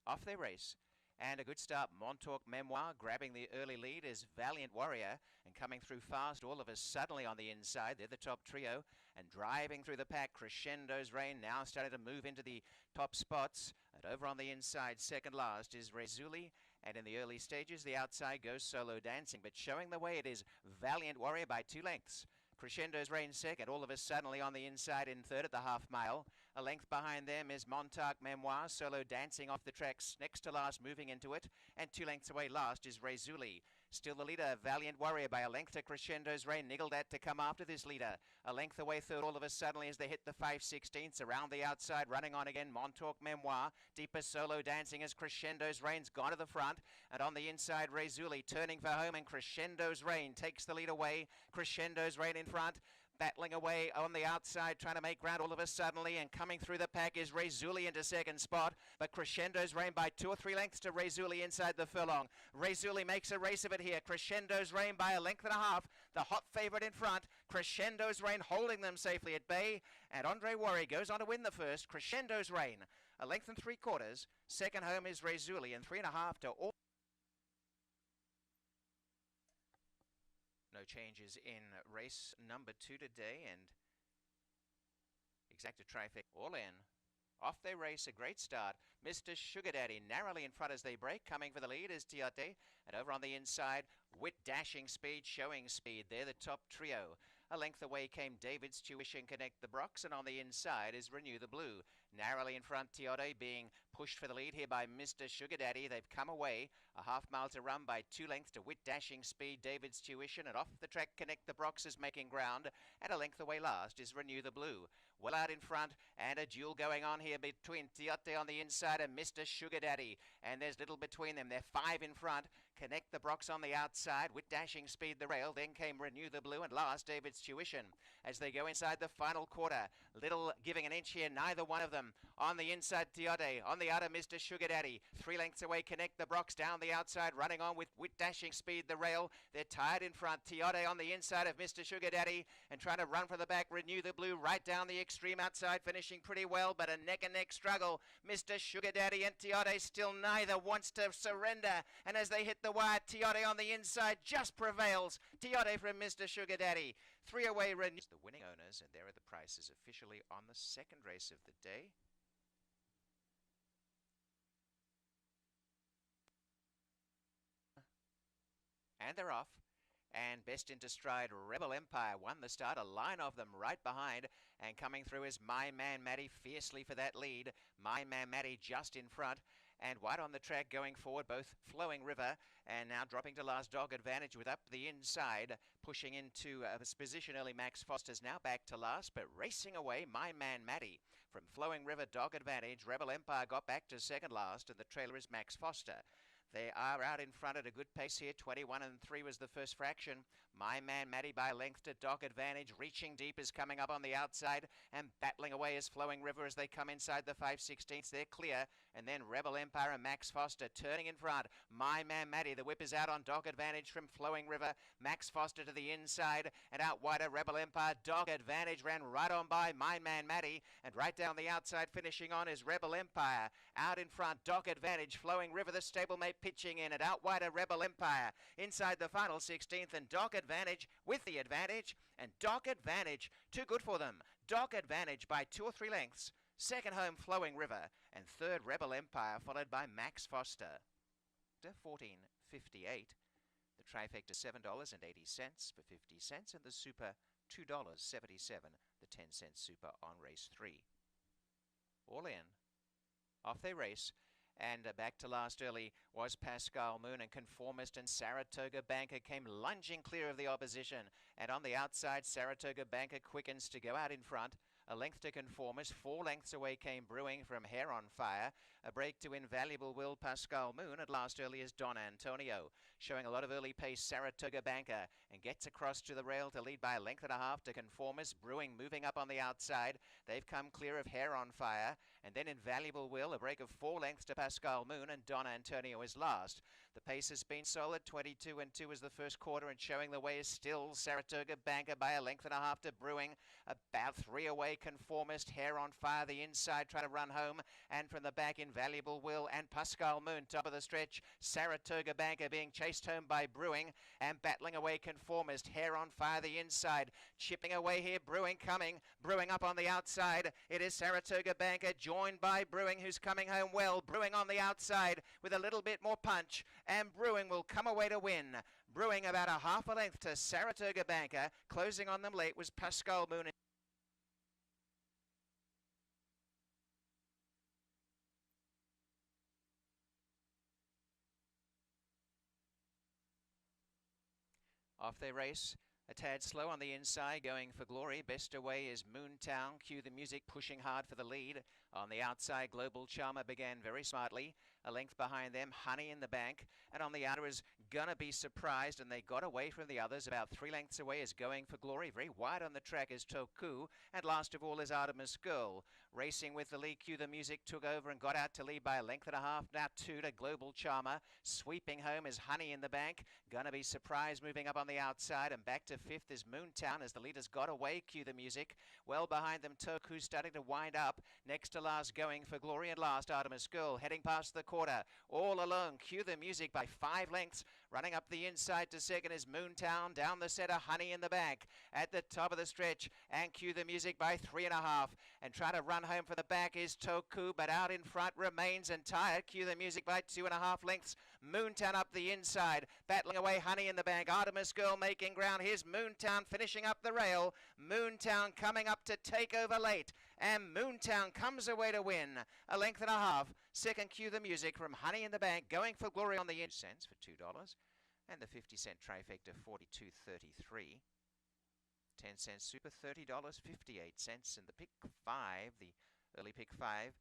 Off they race. And a good start, Montauk Memoir grabbing the early lead is Valiant Warrior and coming through fast. All of us suddenly on the inside. They're the top trio and driving through the pack. Crescendo's Rain now starting to move into the top spots. And over on the inside, second last is Rezuli. And in the early stages, the outside goes Solo Dancing. But showing the way, it is Valiant Warrior by 2 lengths. Crescendo's Rain second, all of us suddenly on the inside in third at the half mile. A length behind them is Montauk Memoir, Solo Dancing off the tracks, next to last moving into it, and 2 lengths away last is Rezuli. Still the leader, Valiant Warrior by a length to Crescendo's Rain, niggled at to come after this leader. A length away third all of us suddenly as they hit the 5/16ths, around the outside, running on again, Montauk Memoir, deeper Solo Dancing as Crescendo's Rain's gone to the front, and on the inside Rezuli turning for home, and Crescendo's Rain takes the lead away. Crescendo's Rain in front, battling away on the outside, trying to make ground all of a suddenly, and coming through the pack is Rezuli into second spot, but Crescendo's Rain by 2 or 3 lengths to Rezuli inside the furlong. Rezuli makes a race of it here. Crescendo's Rain by a length and a half, the hot favourite in front. Crescendo's Rain holding them safely at bay, and Andre Worry goes on to win the first. Crescendo's Rain, a length and 3/4. Second home is Rezuli, and 3.5 to all. No changes in race number 2 today, and exacta traffic all in. Off they race, a great start. Mr. Sugar Daddy narrowly in front as they break. Coming for the lead is Tiote. And over on the inside, Wit dashing speed, showing speed. They're the top trio. A length away came David's Tuition Connect the Brox. And on the inside is Renew the Blue. Narrowly in front, Tiote being pushed for the lead here by Mr. Sugar Daddy. They've come away. A half mile to run by 2 lengths to Wit dashing speed, David's Tuition. And off the track, Connect the Brox is making ground. And a length away last is Renew the Blue. Well out in front, and a duel going on here between Tiote on the inside and Mr. Sugar Daddy. And there's little between them. They're 5 in front. Connect the Brox on the outside with dashing speed the rail. Then came Renew the Blue, and last David's Tuition. As they go inside the final quarter, little giving an inch here, neither one of them. On the inside, Tiote. On the outer, Mr. Sugar Daddy. 3 lengths away, Connect the Brox down the outside, running on with dashing speed the rail. They're tired in front. Tiote on the inside of Mr. Sugar Daddy and trying to run for the back. Renew the Blue right down the extreme outside, finishing pretty well, but a neck and neck struggle. Mr. Sugar Daddy and Tiote still neither wants to surrender, and as they hit the wire, Tiote on the inside just prevails. Tiote from Mr. Sugar Daddy. 3 away, Renew the winning owners, and there are the prices officially on the second race of the day. And they're off. And best into stride, Rebel Empire won the start. A line of them right behind. And coming through is My Man Matty fiercely for that lead. My Man Matty just in front. And wide on the track going forward, both Flowing River and now dropping to last, Dog Advantage with up the inside. Pushing into this position early, Max Foster's now back to last, but racing away, My Man Matty. From Flowing River, Dog Advantage. Rebel Empire got back to second last, and the trailer is Max Foster. They are out in front at a good pace here. 21 and 3 was the first fraction. My Man Matty by length to Dog Advantage. Reaching deep is coming up on the outside and battling away is Flowing River as they come inside the 5/16ths. They're clear. And then Rebel Empire and Max Foster turning in front. My Man Matty. The whip is out on Dog Advantage from Flowing River. Max Foster to the inside and out wider Rebel Empire. Dog Advantage ran right on by My Man Matty. And right down the outside finishing on is Rebel Empire. Out in front, Dog Advantage. Flowing River, the stablemate pitching in at out wider Rebel Empire. Inside the final 16th, and Dog Advantage with the advantage, and Dog Advantage too good for them. Dog Advantage by 2 or 3 lengths. Second home, Flowing River, and third, Rebel Empire, followed by Max Foster. 14.58. The trifecta $7.80 for 50 cents, and the super $2.77. The 10-cent super on race 3. All in. Off they race. And back to last early was Pascal Moon, and Conformist and Saratoga Banker came lunging clear of the opposition. And on the outside, Saratoga Banker quickens to go out in front. A length to Conformist. 4 lengths away came Brewing from Hair on Fire. A break to Invaluable Will, Pascal Moon. At last early is Don Antonio. Showing a lot of early pace, Saratoga Banker. And gets across to the rail to lead by a length and a half to Conformist. Brewing moving up on the outside. They've come clear of Hair on Fire. And then Invaluable Will, a break of 4 lengths to Pascal Moon, and Don Antonio is last. The pace has been solid. 22 and 2 is the first quarter, and showing the way is still Saratoga Banker by a length and a half to Brewing. About 3 away, Conformist, Hair on Fire, the inside, try to run home. And from the back, Invaluable Will and Pascal Moon, top of the stretch. Saratoga Banker being chased home by Brewing, and battling away Conformist, Hair on Fire, the inside. Chipping away here, Brewing coming. Brewing up on the outside. It is Saratoga Banker joined by Brewing, who's coming home well. Brewing on the outside with a little bit more punch, and Brewing will come away to win. Brewing about a half a length to Saratoga Banker. Closing on them late was Pascal Moon. Off they race. A tad slow on the inside, going for glory. Best away is Moontown. Cue the music, pushing hard for the lead. On the outside, Global Charmer began very smartly. A length behind them, Honey in the Bank. And on the outer is Gonna Be Surprised, and they got away from the others. About 3 lengths away is Going for Glory. Very wide on the track is Toku. And last of all is Artemis Girl. Racing with the lead, Cue the Music took over and got out to lead by a length and a half. Now 2 to Global Charmer. Sweeping home is Honey in the Bank. Gonna Be Surprised moving up on the outside, and back to 5th is Moontown as the leaders got away. Cue the Music. Well behind them, Toku starting to wind up. Next to last, Going for Glory, and last Artemis Girl heading past the quarter. All alone, Cue the Music by 5 lengths. Running up the inside to second is Moontown. Down the centre, Honey in the Bank. At the top of the stretch, and Cue the Music by 3.5. And try to run home for the back is Toku, but out in front remains Entire. Cue the Music by 2.5 lengths. Moontown up the inside. Battling away, Honey in the Bank. Artemis Girl making ground. Here's Moontown finishing up the rail. Moontown coming up to take over late. And Moontown comes away to win. A length and a half. Second, Cue the Music from Honey in the Bank. Going for Glory on the cents for $2. And the 50-cent trifecta, $42.33. 10-cent super, $30.58. And the pick 5, the early pick 5.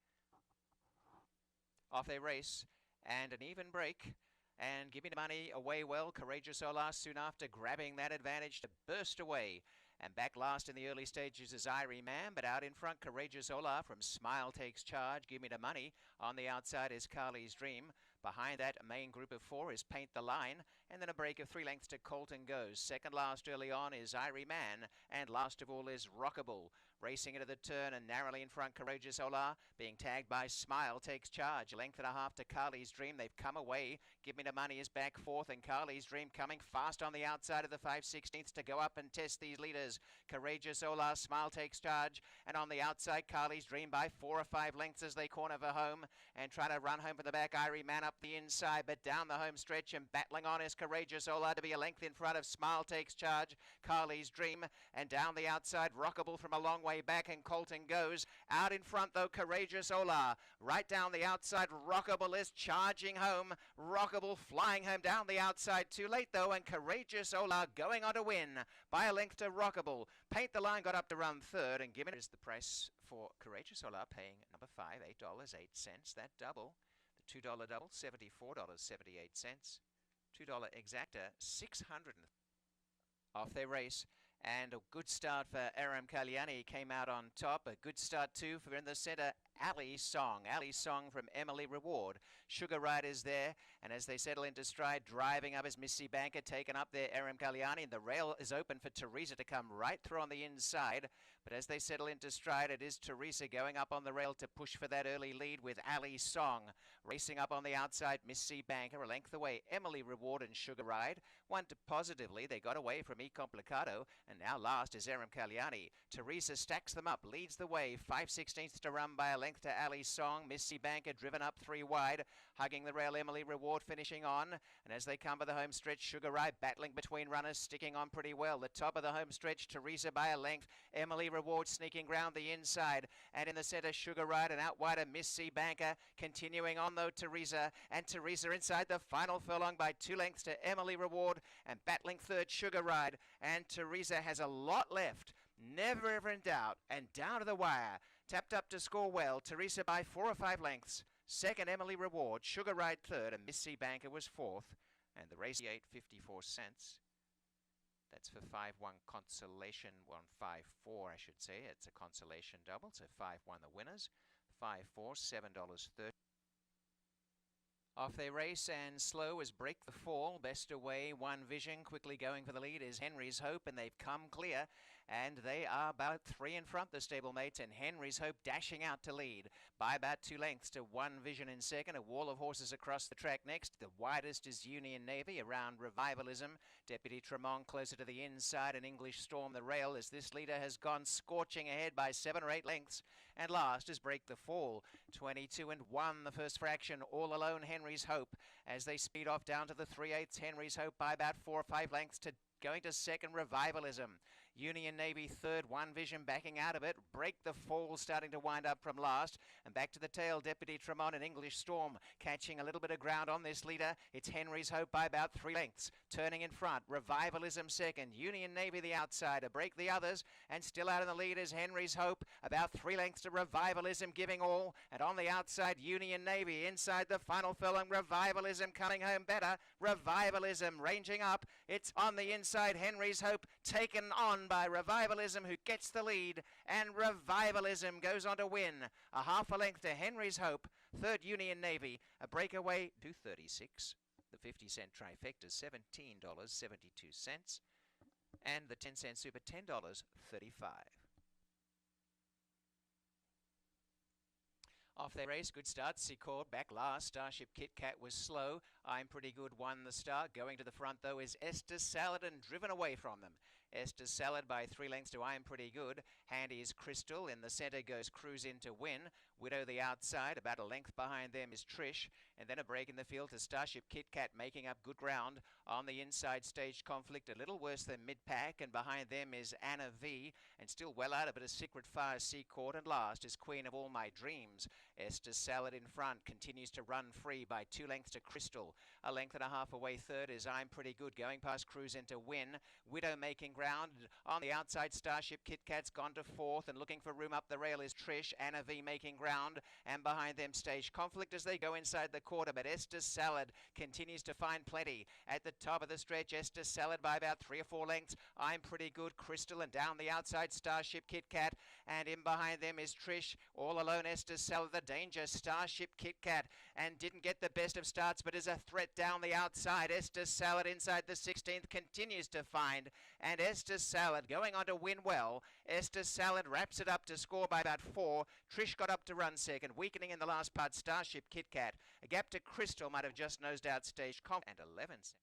Off they race. And an even break. And Give Me the Money away well. Courageous Ola soon after, grabbing that advantage to burst away. And back last in the early stages is Irie Man, but out in front, Courageous Ola from Smile Takes Charge. Give Me the Money. On the outside is Carly's Dream. Behind that, a main group of 4 is Paint the Line. And then a break of 3 lengths to Colton Goes. Second last early on is Irie Man. And last of all is Rockable. Racing into the turn and narrowly in front, Courageous Ola. Being tagged by Smile Takes Charge. A length and a half to Carly's Dream. They've come away. Give Me the Money is back 4th. And Carly's Dream coming fast on the outside of the 5/16 to go up and test these leaders. Courageous Ola, Smile Takes Charge. And on the outside, Carly's Dream by 4 or 5 lengths as they corner for home. And try to run home for the back, Irie Man up the inside. But down the home stretch and battling on is Courageous Ola to be a length in front of Smile Takes Charge. Carly's Dream. And down the outside, Rockable from a long way back, and Colton Goes. Out in front though, Courageous Ola. Right down the outside, Rockable is charging home. Rockable flying home down the outside. Too late though, and Courageous Ola going on to win by a length to Rockable. Paint the Line got up to run 3rd, and given is the price for Courageous Ola, paying number 5, $8.08. That double, the $2 double, $74.78. $2 exacta, 600. Off they race. And a good start for Aram Kalyani, came out on top. A good start too for in the centre, Ali Song. Ali Song from Emily Reward. Sugar Riders there, and as they settle into stride, driving up is Missy Banker, taken up there, Aram Kalyani. And the rail is open for Teresa to come right through on the inside. But as they settle into stride, it is Teresa going up on the rail to push for that early lead with Ali Song. Racing up on the outside, Missy Banker, a length away, Emily Reward and Sugar Ride. One to positively, they got away from E Complicado, and now last is Aram Kalyani. Teresa stacks them up, leads the way, 5/16 to run by a length to Ali Song. Missy Banker driven up 3 wide, hugging the rail, Emily Reward finishing on. And as they come for the home stretch, Sugar Ride battling between runners, sticking on pretty well. The top of the home stretch, Teresa by a length, Emily Reward sneaking round the inside. And in the centre, Sugar Ride, and out wider, Missy Banker. Continuing on though, Teresa. And Teresa inside the final furlong by 2 lengths to Emily Reward. And battling 3rd, Sugar Ride. And Teresa has a lot left. Never ever in doubt. And down to the wire. Tapped up to score well. Teresa by 4 or 5 lengths. Second, Emily Reward. Sugar Ride 3rd. And Missy Banker was 4th. And the race, $8.54. That's for 5-1 consolation, 154, I should say. It's a consolation double, so 5-1 the winners. $5.4, $7.30. Off they race, and slow as Break the Fall. Best Away, One Vision quickly going for the lead is Henry's Hope, and they've come clear, and they are about 3 in front, the stablemates, and Henry's Hope dashing out to lead by about 2 lengths to One Vision in second. A wall of horses across the track next. The widest is Union Navy, around Revivalism. Deputy Tremont closer to the inside, and English Storm the rail as this leader has gone scorching ahead by 7 or 8 lengths. And last is Break the Fall, 22 and 1 the first fraction. All alone Henry's Hope as they speed off down to the 3/8. Henry's Hope by about 4 or 5 lengths to going to second. Revivalism. Union Navy third, One Vision backing out of it. Break the Fall starting to wind up from last. And back to the tail, Deputy Tremont and English Storm catching a little bit of ground on this leader. It's Henry's Hope by about 3 lengths. Turning in front, Revivalism second. Union Navy the outsider. Break the others. And still out in the lead is Henry's Hope. About 3 lengths to Revivalism giving all. And on the outside, Union Navy. Inside the final furlong, Revivalism coming home better. Revivalism ranging up. It's on the inside, Henry's Hope taken on by Revivalism, who gets the lead, and Revivalism goes on to win. A half a length to Henry's Hope. Third, Union Navy. A breakaway, $2.36. The 50-cent trifecta, $17.72. And the 10-cent super, $10.35. Off they race, good start. Secord back last. Starship Kit Kat was slow. I'm Pretty Good won the start. Going to the front though is Esther Salad, and driven away from them. Esther Salad by 3 lengths to I'm Pretty Good. Handy is Crystal. In the centre goes Cruise In to win. Widow the outside. About a length behind them is Trish. And then a break in the field to Starship Kit Kat, making up good ground. On the inside, Stage Conflict a little worse than mid-pack. And behind them is Anna V. And still well out of it is Secret Fire Seacourt. And last is Queen of All My Dreams. Esther Salad in front continues to run free by 2 lengths to Crystal. A length and a half away third is I'm Pretty Good, going past Cruise In to win. Widow making ground. On the outside, Starship Kit Kat's gone to fourth, and looking for room up the rail is Trish. Anna V making ground, and behind them Stage Conflict as they go inside the quarter, but Esther Salad continues to find plenty. At the top of the stretch, Esther Salad by about 3 or 4 lengths. I'm Pretty Good, Crystal, and down the outside, Starship Kit Kat, and in behind them is Trish. All alone, Esther Salad, the danger, Starship Kit Kat, and didn't get the best of starts, but is a threat down the outside. Esther Salad inside the 16th continues to find, and Esther Salad going on to win well. Esther Salad wraps it up to score by about 4. Trish got up to run second, weakening in the last part, Starship Kit Kat. A gap to Crystal might have just nosed out Stage Comp, and 11 cents.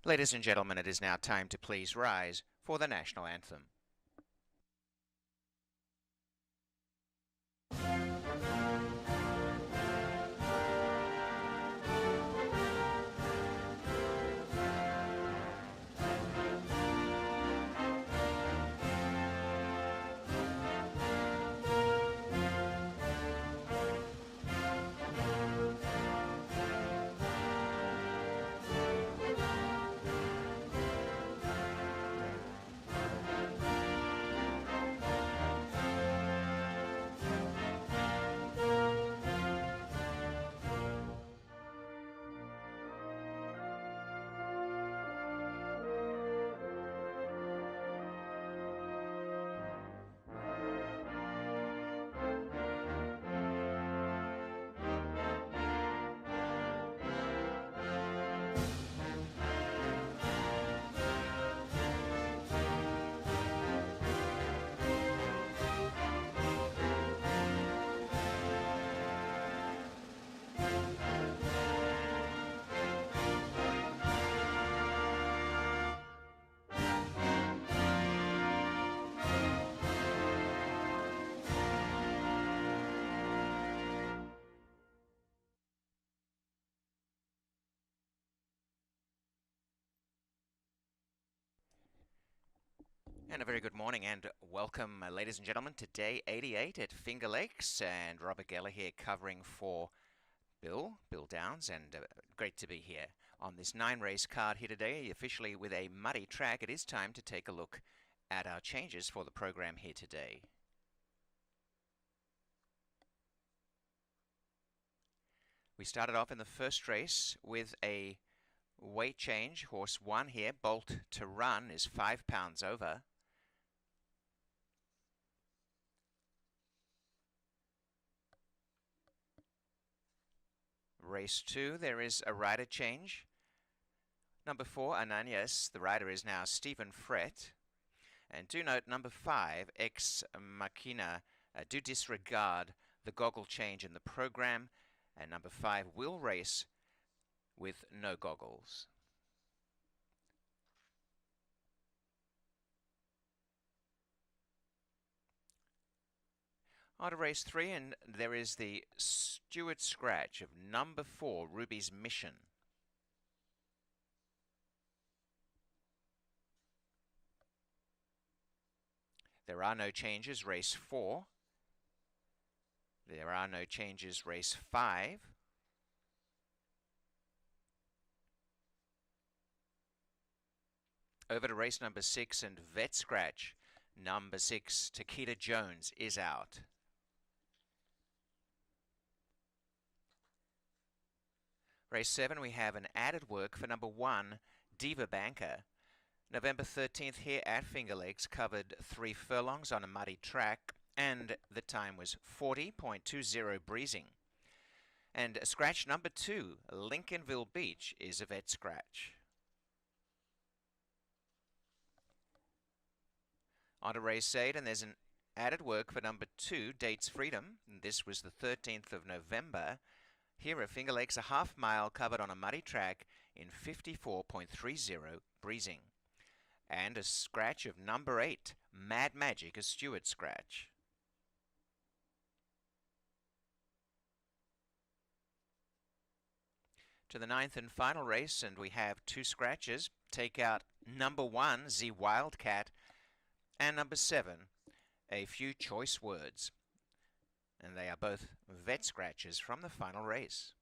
Ladies and gentlemen, it is now time to please rise for the national anthem. And a very good morning and welcome, ladies and gentlemen, to day 88 at Finger Lakes. And Robert Geller here covering for Bill Downs, and great to be here on this 9-race card here today, officially with a muddy track. It is time to take a look at our changes for the program here today. We started off in the first race with a weight change. Horse 1 here, Bolt to Run, is 5 pounds over. Race 2, there is a rider change. Number 4, Ananias, the rider is now Stephen Frett. And do note, number 5, Ex Machina, do disregard the goggle change in the program. And number 5 will race with no goggles. On to race 3, and there is the Stewart scratch of number 4, Ruby's Mission. There are no changes, race 4. There are no changes, race 5. Over to race number 6 and Vet Scratch. Number 6, Takeda Jones, is out. Race 7, we have an added work for number 1, Diva Banker. November 13th here at Finger Lakes, covered 3 furlongs on a muddy track, and the time was 40.20 breezing. And scratch number 2, Lincolnville Beach, is a vet scratch. On to race 8, and there's an added work for number 2, Dates Freedom. This was the 13th of November. Here at Finger Lakes, a half-mile covered on a muddy track in 54.30 breezing. And a scratch of number 8, Mad Magic, a Stewart scratch. To the 9th and final race, and we have 2 scratches. Take out number 1, Z Wildcat, and number 7, A Few Choice Words. And they are both vet scratches from the final race.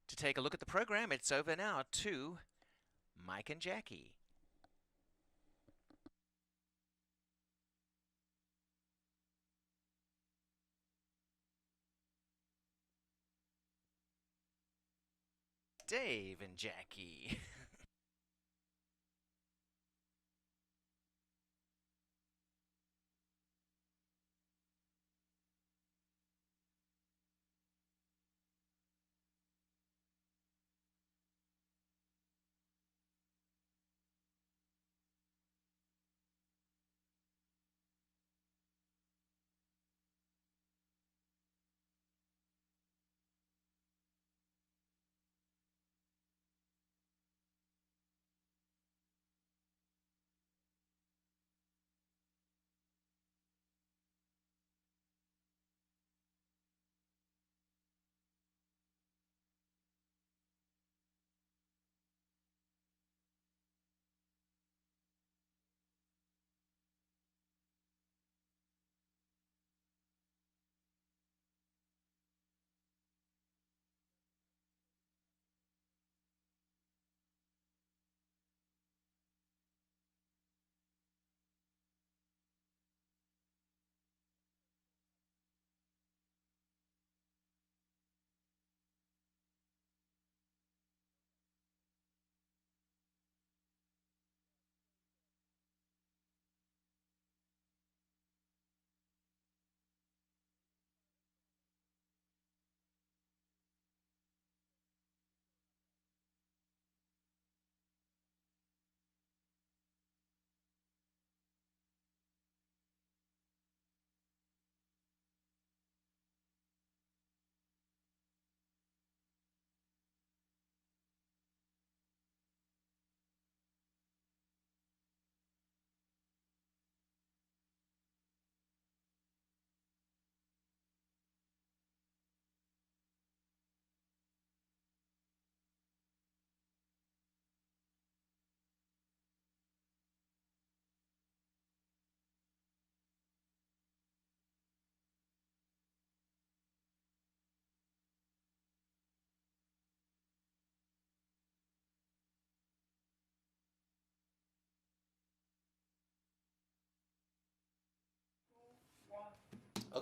To take a look at the program, it's over now to Mike and Jackie. Dave and Jackie.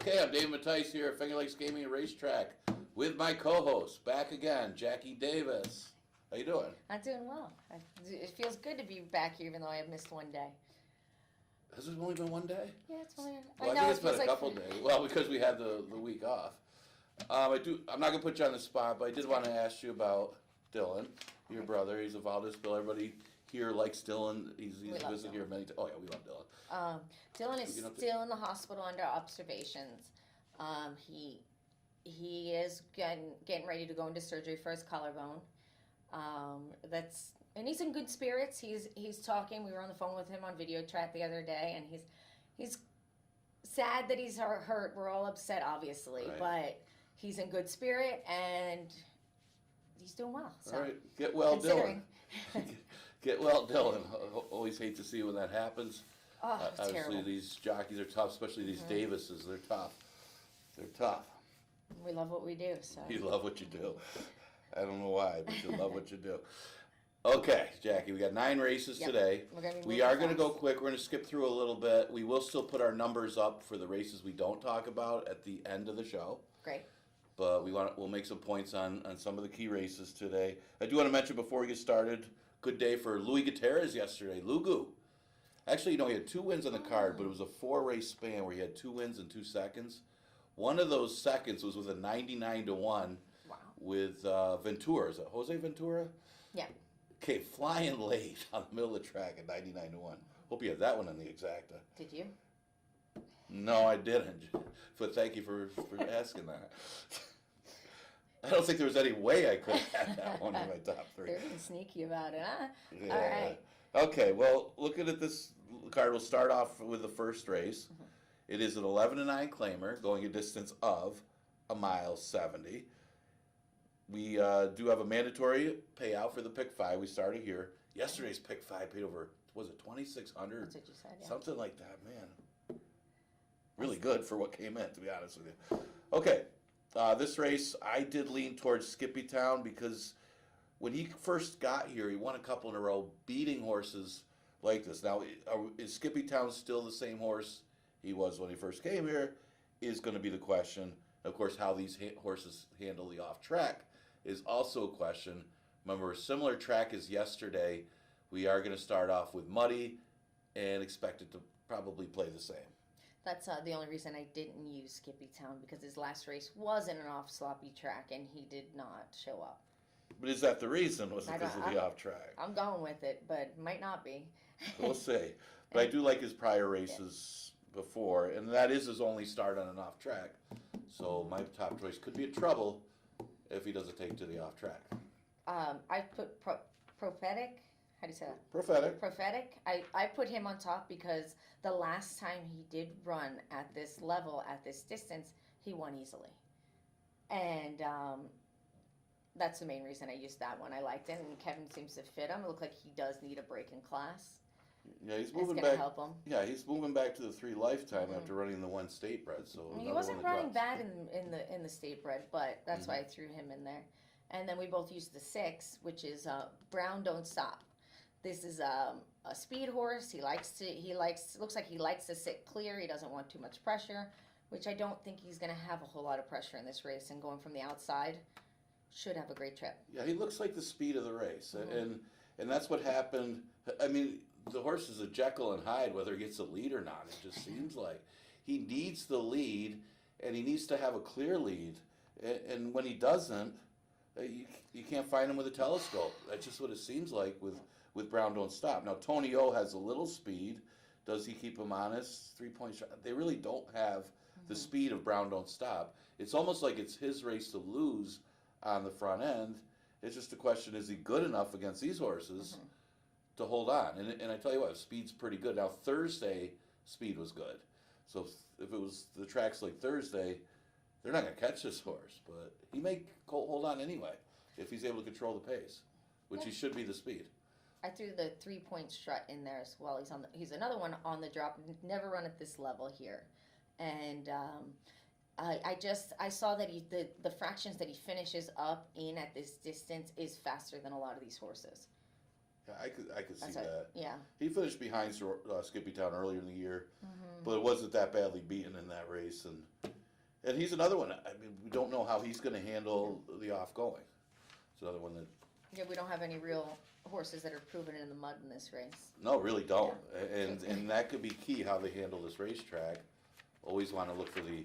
Okay, I'm Dave Mattice here at Finger Lakes Gaming and Racetrack with my co-host, back again, Jackie Davis. How you doing? I'm doing well. It feels good to be back here, even though I have missed one day. Has it only been one day? Yeah, it's only. Well, I think it's been a couple days. Well, because we had the week off. I'm not gonna put you on the spot, but I did want to ask you about Dylan, your brother. He's a Valdez Bill. Everybody here likes Dylan. He's visited here many times. Oh yeah, we love Dylan. Dylan is still in the hospital under observations. He is getting ready to go into surgery for his collarbone. And he's in good spirits. He's talking. We were on the phone with him on video chat the other day, and he's sad that he's hurt. We're all upset, obviously, but he's in good spirit and he's doing well. So all right, get well, Dylan. Get well, Dylan. Always hate to see when that happens. Oh, it's obviously, terrible. These jockeys are tough, especially these Davises. They're tough. They're tough. We love what we do. So you love what you do. I don't know why, but you love what you do. Okay, Jackie, we got 9 races today. We are going to go quick. We're going to skip through a little bit. We will still put our numbers up for the races we don't talk about at the end of the show. Great. But we'll make some points on some of the key races today. I do want to mention before we get started, good day for Luis Gutierrez yesterday. Lugu. Actually, he had 2 wins on the card, but it was a 4-race span where he had 2 wins in 2 seconds. One of those seconds was with a 99-1 with Ventura. Is that Jose Ventura? Yeah. Okay, flying late on the middle of the track at 99-1. Hope you had that one on the exacta. Did you? No, I didn't. But thank you for asking that. I don't think there was any way I could have had that one in my top 3. They're being sneaky about it, huh? Yeah. All right. Okay, well, looking at this card, we'll start off with the first race. It is an 11-9 claimer going a distance of 1.70 miles. We do have a mandatory payout for the pick 5. We started here. Yesterday's pick 5 paid over, was it $2,600? That's what you said, yeah. Something like that, man. Really good for what came in, to be honest with you. Okay, this race, I did lean towards Skippy Town because when he first got here, he won a couple in a row, beating horses like this. Now, is Skippy Town still the same horse he was when he first came here? Is going to be the question. Of course, how these horses handle the off-track is also a question. Remember, a similar track as yesterday. We are going to start off with muddy and expect it to probably play the same. That's the only reason I didn't use Skippy Town, because his last race was in an off-sloppy track and he did not show up. But is that the reason? Was it because of the off-track? I'm going with it, but might not be. We'll see. But I do like his prior races before, and that is his only start on an off-track. So my top choice could be in trouble if he doesn't take to the off-track. I put Prophetic. How do you say that? Prophetic. Prophetic. I put him on top because the last time he did run at this level, at this distance, he won easily. And that's the main reason I used that one. I liked it, and Kevin seems to fit him. It looked like he does need a break in class. Yeah, he's moving back. It's going to help him. Yeah, he's moving back to the 3 lifetime after running the 1 state bred. So he wasn't running bad in the state bred, but that's why I threw him in there. And then we both used the 6, which is Brown Don't Stop. This is a speed horse. Looks like he likes to sit clear. He doesn't want too much pressure, which I don't think he's going to have a whole lot of pressure in this race. And going from the outside, should have a great trip. Yeah, he looks like the speed of the race, and that's what happened. I mean, the horse is a Jekyll and Hyde, whether he gets a lead or not. It just seems like he needs the lead, and he needs to have a clear lead. And when he doesn't, you can't find him with a telescope. That's just what it seems like with Brown Don't Stop. Now, Tony O has a little speed. Does he keep him honest? 3-point shot. They really don't have the speed of Brown Don't Stop. It's almost like it's his race to lose on the front end. It's just a question, is he good enough against these horses to hold on? And I tell you what, speed's pretty good. Now, Thursday, speed was good. So if it was the tracks like Thursday, they're not going to catch this horse. But he may hold on anyway if he's able to control the pace, which he should be the speed. I threw the 3-point strut in there as well. He's another one on the drop. Never run at this level here. And I saw that the fractions that he finishes up in at this distance is faster than a lot of these horses. Yeah, I could see that. Yeah. He finished behind Skippy Town earlier in the year, but it wasn't that badly beaten in that race, and And he's another one. I mean, we don't know how he's going to handle the off going. It's another one that. Yeah, we don't have any real horses that are proven in the mud in this race. No, really don't. And that could be key how they handle this racetrack. Always want to look for the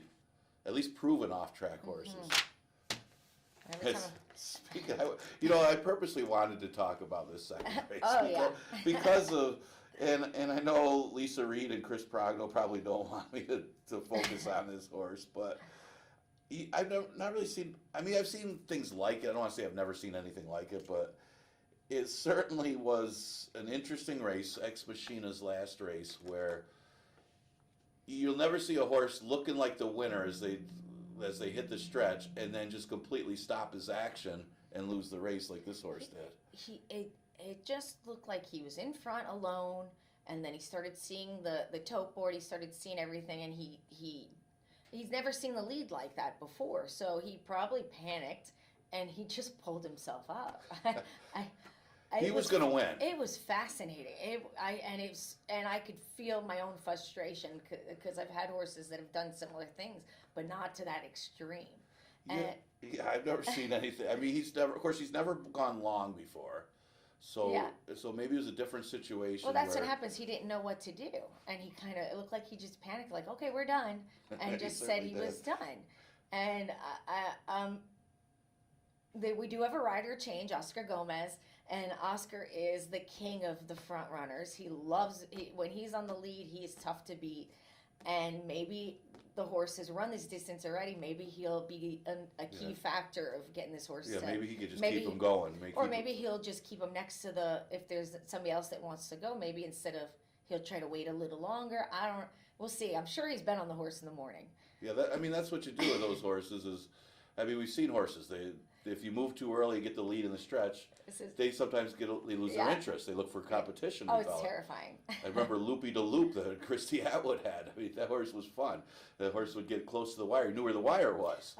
at least proven off track horses. Every time Speaking, I purposely wanted to talk about this second race because of, and I know Lisa Reed and Chris Progno probably don't want me to focus on this horse, but I've not really seen. I mean, I've seen things like it. I don't want to say I've never seen anything like it, but it certainly was an interesting race. Ex Machina's last race, where you'll never see a horse looking like the winner as they hit the stretch and then just completely stop his action and lose the race like this horse did. It just looked like he was in front alone, and then he started seeing the tote board. He started seeing everything, and he's never seen the lead like that before. So he probably panicked, and he just pulled himself up. He was going to win. It was fascinating. And I could feel my own frustration because I've had horses that have done similar things, but not to that extreme. Yeah, I've never seen anything. I mean, he's never gone long before. So maybe it was a different situation. Well, that's what happens. He didn't know what to do, and it looked like he just panicked, like, okay, we're done, and just said he was done. And we do have a rider change, Oscar Gomez, and Oscar is the king of the front runners. When he's on the lead, he is tough to beat, and maybe the horse has run this distance already. Maybe he'll be a key factor of getting this horse. Yeah, maybe he could just keep him going. Maybe he'll just keep him next to if there's somebody else that wants to go. Maybe instead of he'll try to wait a little longer. We'll see. I'm sure he's been on the horse in the morning. Yeah, that's what you do with those horses. We've seen horses. If you move too early, you get the lead in the stretch. They sometimes they lose their interest. They look for competition. Oh, it's terrifying. I remember Loopy de Loop that Christy Atwood had. I mean, that horse was fun. The horse would get close to the wire. He knew where the wire was.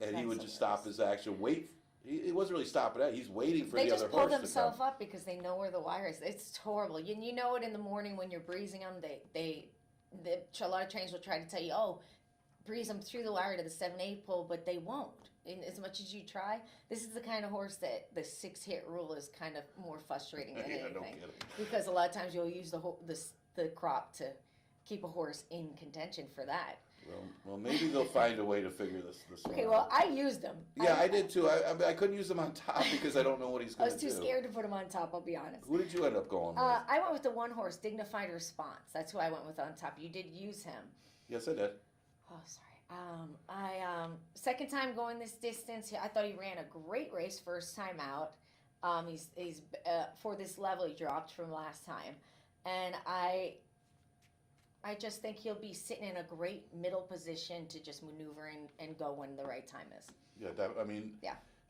And he would just stop his action, wait. He wasn't really stopping that. He's waiting for the other horse to come. They just pull themselves up because they know where the wire is. It's horrible. You know it in the morning when you're breezing them. A lot of trainers will try to tell you, breeze them through the wire to the 7/8 pole, but they won't. And as much as you try, this is the kind of horse that the 6-hit rule is kind of more frustrating than anything. No kidding. Because a lot of times you'll use the crop to keep a horse in contention for that. Well, maybe they'll find a way to figure this Okay, one well, out. I used them. Yeah, I did too. I couldn't use them on top because I don't know what he's going to do. I was too scared to put him on top, I'll be honest. Who did you end up going with? I went with the one horse, Dignified Response. That's who I went with on top. You did use him. Yes, I did. Oh, sorry. Second time going this distance, I thought he ran a great race first time out. He's for this level, he dropped from last time. And I just think he'll be sitting in a great middle position to just maneuver and go when the right time is. Yeah,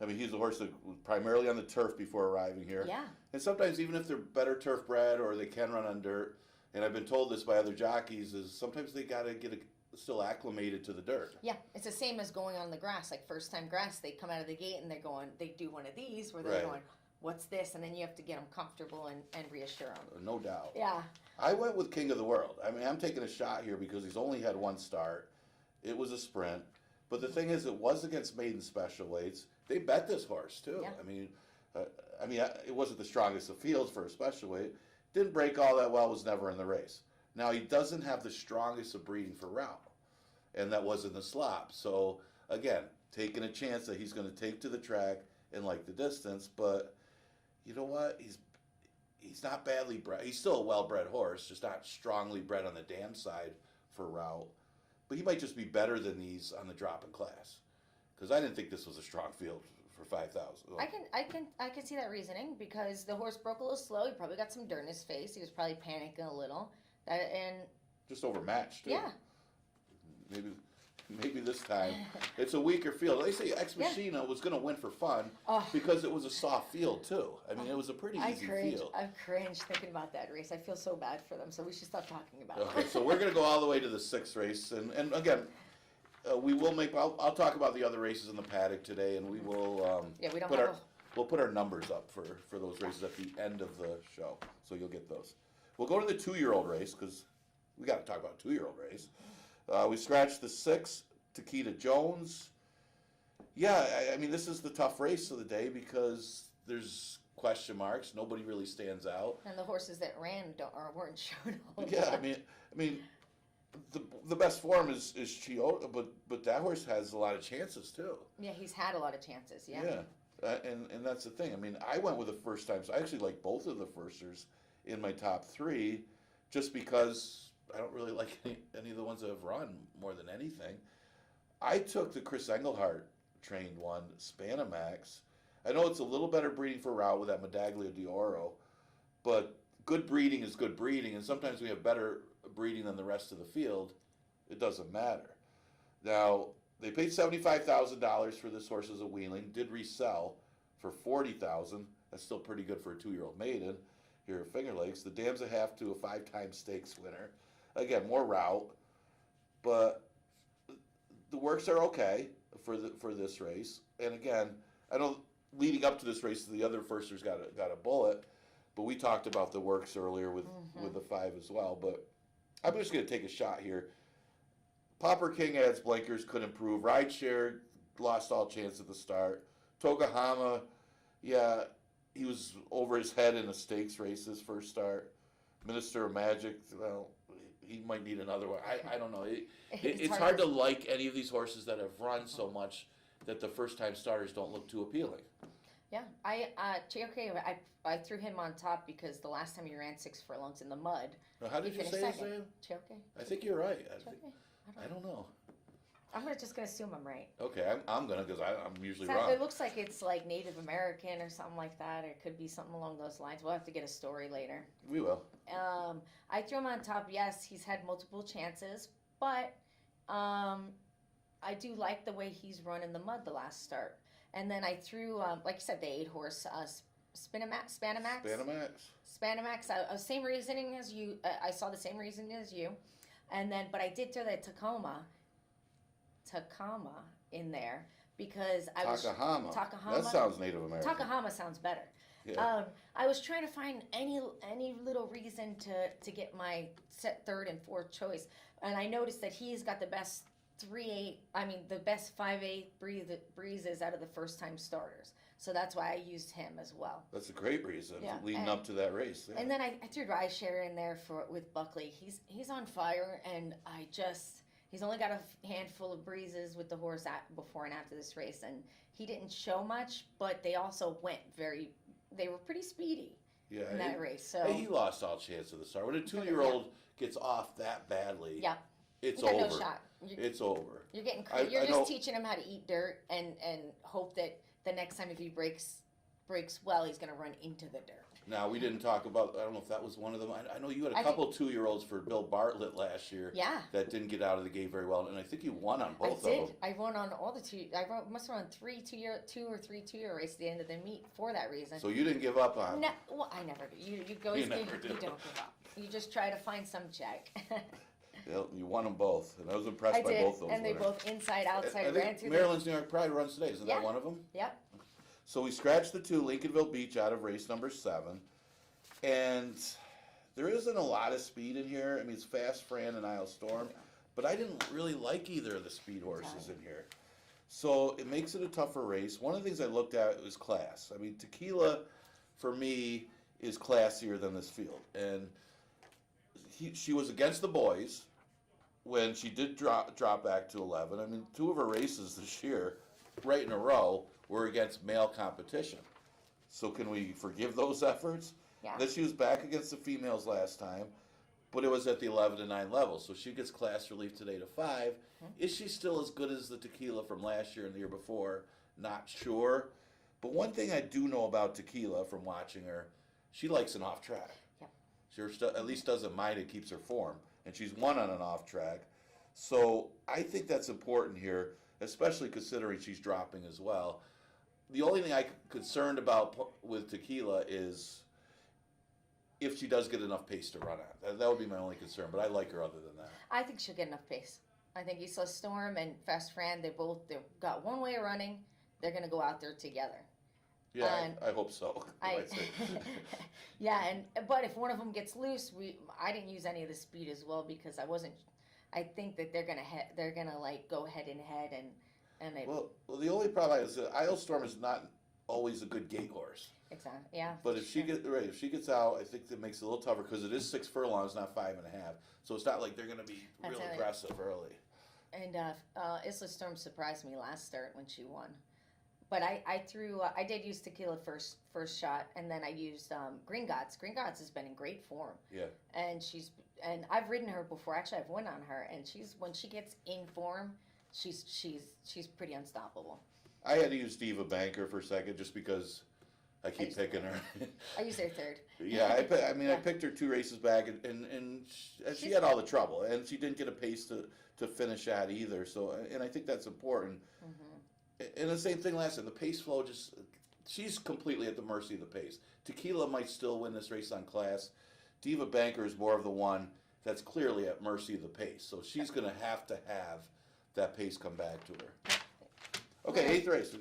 he's a horse that was primarily on the turf before arriving here. Yeah. And sometimes even if they're better turf bred or they can run on dirt, and I've been told this by other jockeys, is sometimes they got to get still acclimated to the dirt. Yeah, it's the same as going on the grass. Like first time grass, they come out of the gate and they do one of these where they're going, what's this? And then you have to get them comfortable and reassure them. No doubt. Yeah. I went with King of the World. I'm taking a shot here because he's only had one start. It was a sprint. But the thing is, it was against maiden special weights. They bet this horse, too. Yeah. It wasn't the strongest of fields for a special weight. Didn't break all that well, was never in the race. Now, he doesn't have the strongest of breeding for route. And that was in the slop. So, again, taking a chance that he's going to take to the track and like the distance. But you know what? He's not badly bred. He's still a well-bred horse, just not strongly bred on the dam side for route. But he might just be better than these on the drop in class. Because I didn't think this was a strong field for 5,000. I can see that reasoning because the horse broke a little slow. He probably got some dirt in his face. He was probably panicking a little. Just overmatched, too. Yeah. Maybe this time it's a weaker field. They say Ex Machina was going to win for fun because it was a soft field too. It was a pretty easy field. I cringe thinking about that race. I feel so bad for them, so we should stop talking about it. Okay, so we're going to go all the way to the 6th race, and again, we will make. I'll talk about the other races in the paddock today, and we will. We'll put our numbers up for those races at the end of the show, so you'll get those. We'll go to the 2-year-old race because we got to talk about a 2-year-old race. We scratched the 6, Takeda Jones. Yeah, I mean, this is the tough race of the day because there's question marks. Nobody really stands out. And the horses that ran weren't shown all Yeah, that. I mean, the best form is Chioda, but that horse has a lot of chances too. Yeah, he's had a lot of chances. Yeah. Yeah, and that's the thing. I mean, I went with the first times. I actually like both of the firsters in my top three, just because I don't really like any of the ones that have run more than anything. I took the Chris Engelhart trained one, Spanamax. I know it's a little better breeding for route with that Medaglia d'Oro, but good breeding is good breeding, and sometimes we have better breeding than the rest of the field. It doesn't matter. Now, they paid $75,000 for this horse as a weanling, did resell for $40,000. That's still pretty good for a 2-year-old maiden here at Finger Lakes. The dam's a half to a 5-time stakes winner. Again, more route, but the works are okay for this race. And again, I know leading up to this race, the other firsters got a bullet, but we talked about the works earlier with the 5 as well. But I'm just going to take a shot here. Popper King adds blinkers, could improve. Rideshare lost all chance at the start. Tokahama, yeah, he was over his head in the stakes race his first start. Minister of Magic, well, he might need another one. I don't know. It's hard to like any of these horses that have run so much that the first-time starters don't look too appealing. Yeah, Chioke, I threw him on top because the last time he ran 6 furlongs in the mud. Now, how did you say his name? Chioke. I think you're right. Chioke? I don't know. I'm just gonna assume I'm right. Okay, I'm gonna because I'm usually wrong. It looks like it's like Native American or something like that. Or it could be something along those lines. We'll have to get a story later. We will. I threw him on top. Yes, he's had multiple chances, but I do like the way he's run in the mud the last start. And then I threw, like you said, the 8-horse Spanamax. Same reasoning as you. I saw the same reasoning as you, and then but I did throw the Takama in there because I was Takahama. Takahama. That sounds Native American. Takahama sounds better. Yeah. I was trying to find any little reason to get my set 3rd and 4th choice, and I noticed that he's got the best 3/8. I mean, the best 5/8 breezes out of the first-time starters. So that's why I used him as well. That's a great reason leading up to that race. Yeah. And then I threw Rideshare in there with Buckley. He's on fire, and he's only got a handful of breezes with the horse before and after this race, and he didn't show much, but they also they were pretty speedy in that race. So he lost all chance of the start. When a 2-year-old gets off that badly, it's got over. No shot. It's over. You're getting. You're just teaching him how to eat dirt and hope that the next time if he breaks well, he's going to run into the dirt. Now, we didn't talk about, I don't know if that was one of them. I know you had a couple 2-year-olds for Bill Bartlett last year. Yeah. That didn't get out of the gate very well, and I think you won on both of them. I did. I won on all the 2. Must have run 2 or 3 2-year races at the end of the meet for that reason. So you didn't give up on? No, well, I never do. You don't give up. You just try to find some check. You won them both, and I was impressed by both those. And they both inside, outside, I ran think through. Maryland's New York Pride runs today. Isn't that one of them? Yep. So we scratched the 2, Lincolnville Beach, out of race number 7. And there isn't a lot of speed in here. I mean, it's Fast Fran and Isle Storm, but I didn't really like either of the speed horses in here. So it makes it a tougher race. One of the things I looked at was class. I mean, Tequila, for me, is classier than this field. And she was against the boys when she did drop back to 11. I mean, 2 of her races this year, right in a row, were against male competition. So can we forgive those efforts? Yeah. That she was back against the females last time, but it was at the 11 to 9 level. So she gets class relief today to 5. Is she still as good as the Tequila from last year and the year before? Not sure. But one thing I do know about Tequila from watching her, she likes an off track. Yep. She at least doesn't mind it, keeps her form. And she's won on an off track. So I think that's important here, especially considering she's dropping as well. The only thing I'm concerned about with Tequila is if she does get enough pace to run on. That would be my only concern, but I like her other than that. I think she'll get enough pace. I think Isla Storm and Fast Fran, they've got one way of running. They're going to go out there together. Yeah, I hope so. But if one of them gets loose, I didn't use any of the speed as well because I wasn't I think that they're gonna like go head and head and it, Well, the only problem is that Isle Storm is not always a good gate horse. exactly, yeah. But if she gets out, I think that makes it a little tougher because it is 6 furlongs, not 5.5. So it's not like they're going to be That's real it. aggressive early. And Isla Storm surprised me last start when she won. But I threw I did use Tequila first shot, and then I used Green Gods. Green Gods has been in great form. Yeah. And I've ridden her before. Actually, I've won on her, and when she gets in form, she's pretty unstoppable. I had to use Diva Banker for a second just because I keep picking her. I used her third. Yeah, I picked her 2 races back, and she had all the trouble, and she didn't get a pace to finish at either. So, and I think that's important. Mm-hmm. And the same thing last time, the pace flow she's completely at the mercy of the pace. Tequila might still win this race on class. Diva Banker is more of the one that's clearly at mercy of the pace. So she's going to have that pace come back to her. Okay, 8th race.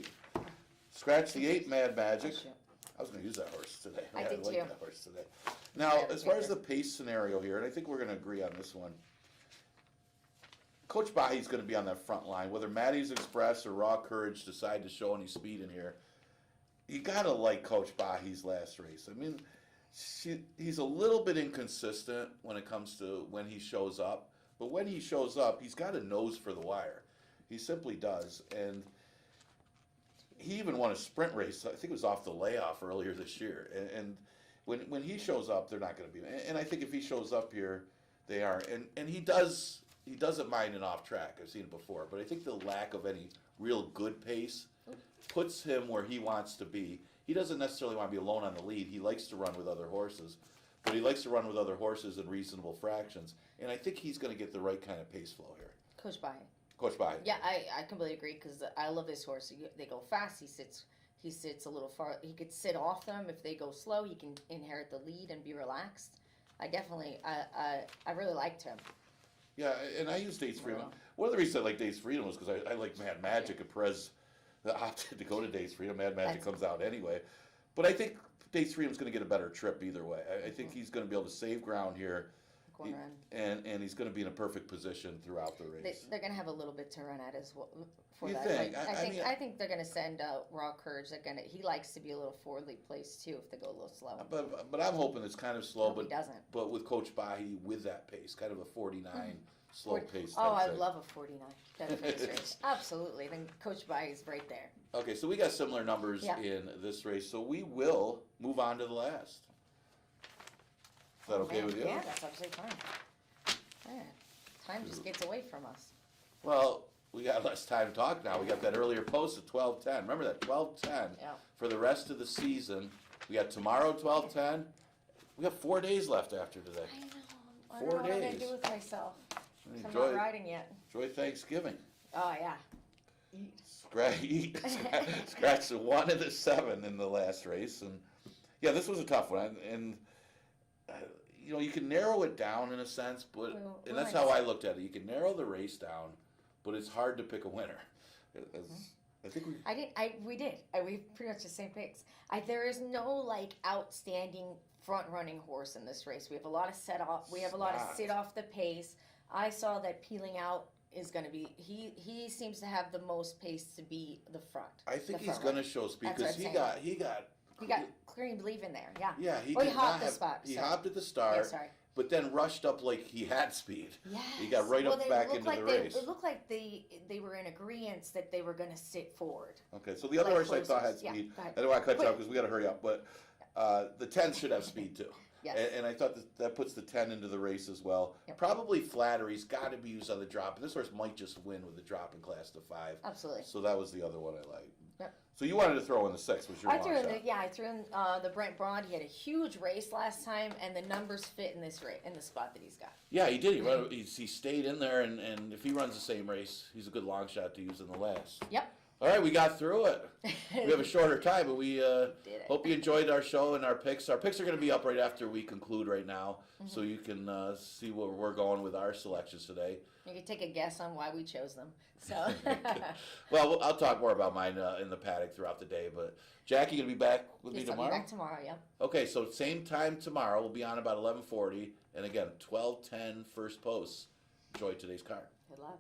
Scratch the 8, Mad Magic. Oh, shoot. I was going to use that horse today. I did like too. that horse today. Now, as far as the pace scenario here, and I think we're going to agree on this one, Coach Bahi's going to be on that front line. Whether Maddie's Express or Raw Courage decide to show any speed in here, you got to like Coach Bahi's last race. I mean, he's a little bit inconsistent when it comes to when he shows up. But when he shows up, he's got a nose for the wire. He simply does. And he even won a sprint race. I think it was off the layoff earlier this year. And when he shows up, they're not going to be. And I think if he shows up here, they are. And he doesn't mind an off track. I've seen it before. But I think the lack of any real good pace puts him where he wants to be. He doesn't necessarily want to be alone on the lead. He likes to run with other horses. But he likes to run with other horses in reasonable fractions. And I think he's going to get the right kind of pace flow here. Coach Bahi. Coach Bahi. Yeah, I completely agree because I love this horse. They go fast. He sits a little far. He could sit off them if they go slow. He can inherit the lead and be relaxed. I really liked him. Yeah, and I use Days Freedom. One of the reasons I like Days Freedom was because I like Mad Magic, and Perez opted to go to Days Freedom. Mad Magic comes out anyway. But I think Days Freedom's going to get a better trip either way. I think he's going to be able to save ground here. And he's going to be in a perfect position throughout the race. They're going to have a little bit to run at as well for You that. think? Like, I think they're going to send Raw Courage. He likes to be a little forwardly placed too if they go a little slow. But I'm hoping it's kind of slow. He doesn't. But with Coach Bahi with that pace, kind of a 49 slow pace. Oh, I love a 49 better pace race. Absolutely. Then Coach Bahi is right there. Okay, so we got similar numbers in this race. So we will move on to the last. Is that okay with you? Yeah, that's absolutely fine. Yeah. Time just gets away from us. Well, we got less time to talk now. We got that earlier post at 12:10. Remember that 12:10 for the rest of the season. We got tomorrow 12:10. We got 4 days left after today. I know. I 4 don't know what I'm days. gonna do with myself. I'm Enjoy, not riding yet. enjoy Thanksgiving. Oh yeah. Scratch the 1 of the 7 in the last race, and yeah, this was a tough one. And you know, you can narrow it down in a sense, but and that's how I looked at it. You can narrow the race down, but it's hard to pick a winner. I think we did. We pretty much the same picks. There is no like outstanding front running horse in this race. We have a lot of set off. We have a lot of sit off the pace. I saw that Peeling Out is going to be. He seems to have the most pace to be the front. I think he's going to show speed because he got Clearing Believe in there. Yeah. Yeah, he hopped the spot. He hopped at the start. Yeah, sorry. But then rushed up like he had speed. Yes. He got right up back into the race. It looked like they were in agreement that they were going to sit forward. Okay, so the other horse I thought had speed. Yeah, I don't want to cut you off because we got to hurry up, but the 10 should have speed too. Yes. And I thought that puts the 10 into the race as well. Yep. Probably Flattery's got to be used on the drop. And this horse might just win with the drop in class to 5. Absolutely. So that was the other one I liked. Yep. So you wanted to throw in the 6, was your long shot. I threw in the Brent Braun. He had a huge race last time, and the numbers fit in this race, in the spot that he's got. Yeah, he did. He stayed in there, and if he runs the same race, he's a good long shot to use in the last. Yep. All right, we got through it. We have a shorter time, but we hope you enjoyed our show and our picks. Our picks are going to be up right after we conclude right now, so you can see where we're going with our selections today. You can take a guess on why we chose them. So, well, I'll talk more about mine in the paddock throughout the day. But Jackie, gonna be back with me tomorrow. I'll be back tomorrow. Yeah. Okay, so same time tomorrow. We'll be on about 11:40, and again 12:10 first post. enjoy today's card. Good luck.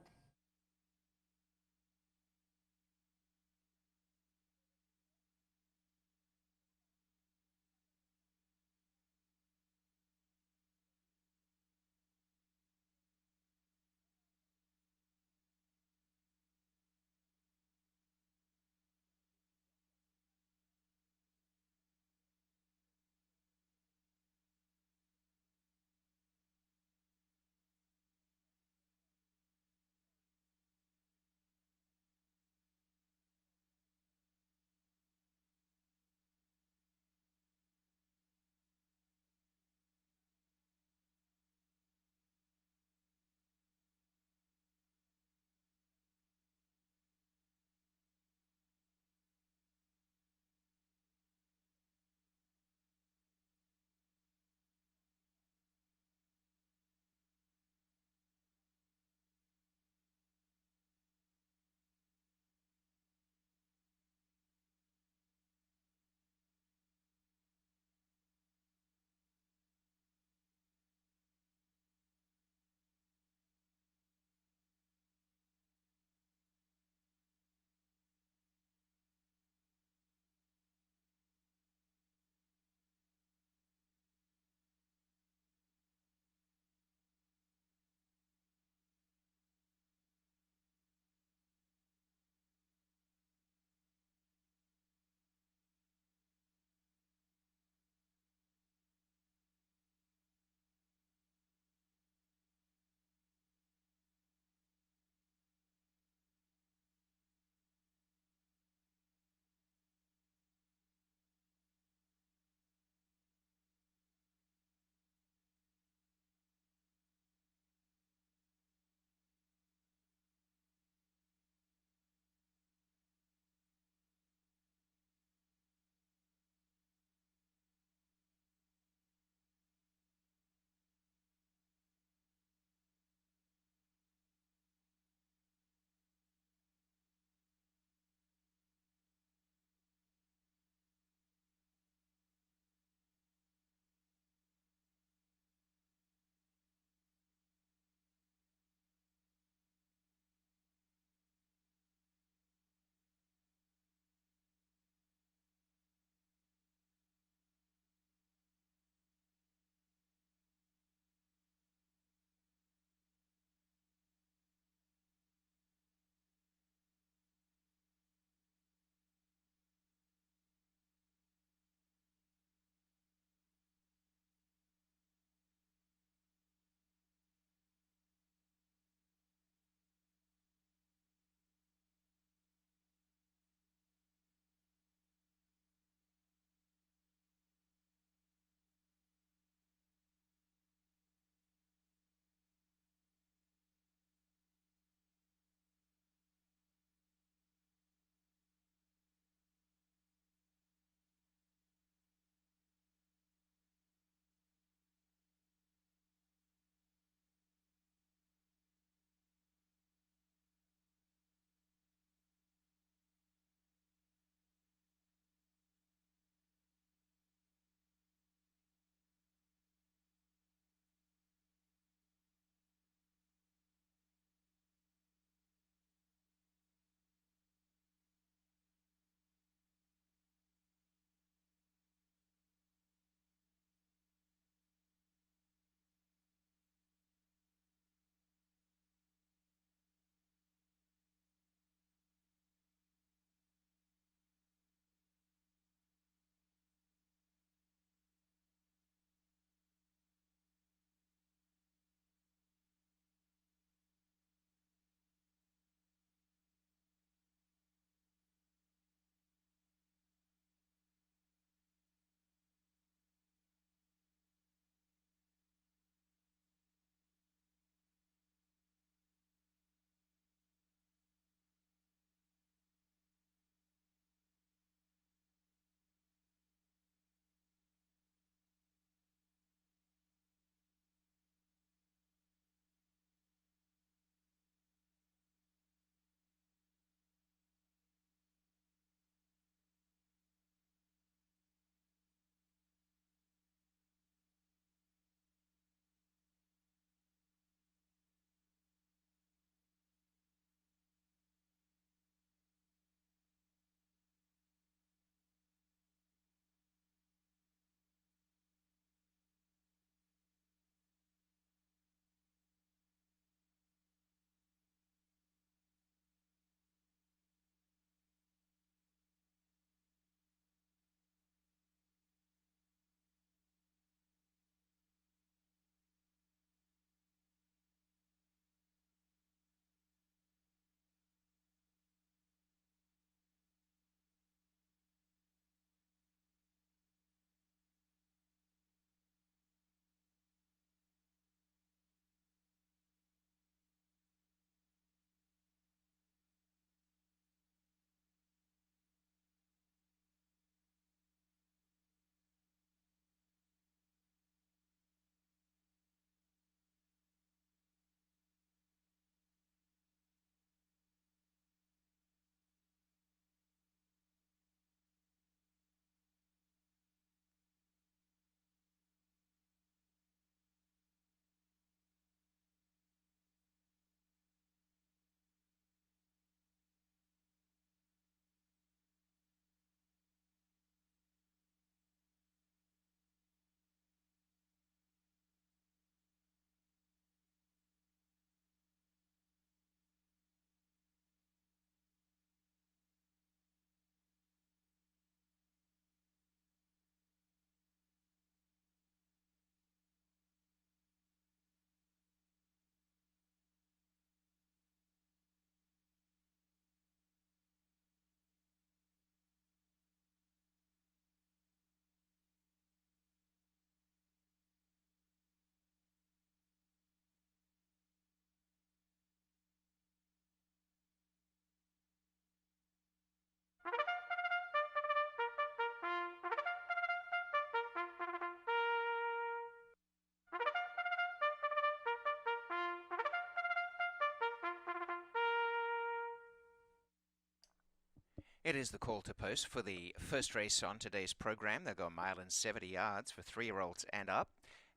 It is the call to post for the first race on today's program. They'll go a mile and 70 yards for 3-year-olds and up.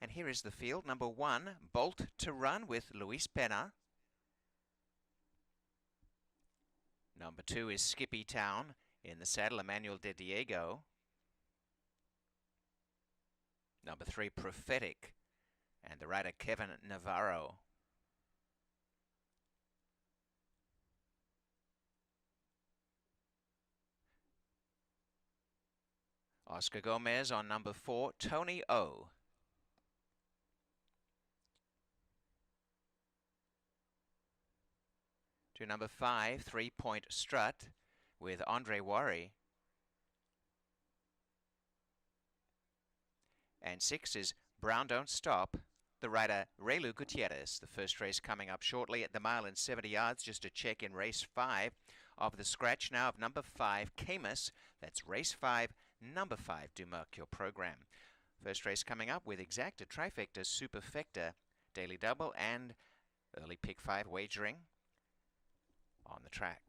And here is the field. Number 1, Bolt to Run with Luis Pena. Number 2 is Skippy Town in the saddle, Emmanuel de Diego. Number 3, Prophetic, and the rider Kevin Navarro. Oscar Gomez on number 4, Tony O. To number 5, 3 Point Strut with Andre Worry. And 6 is Brown Don't Stop, the rider Relu Gutierrez. The first race coming up shortly at the mile and 70 yards. Just to check in race 5 of the scratch now of number 5, Camus. That's race 5, number 5. Do mark your program. First race coming up with Exacta, Trifecta, Superfecta, Daily Double, and early pick 5 wagering on the track.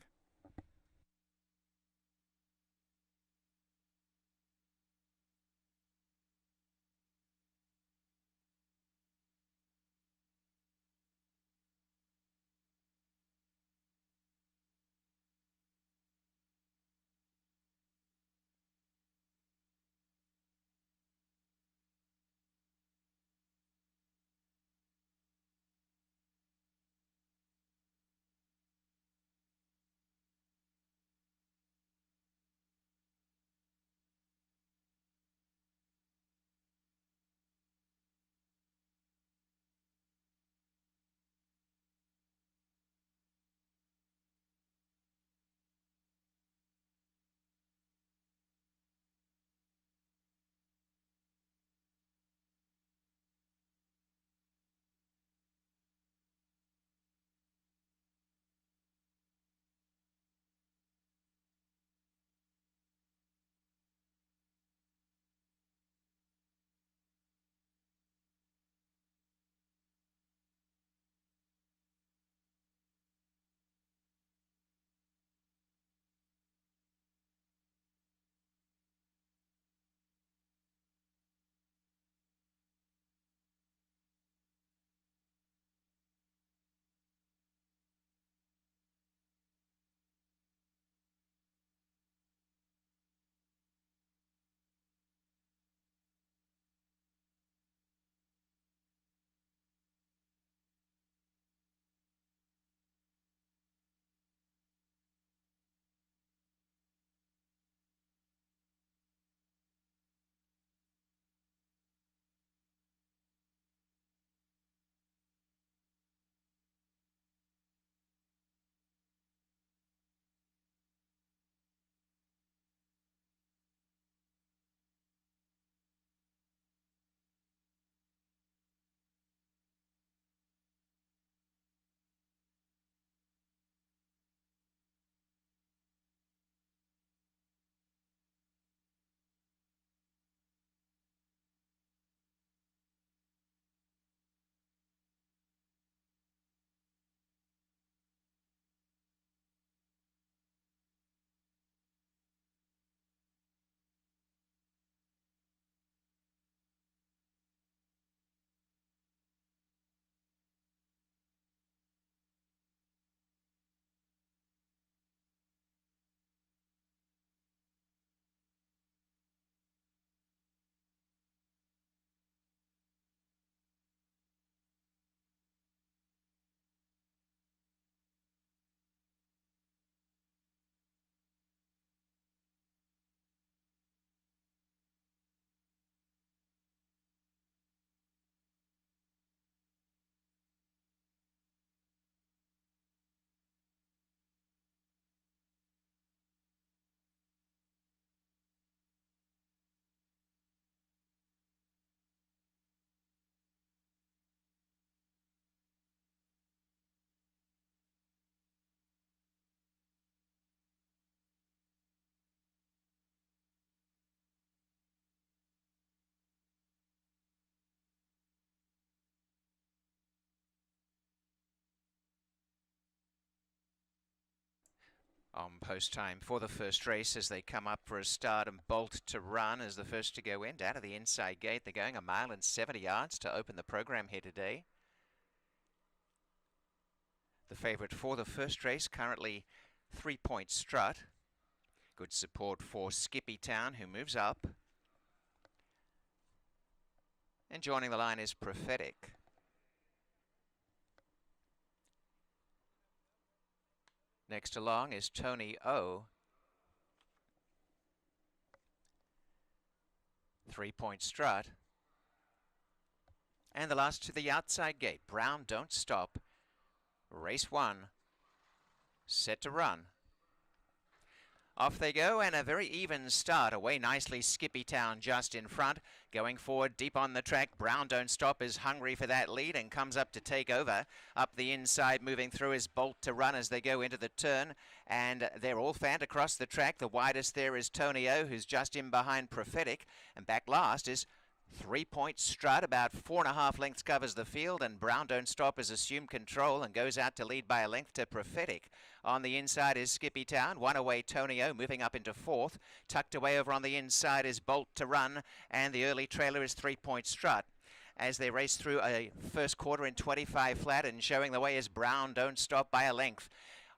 On post time for the first race as they come up for a start, and Bolt to Run is the first to go in. Down to the inside gate, they're going 1.70 miles to open the program here today. The favourite for the first race, currently 3 Point Strut. Good support for Skippy Town, who moves up. And joining the line is Prophetic. Next along is Tony O. 3 Point Strut. And the last to the outside gate, Brown Don't Stop. Race 1, set to run. Off they go, and a very even start. Away nicely, Skippy Town just in front. Going forward, deep on the track, Brown Don't Stop is hungry for that lead and comes up to take over. Up the inside, moving through is Bolt to Run as they go into the turn. And they're all fanned across the track. The widest there is Tony O, who's just in behind Prophetic. And back last is 3 Point Strut, about 4.5 lengths covers the field, and Brown Don't Stop has assumed control and goes out to lead by a length to Prophetic. On the inside is Skippy Town, one away Tony O, moving up into 4th. Tucked away over on the inside is Bolt to Run, and the early trailer is 3 Point Strut. As they race through a first quarter in 25 flat, and showing the way is Brown Don't Stop by a length.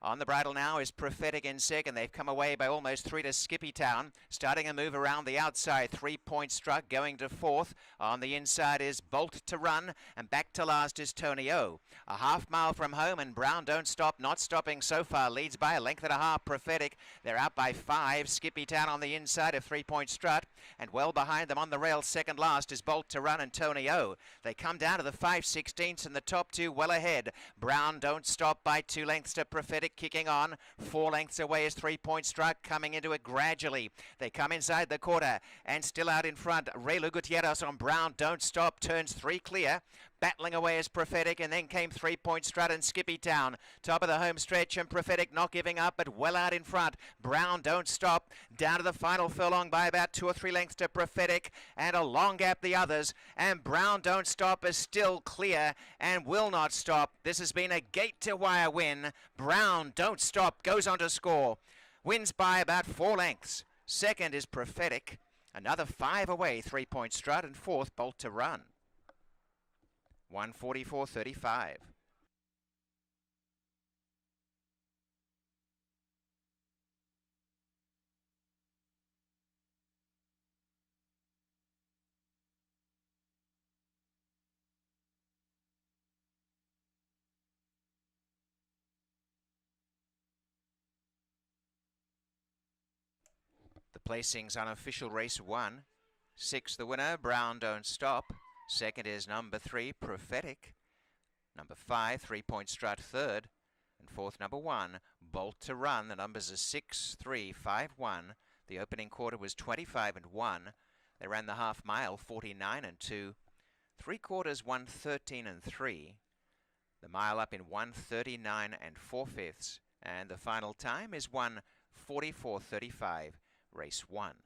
On the bridle now is Prophetic in second. They've come away by almost 3 to Skippy Town. Starting a move around the outside. 3 Point Strut going to 4th. On the inside is Bolt to Run. And back to last is Tony O. A half mile from home, and Brown Don't Stop, not stopping so far. Leads by a length and a half. Prophetic. They're out by 5. Skippy Town on the inside of 3 Point Strut. And well behind them on the rail, second last is Bolt to Run and Tony O. They come down to the 5/16ths, and the top two well ahead. Brown Don't Stop by 2 lengths to Prophetic. Kicking on 4 lengths away is 3 Point Strut, coming into it gradually. They come inside the quarter and still out in front. Raylu Gutierrez on Brown Don't Stop, turns 3 clear. Battling away is Prophetic, and then came 3 Point Strut and Skippy Town. Top of the home stretch, and Prophetic not giving up, but well out in front. Brown Don't Stop down to the final furlong by about 2 or 3 lengths to Prophetic, and a long gap the others. And Brown Don't Stop is still clear and will not stop. This has been a gate-to-wire win. Brown Don't Stop goes on to score. Wins by about 4 lengths. Second is Prophetic. Another 5 away, 3 Point Strut, and 4th Bolt to Run. 1:44.35. The placings on official race 1. 6, the winner, Brown Don't Stop. Second is number 3, Prophetic. Number 5, 3 Point Strut, third. And 4th, number 1, Bolt to Run. The numbers are 6, 3, 5, 1. The opening quarter was 25 and 1. They ran the half mile 49 and 2. 3 quarters 1:13 and 3. The mile up in 1:39 and 4/5. And the final time is 1:44.35. Race 1.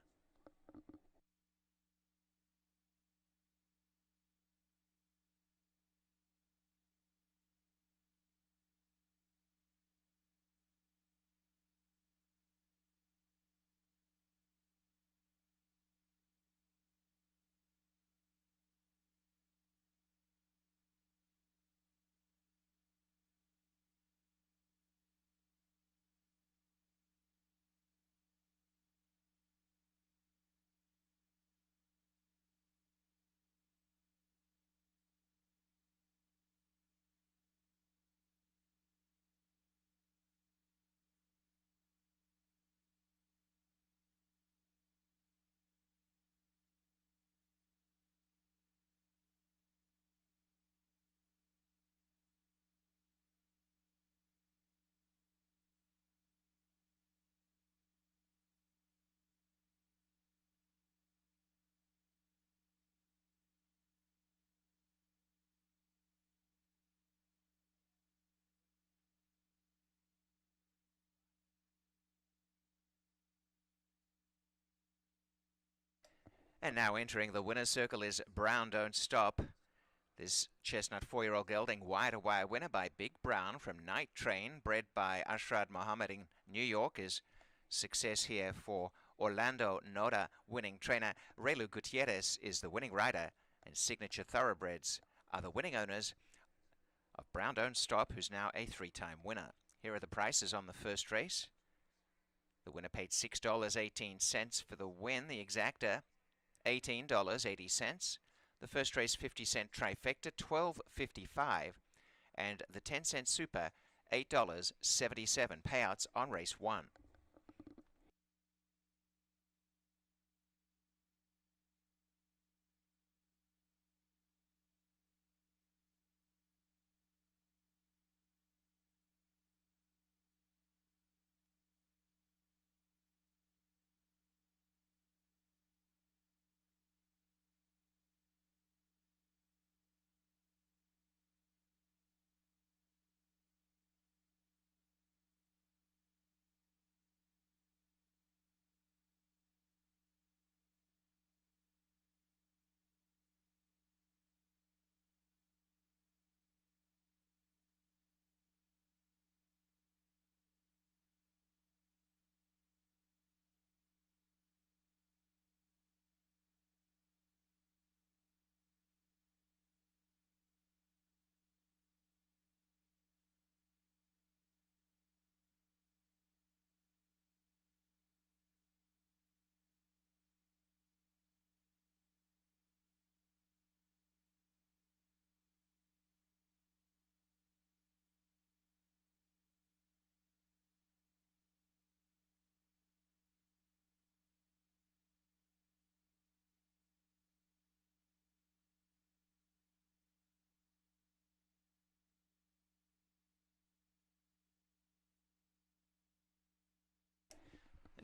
And now entering the winner's circle is Brown Don't Stop. This chestnut 4-year-old gelding wide a wire winner by big Brown from Night Train, bred by Ashrad Mohammed in New York, is success here for Orlando Noda. Winning trainer Relu Gutierrez is the winning rider, and Signature Thoroughbreds are the winning owners of Brown Don't Stop, who's now a 3-time winner. Here are the prices on the first race. The winner paid $6.18 for the win. The exacta, $18.80. The first race 50-cent trifecta, $12.55. And the 10-cent super, $8.77. Payouts on race 1.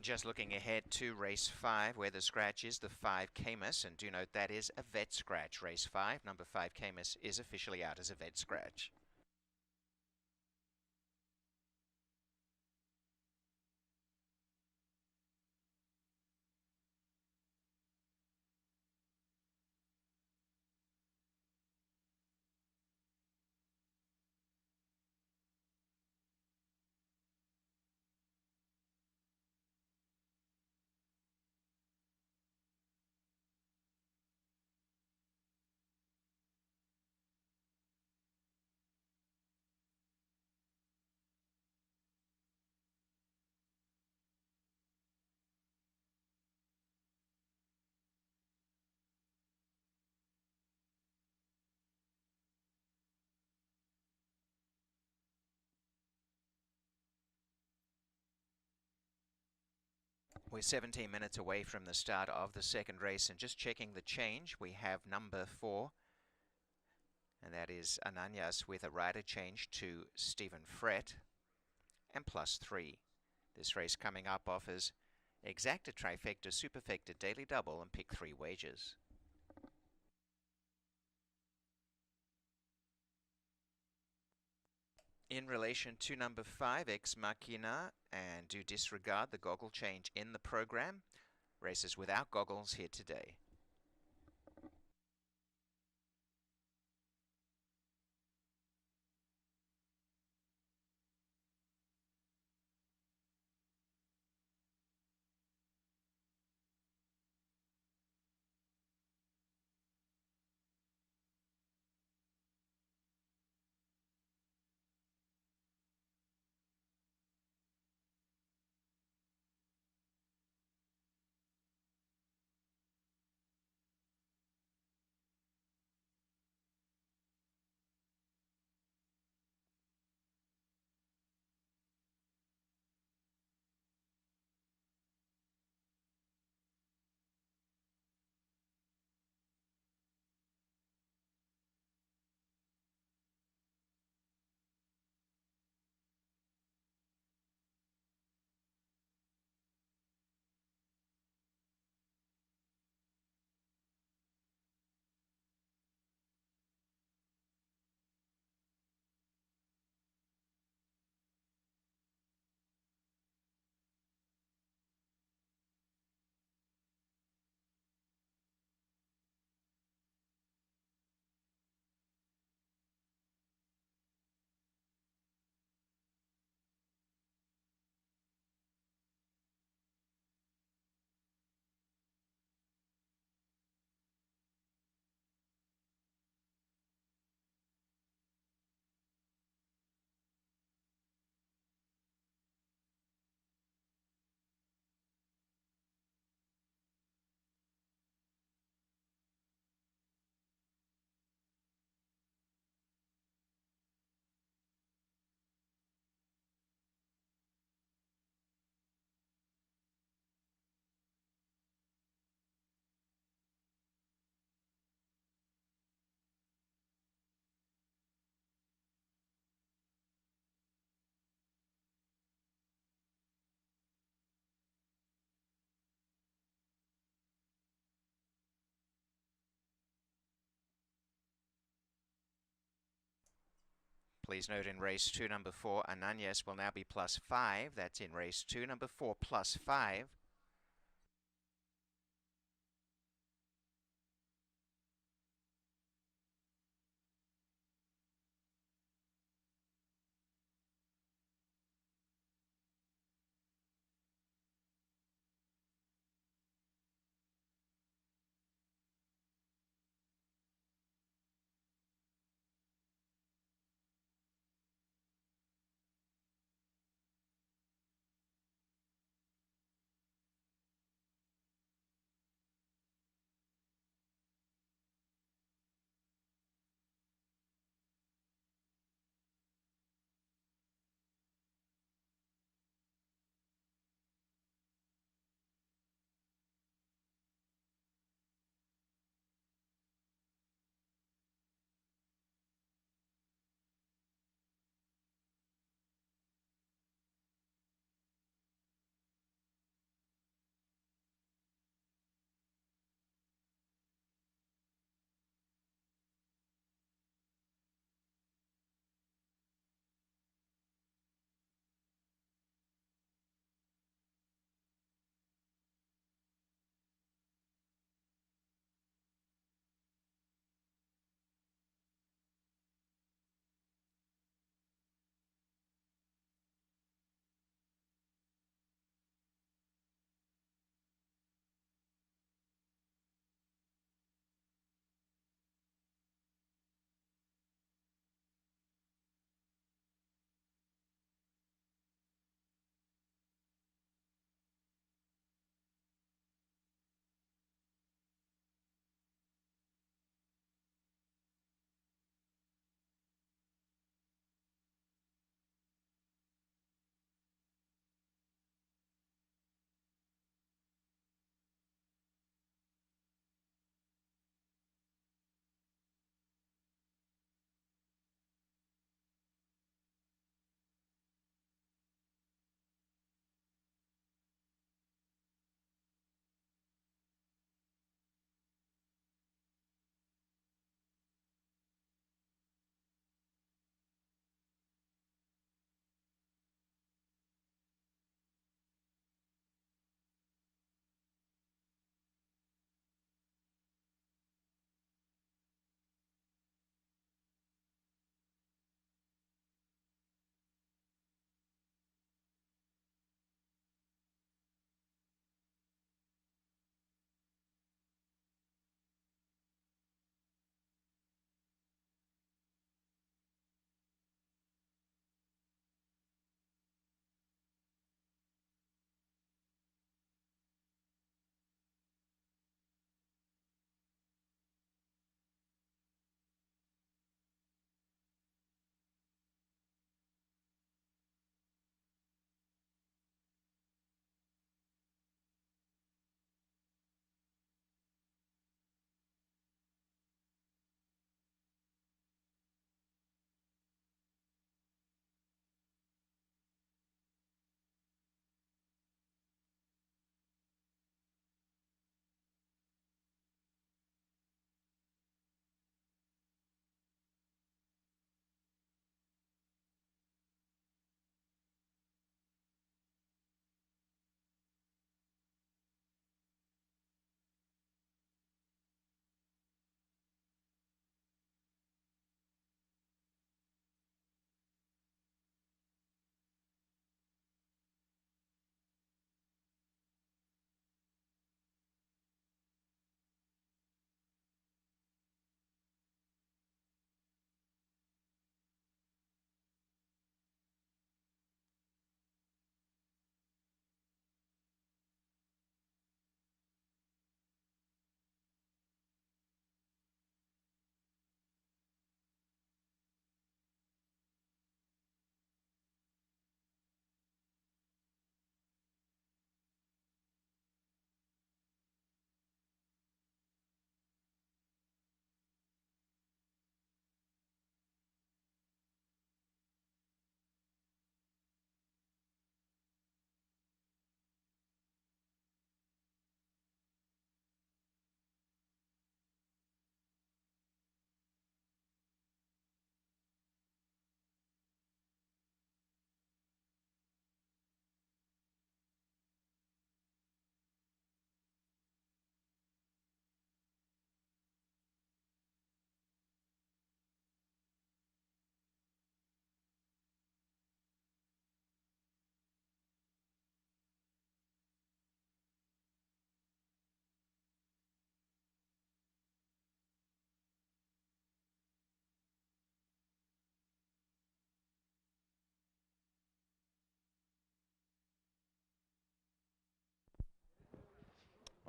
Just looking ahead to race 5, where the scratch is the 5 Camus, and do note that is a vet scratch. Race 5, number 5 Camus is officially out as a vet scratch. We're 17 minutes away from the start of the second race, and just checking the change, we have number 4, and that is Ananias with a rider change to Stephen Frett, and +3. This race coming up offers exacta trifecta, superfecta, daily double, and pick 3 wagers. In relation to number 5, Ex Machina, and do disregard the goggle change in the program. Races without goggles here today. please note in race 2, number 4, Ananias will now be +5. That's in race 2, number 4, +5.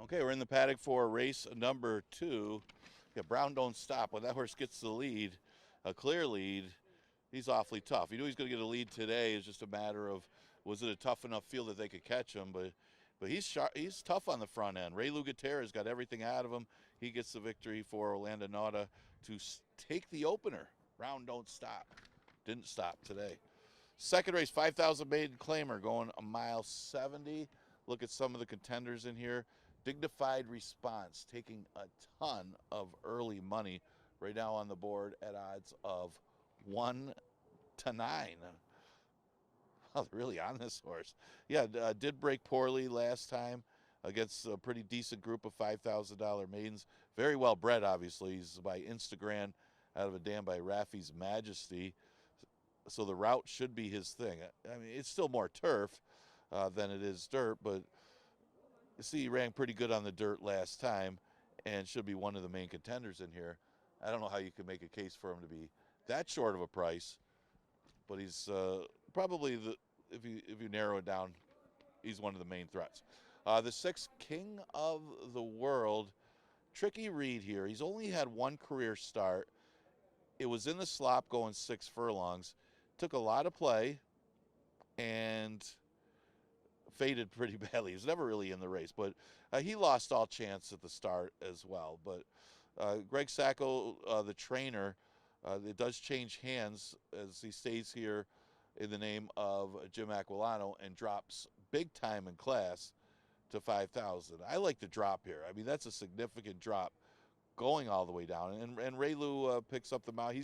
Okay, we're in the paddock for race number 2. Yeah, Brown Don't Stop. When that horse gets the lead, a clear lead, he's awfully tough. You knew he's going to get a lead today. It's just a matter of, was it a tough enough field that they could catch him? But he's sharp, he's tough on the front end. Ray Lugaterra's got everything out of him. He gets the victory for Orlando Nauta to take the opener. Brown Don't Stop. Didn't stop today. Second race, 5,000 maiden claimer, going a mile 70. Look at some of the contenders in here. Dignified Response, taking a ton of early money right now on the board at odds of 1 to 9. Oh, they're really on this horse. Yeah, did break poorly last time against a pretty decent group of $5,000 maidens. Very well bred, obviously. He's by Instagram out of a dam by Raffi's Majesty. So the route should be his thing. I mean, it's still more turf than it is dirt, but you see he ran pretty good on the dirt last time and should be one of the main contenders in here. I don't know how you could make a case for him to be that short of a price, but he's probably, if you narrow it down, he's one of the main threats. The 6th, King of the World, Tricky Reed here. He's only had one career start. It was in the slop going 6 furlongs. Took a lot of play and faded pretty badly. He was never really in the race, but he lost all chance at the start as well. But Greg Sacco, the trainer, it does change hands as he stays here in the name of Jim Aquilano and drops big time in class to 5,000. I like the drop here. I mean, that's a significant drop going all the way down. And Ray Lou picks up the mount.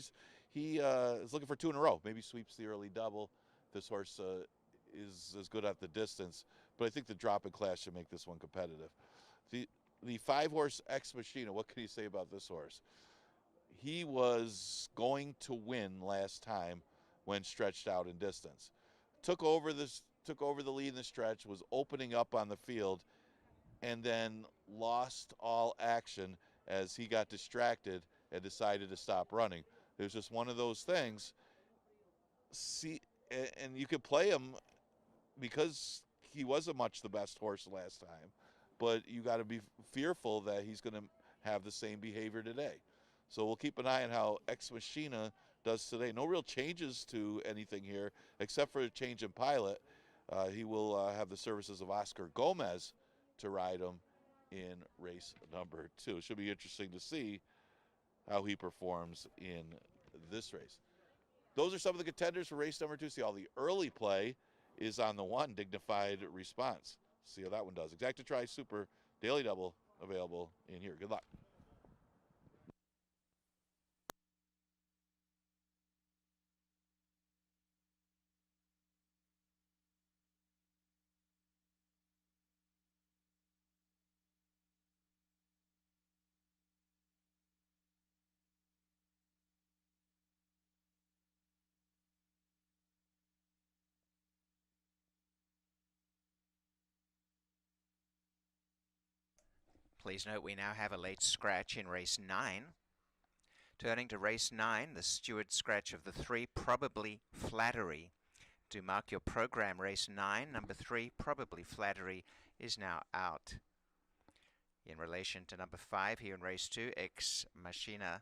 He is looking for 2 in a row. Maybe sweeps the early double. This horse is as good at the distance, but I think the drop in class should make this one competitive. The 5-horse Ex Machina, what can you say about this horse? He was going to win last time when stretched out in distance. Took over the lead in the stretch, was opening up on the field, and then lost all action as he got distracted and decided to stop running. It was just one of those things. See, and you could play him because he wasn't much the best horse last time, but you got to be fearful that he's going to have the same behavior today. So we'll keep an eye on how Ex Machina does today. No real changes to anything here except for a change in pilot. He will have the services of Oscar Gomez to ride him in race number 2. It should be interesting to see how he performs in this race. Those are some of the contenders for race number 2. See, all the early play is on the 1, Dignified Response. See how that one does. Exacta Tri Super Daily Double available in here. Good luck. Please note we now have a late scratch in race 9. Turning to race 9, the steward scratch of the 3, Probably Flattery. To mark your program, race 9, number 3, Probably Flattery, is now out. In relation to number 5 here in race 2, Ex Machina,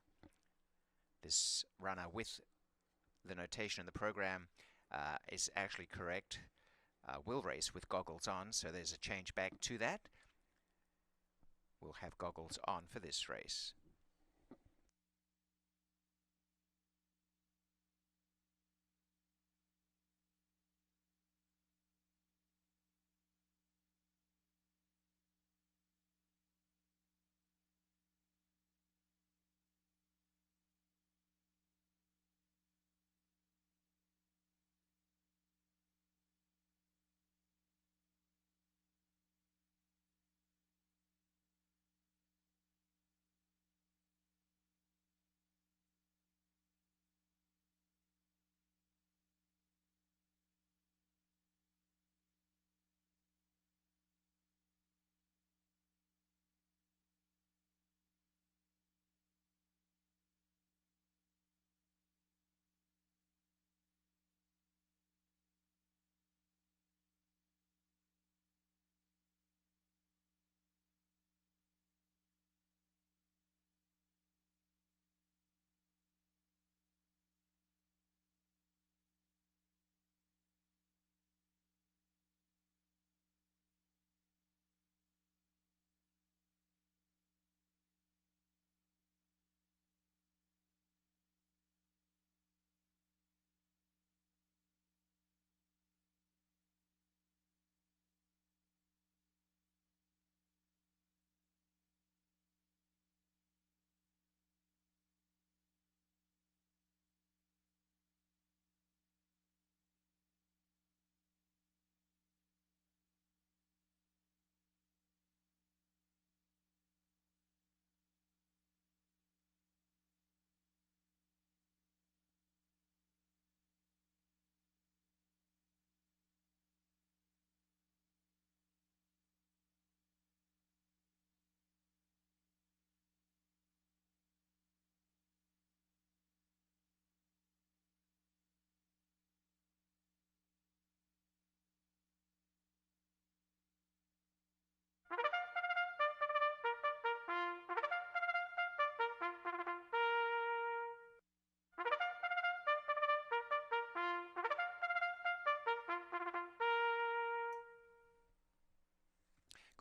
this runner with the notation in the program is actually correct. Will race with goggles on, so there's a change back to that. We'll have goggles on for this race.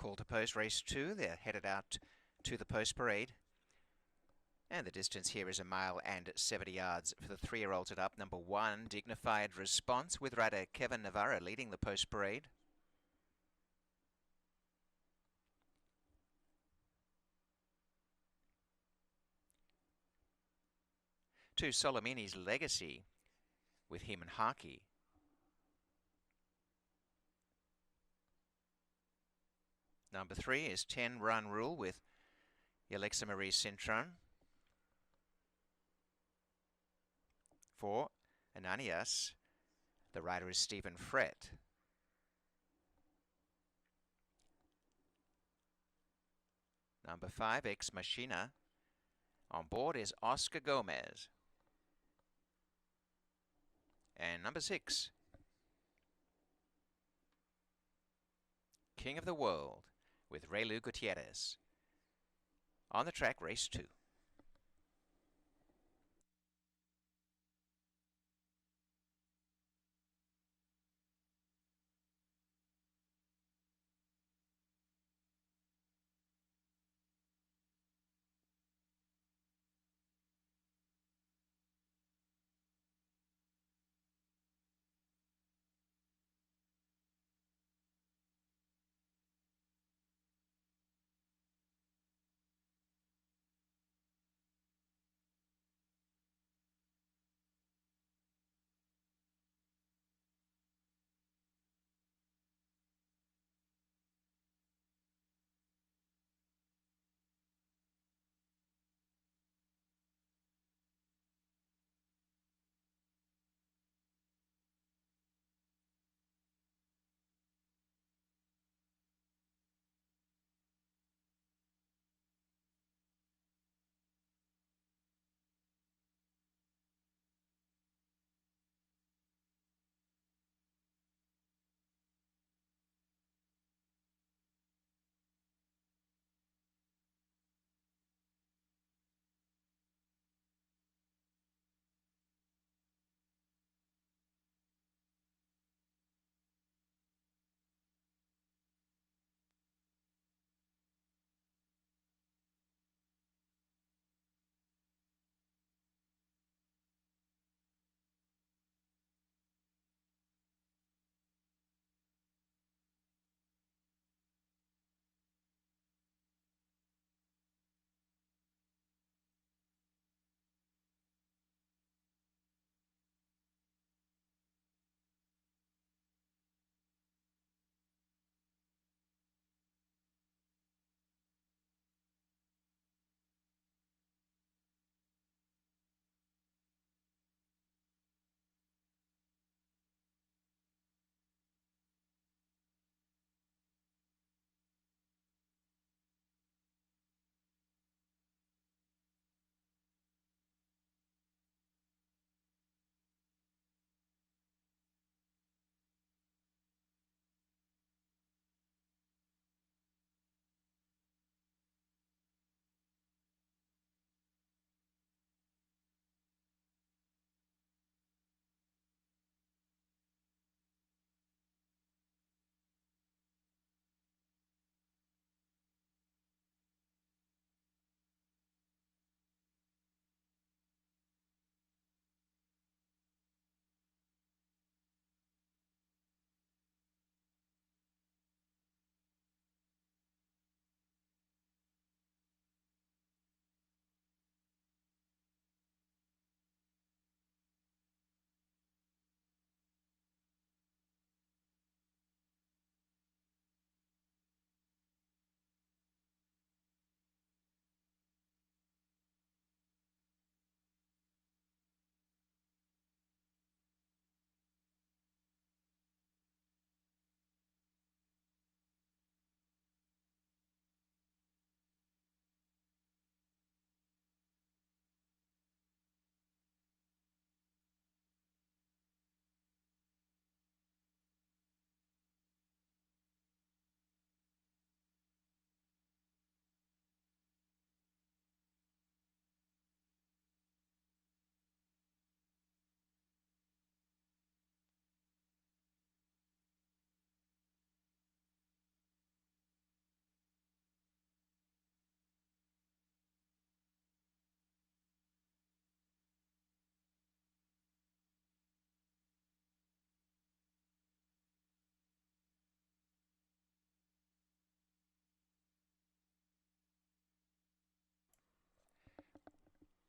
Call to post, race 2. They're headed out to the post parade. And the distance here is 1 mile and 70 yards for the 3-year-olds at up. Number 1, Dignified Response, with rider Kevin Navarra leading the post parade. Two, Solomini's Legacy, with him and Harkey. Number 3 is 10 Run Rule with Alexa Marie Cintron. 4, Ananias. The rider is Stephen Frett. Number 5, Ex Machina. On board is Oscar Gomez. And number 6, King of the World, with Raylu Gutierrez. On the track, race 2.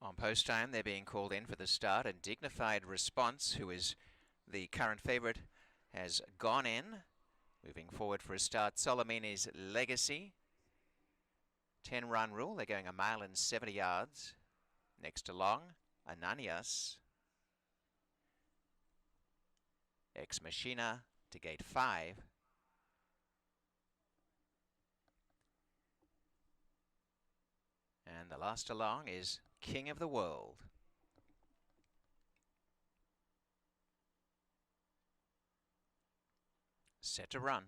On post time, they're being called in for the start, and Dignified Response, who is the current favourite, has gone in. Moving forward for a start, Solomini's Legacy. 10-run rule, they're going 1 mile and 70 yards. Next along, Ananias. Ex Machina to gate 5. And the last along is King of the World. Set to run.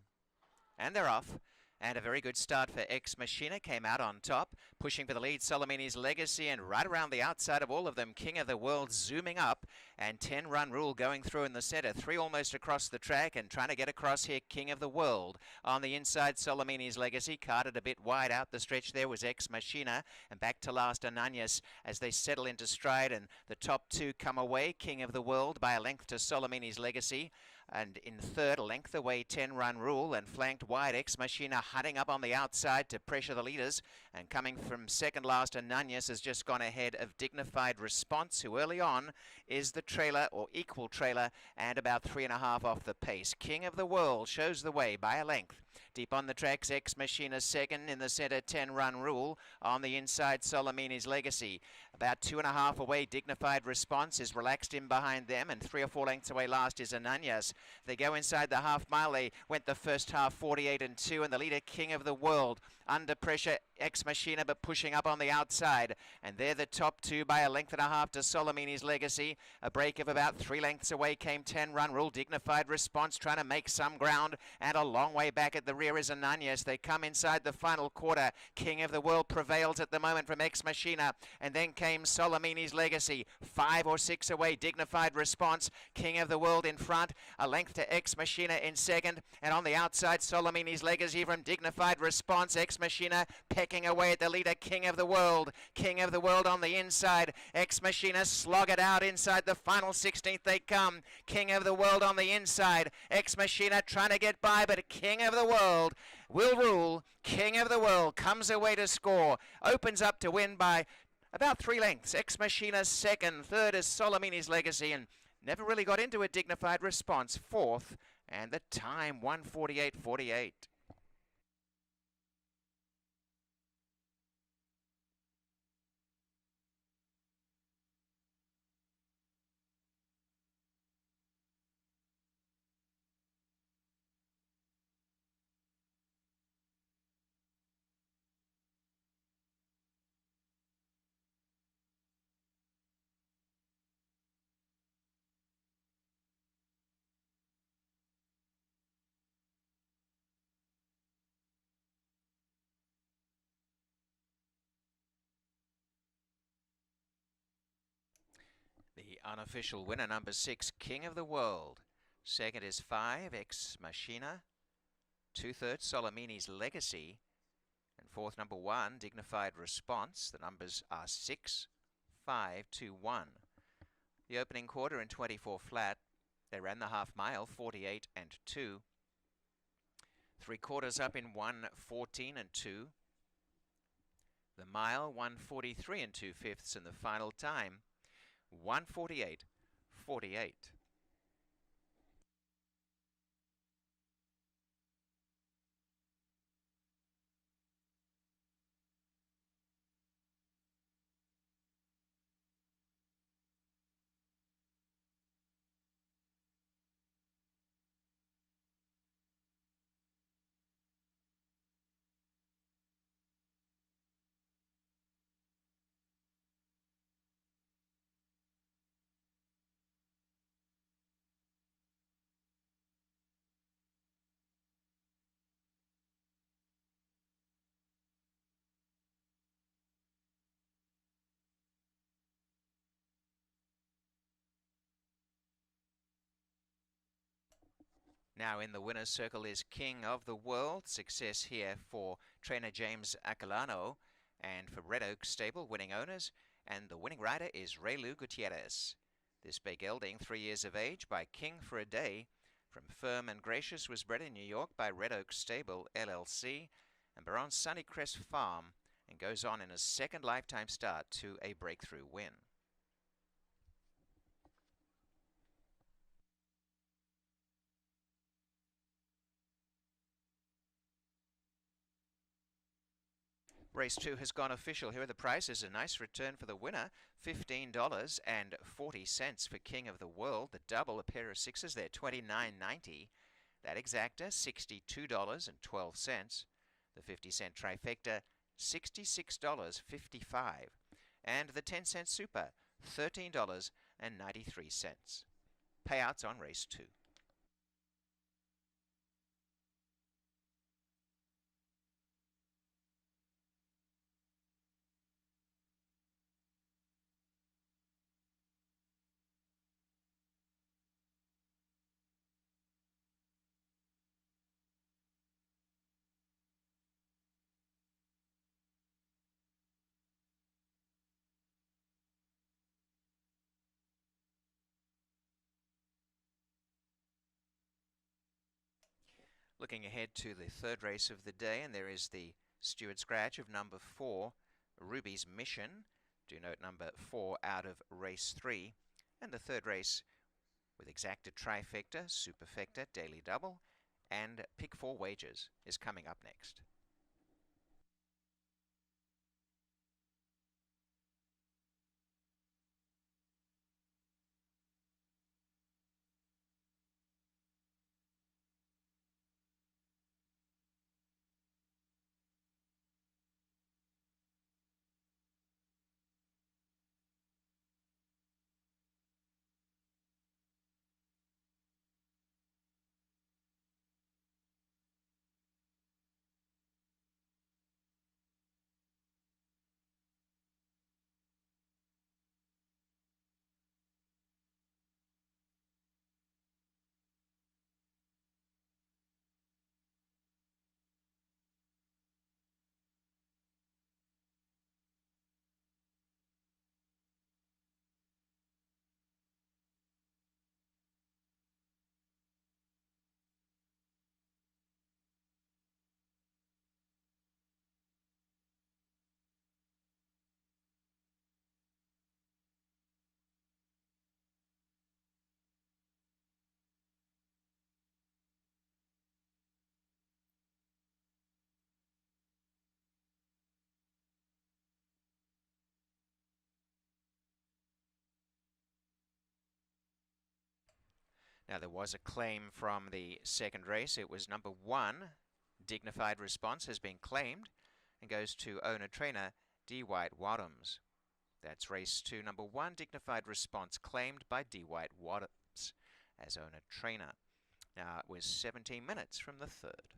And they're off. And a very good start for Ex Machina. Came out on top, pushing for the lead, Solomini's Legacy, and right around the outside of all of them, King of the World zooming up, and 10-run rule going through in the center. 3 almost across the track, and trying to get across here, King of the World. On the inside, Solomini's Legacy, carted a bit wide out the stretch there was Ex Machina, and back to last Ananias as they settle into stride, and the top 2 come away, King of the World by a length to Solomini's Legacy. And in third, a length away, 10-run rule, and flanked wide, Ex Machina hunting up on the outside to pressure the leaders. And coming from second last, Ananias has just gone ahead of Dignified Response, who early on is the trailer or equal trailer, and about 3.5 off the pace. King of the World shows the way by a length. Deep on the tracks, Ex Machina second. In the center, 10-run rule. On the inside, Solomini's Legacy. About 2.5 away, Dignified Response is relaxed in behind them, and 3 or 4 lengths away last is Ananias. They go inside the half mile. They went the first half 48 and 2, and the leader, King of the World. Under pressure, Ex Machina, but pushing up on the outside. And they're the top 2 by 1.5 to Solomini's Legacy. A break of about 3 lengths away came 10-run rule. Dignified Response trying to make some ground, and a long way back at the rear is Ananias. They come inside the final quarter. King of the World prevails at the moment from Ex Machina, and then came Solomini's Legacy. 5 or 6 away, Dignified Response. King of the World in front. A length to Ex Machina in second, and on the outside, Solomini's Legacy from Dignified Response. Ex Machina pecking away at the leader, King of the World. King of the World on the inside. Ex Machina slog it out inside the final 16th they come. King of the World on the inside. Ex Machina trying to get by, but King of the World will rule. King of the World comes away to score. Opens up to win by about 3 lengths. Ex Machina second. Third is Solomini's Legacy, and never really got into a Dignified Response. Fourth, and the time 1:48.48. The unofficial winner, number 6, King of the World. Second is 5, Ex Machina. 2/3, Solomini's Legacy. And fourth, number 1, Dignified Response. The numbers are 6, 5, 2, 1. The opening quarter in 24 flat. They ran the half mile, 48 and 2. 3/4 up in 1:14 and 2. The mile, 1:43 and 2/5, and the final time, 1:48.48. Now in the winner's circle is King of the World. Success here for trainer James Acalano, and for Red Oak Stable, winning owners. And the winning rider is Raylu Gutierrez. This bay gelding, 3 years of age, by King for a Day, from Firm and Gracious, was bred in New York by Red Oak Stable, LLC, and Baron Sunnycrest Farm, and goes on in a second lifetime start to a breakthrough win. Race 2 has gone official. Here are the prices. A nice return for the winner, $15.40 for King of the World. The double, a pair of sixes there, $29.90. That exacta, $62.12. The 50-cent trifecta, $66.55. And the 10-cent super, $13.93. Payouts on race 2. Looking ahead to the third race of the day, and there is the Stewart Scratch of number 4, Ruby's Mission. Do note number 4 out of race 3. And the third race with exacta trifecta, superfecta, daily double, and pick 4 wagers is coming up next. Now, there was a claim from the second race. It was number 1, Dignified Response, has been claimed and goes to owner-trainer D. White Wadhams. That's race 2, number 1, Dignified Response, claimed by D. White Wadhams as owner-trainer. Now, it was 17 minutes from the third.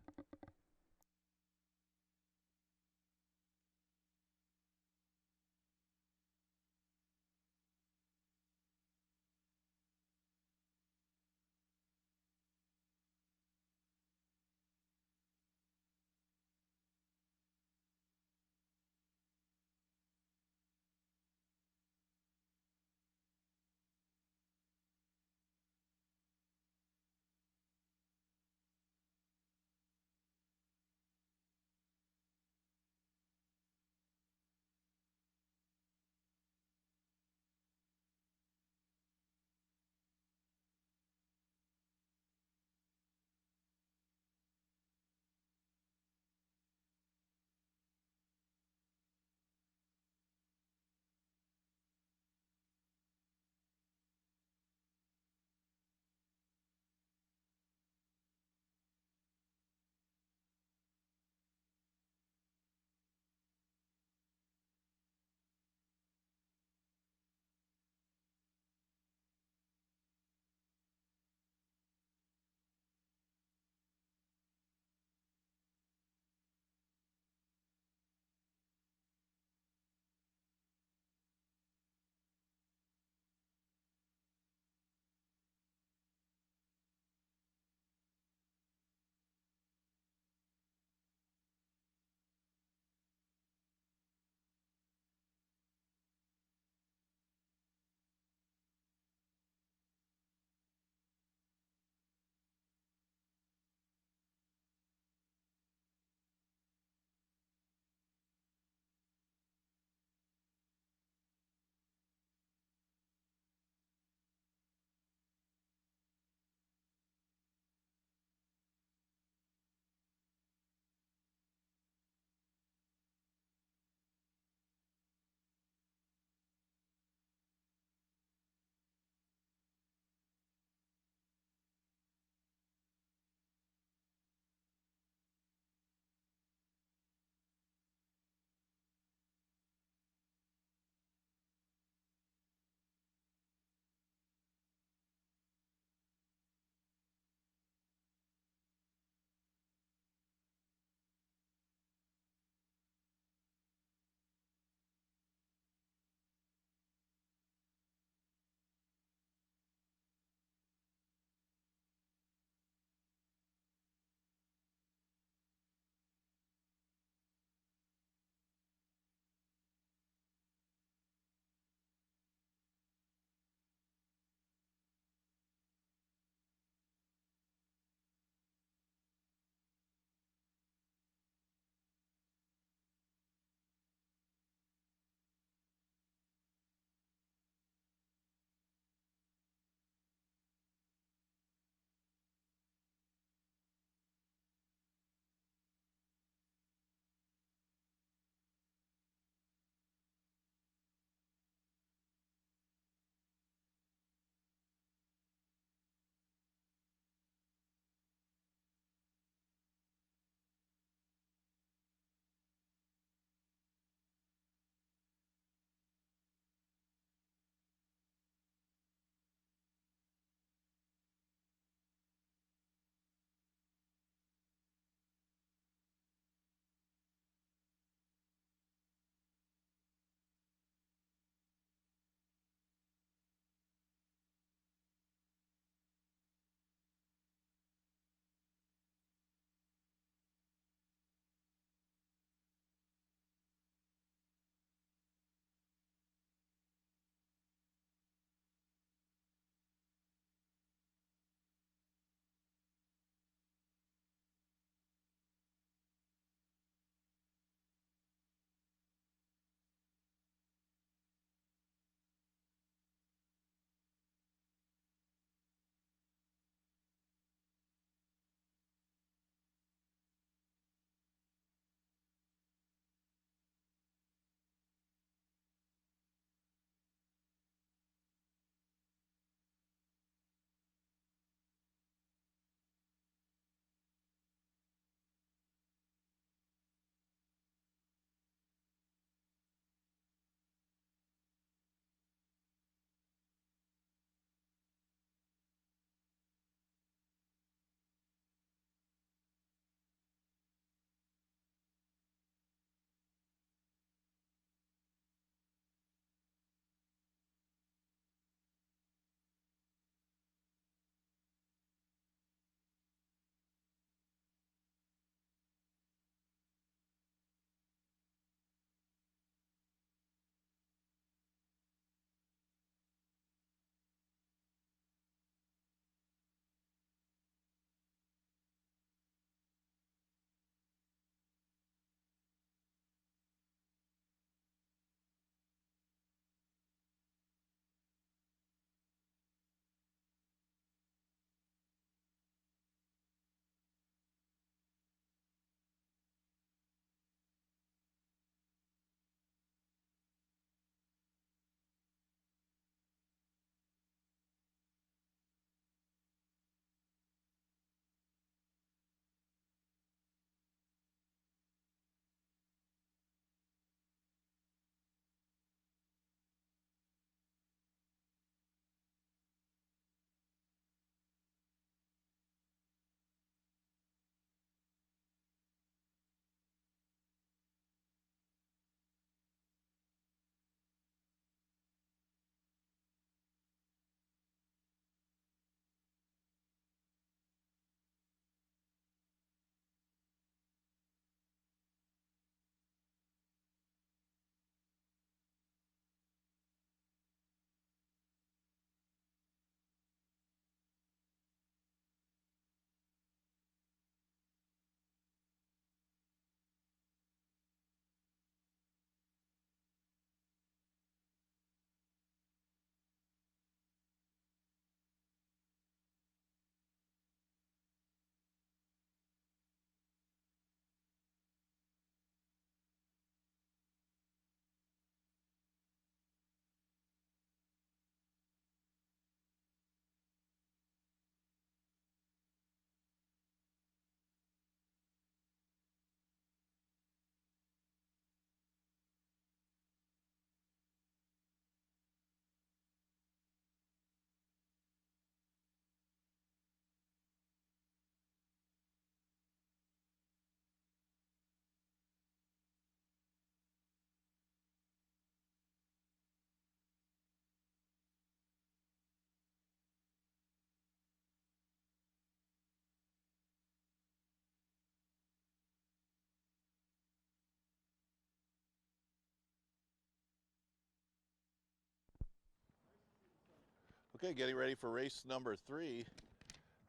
Okay, getting ready for race number 3.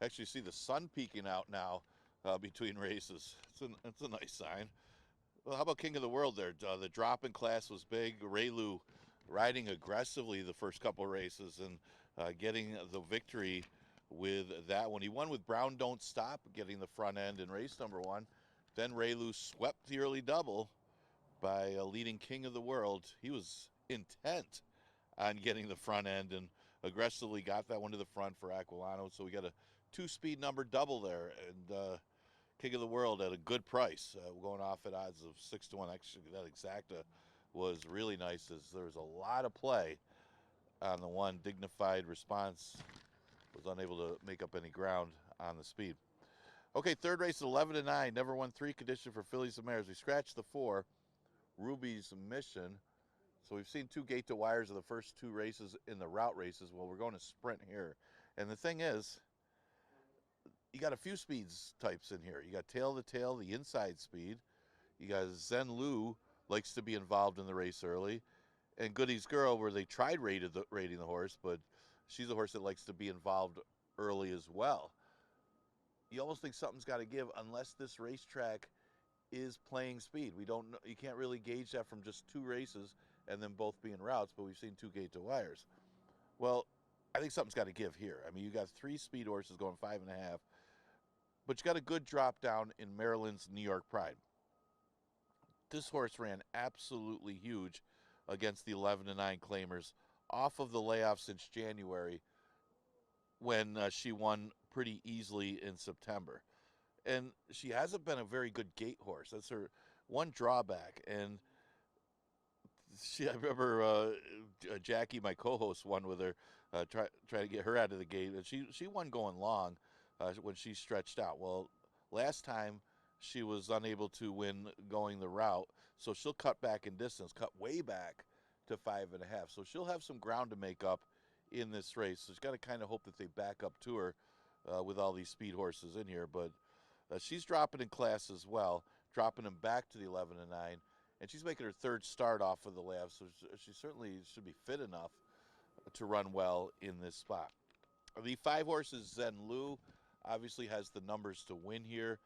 Actually, see the sun peeking out now between races. It's a nice sign. Well, how about King of the World there? The drop in class was big. Raylu riding aggressively the first couple races and getting the victory with that one. He won with Brown Don't Stop, getting the front end in race number 1. Then Raylu swept the early double by leading King of the World. He was intent on getting the front end and aggressively got that one to the front for Aquilano. So we got a 2-speed number double there, and King of the World at a good price, going off at odds of 6-1. Actually, that exacta was really nice, as there was a lot of play on the one. Dignified Response was unable to make up any ground on the speed. Okay, third race at 11-9. Never won 3 condition for fillies and mares. We scratched the 4, Ruby's Mission. So we've seen 2 gate to wires of the first 2 races in the route races. Well, we're going to sprint here. And the thing is, you got a few speeds types in here. You got tail to tail, the inside speed. You got Zen Lu, likes to be involved in the race early. And Goody's Girl, where they tried rating the horse, but she's a horse that likes to be involved early as well. You almost think something's got to give unless this racetrack is playing speed. We don't know, you can't really gauge that from just 2 races and then both being routes, but we've seen 2 gate to wires. Well, I think something's got to give here. I mean, you got 3 speed horses going 5.5, but you got a good drop down in Maryland's New York Pride. This horse ran absolutely huge against the 11-9 claimers off of the layoff since January, when she won pretty easily in September. And she hasn't been a very good gate horse. That's her one drawback. And I remember Jackie, my co-host, won with her, try to get her out of the gate. And she won going long when she stretched out. Well, last time she was unable to win going the route, so she'll cut back in distance, cut way back to 5.5. So she'll have some ground to make up in this race. So she's got to kind of hope that they back up to her with all these speed horses in here. But she's dropping in class as well, dropping them back to the 11-9. And she's making her 3rd start off of the lab, so she certainly should be fit enough to run well in this spot. The 5 horses, Zen Lu, obviously has the numbers to win here.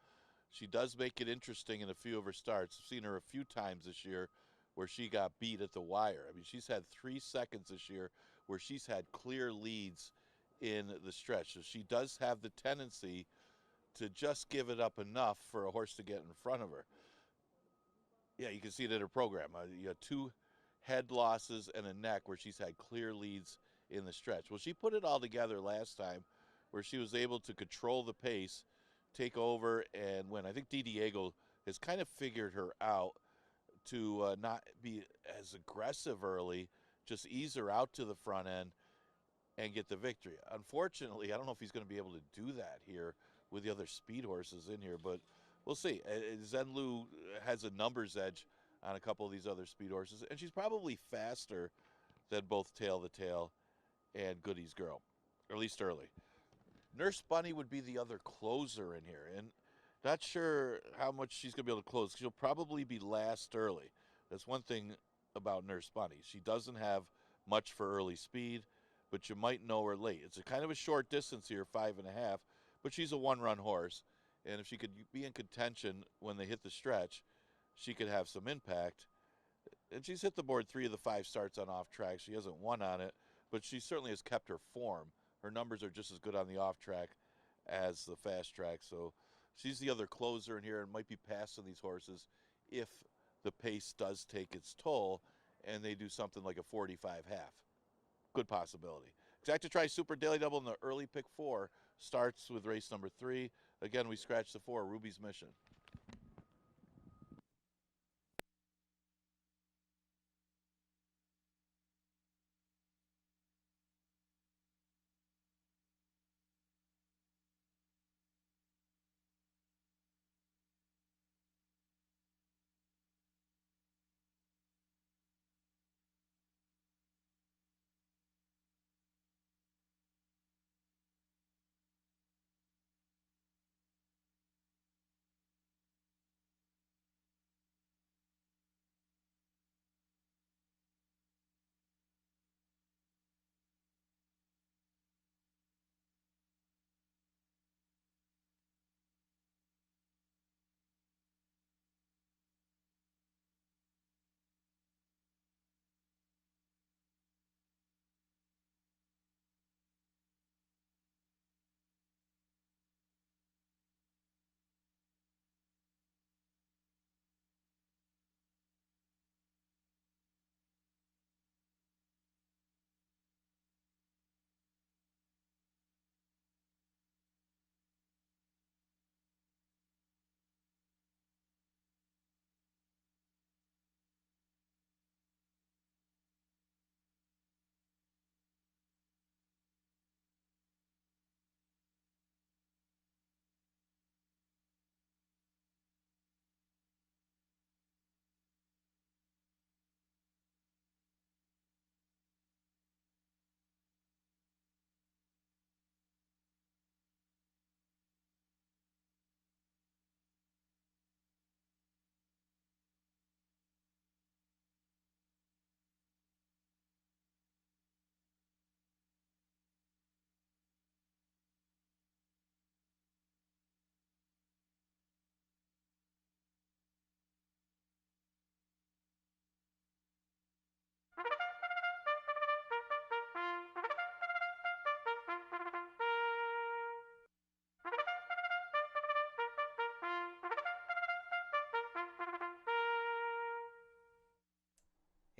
She does make it interesting in a few of her starts. I've seen her a few times this year where she got beat at the wire. I mean, she's had 3 seconds this year where she's had clear leads in the stretch. So she does have the tendency to just give it up enough for a horse to get in front of her. Yeah, you can see it in her program. You got 2 head losses and a neck where she's had clear leads in the stretch. Well, she put it all together last time where she was able to control the pace, take over, and win. I think Diego has kind of figured her out to not be as aggressive early, just ease her out to the front end and get the victory. Unfortunately, I don't know if he's going to be able to do that here with the other speed horses in here, but we'll see. Zen Lu has a numbers edge on a couple of these other speed horses, and she's probably faster than both Tail to Tail and Goody's Girl, or at least early. Nurse Bunny would be the other closer in here, and not sure how much she's going to be able to close. She'll probably be last early. That's one thing about Nurse Bunny. She doesn't have much for early speed, but you might know her late. It's a kind of a short distance here, 5.5, but she's a 1-run horse, and if she could be in contention when they hit the stretch, she could have some impact. And she's hit the board 3 of the 5 starts on off track. She hasn't won on it, but she certainly has kept her form. Her numbers are just as good on the off track as the fast track. So she's the other closer in here and might be passing these horses if the pace does take its toll and they do something like a 45 half. Good possibility. Exacta Tri Super Daily Double in the early pick 4 starts with race number 3. Again, we scratch the 4, Ruby's Mission.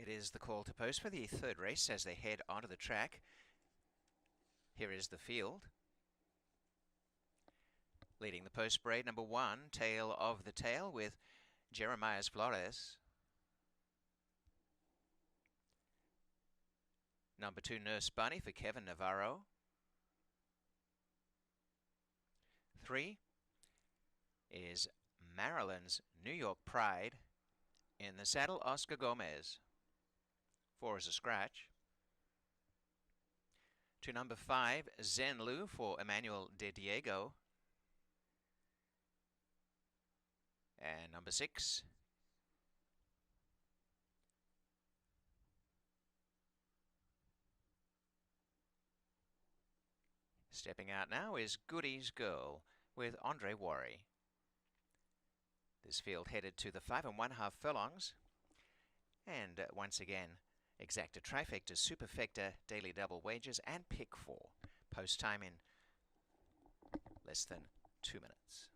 It is the call to post for the third race as they head onto the track. Here is the field. Leading the post braid, number 1, Tail of the Tail with Jeremiah's Flores. Number 2, Nurse Bunny for Kevin Navarro. 3 is Maryland's New York Pride. In the saddle, Oscar Gomez. 4 is a scratch. To number 5, Zen Lu for Emmanuel De Diego. And number 6, stepping out now is Goody's Girl with Andre Worry. This field headed to the 5 1/2 furlongs. And once again, exacta trifecta, superfecta, daily double wages, and pick 4. Post time in less than 2 minutes.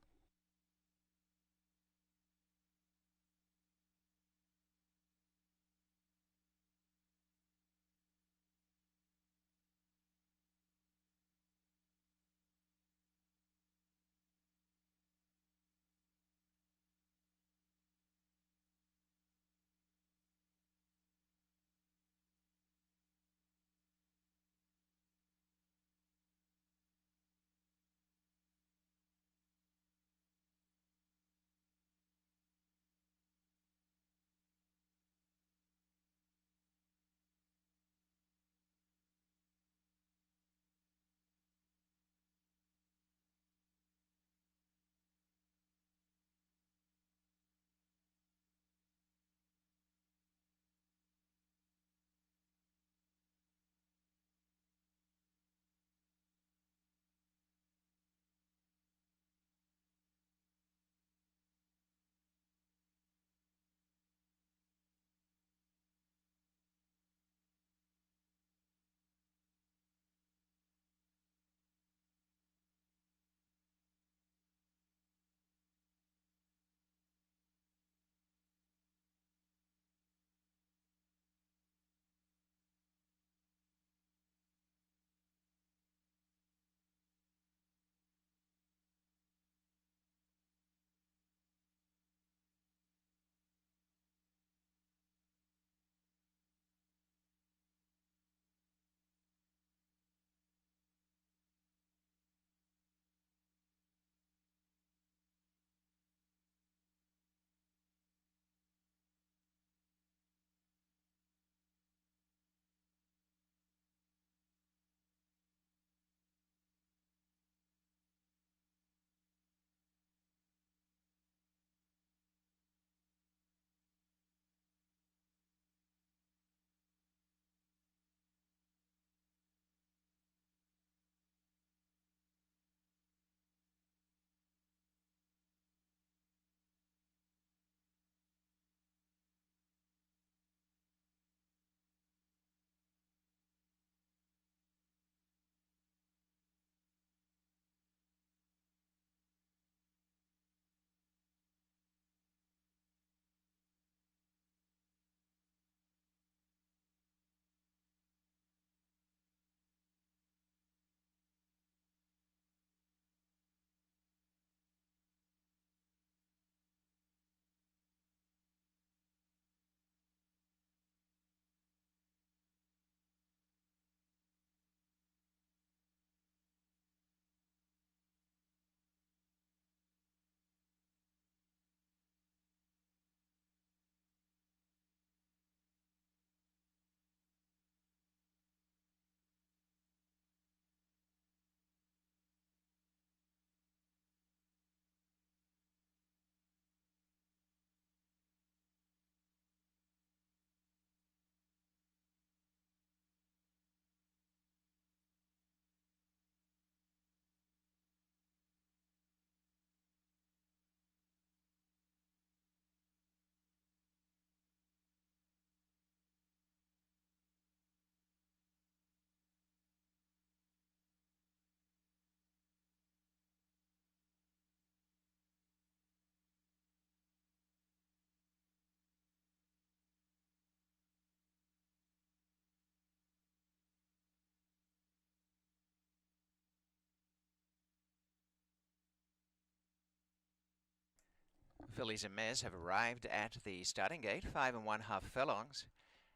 fillies and mares have arrived at the starting gate, 5 1/2 furlongs,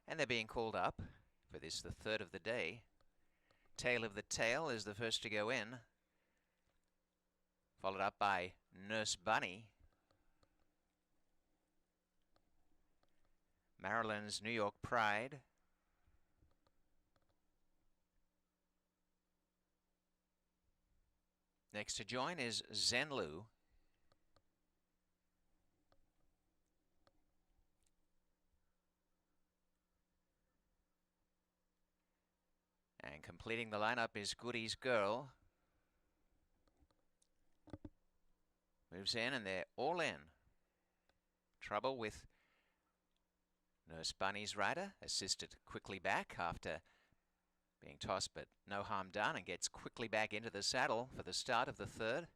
and they're being called up for this, the third of the day. Tail of the Tail is the first to go in, followed up by Nurse Bunny. Maryland's New York Pride. Next to join is Zenlu. And completing the lineup is Goody's Girl. Moves in and they're all in. Trouble with Nurse Bunny's rider, assisted quickly back after being tossed, but no harm done, and gets quickly back into the saddle for the start of the third.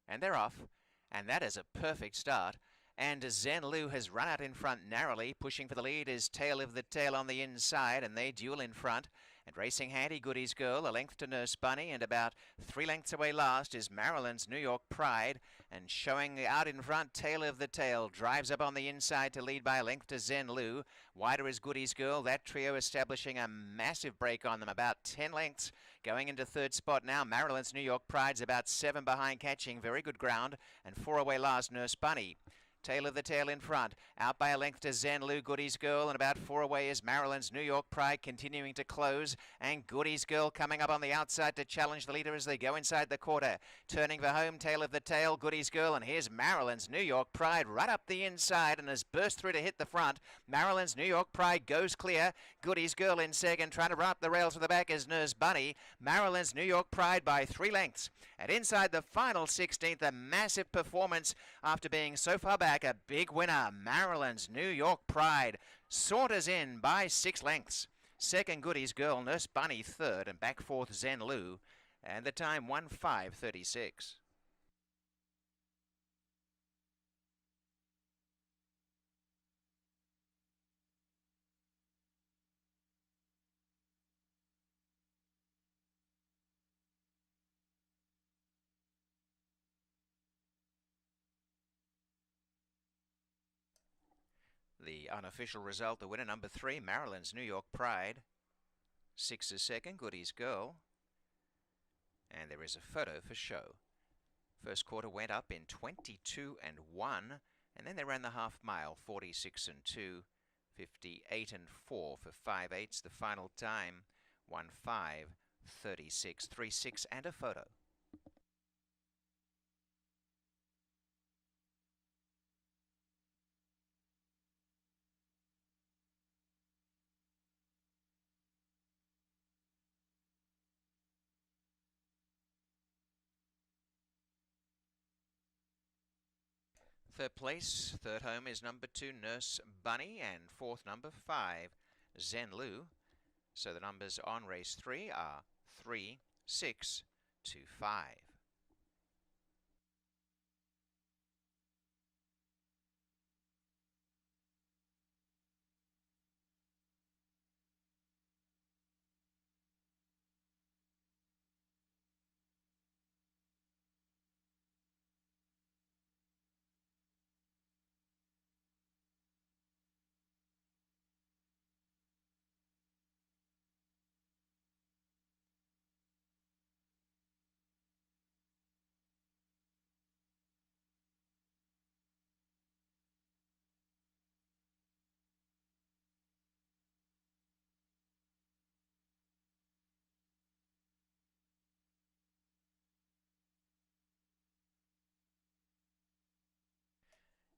And they're off, and that is a perfect start. And Zenlu has run out in front narrowly. Pushing for the lead is Tail of the Tail on the inside, and they duel in front. And racing handy Goody's Girl, a length to Nurse Bunny, and about 3 lengths away last is Maryland's New York Pride. And showing out in front, Tail of the Tail drives up on the inside to lead by a length to Zenlu. Wider is Goody's Girl. That trio establishing a massive break on them, about 10 lengths. Going into third spot now, Maryland's New York Pride's about 7 behind, catching very good ground. And 4 away last, Nurse Bunny. Tail of the Tail in front, out by a length to Zenlu, Goody's Girl, and about 4 away is Maryland's New York Pride, continuing to close, and Goody's Girl coming up on the outside to challenge the leader as they go inside the quarter. Turning for home, Tail of the Tail, Goody's Girl, and here's Maryland's New York Pride right up the inside and has burst through to hit the front. Maryland's New York Pride goes clear. Goody's Girl in second, trying to run up the rails to the back is Nurse Bunny. Maryland's New York Pride by 3 lengths. And inside the final 16th, a massive performance after being so far back. A big winner, Maryland's New York Pride, saunters in by 6 lengths. Second, Goody's Girl, Nurse Bunny third, and back fourth, Zenlu. And the time 1:05:36. The unofficial result, the winner, number 3, Maryland's New York Pride. 6 is second, Goody's Girl. And there is a photo for show. First quarter went up in 22 1, and then they ran the half mile, 46 2, 58 4 for 5/8. The final time, 1:05:36, 3/6, and a photo. Third place, third home is number 2, Nurse Bunny, and fourth, number 5, Zenlu. So the numbers on race 3 are 3, 6, 2, 5.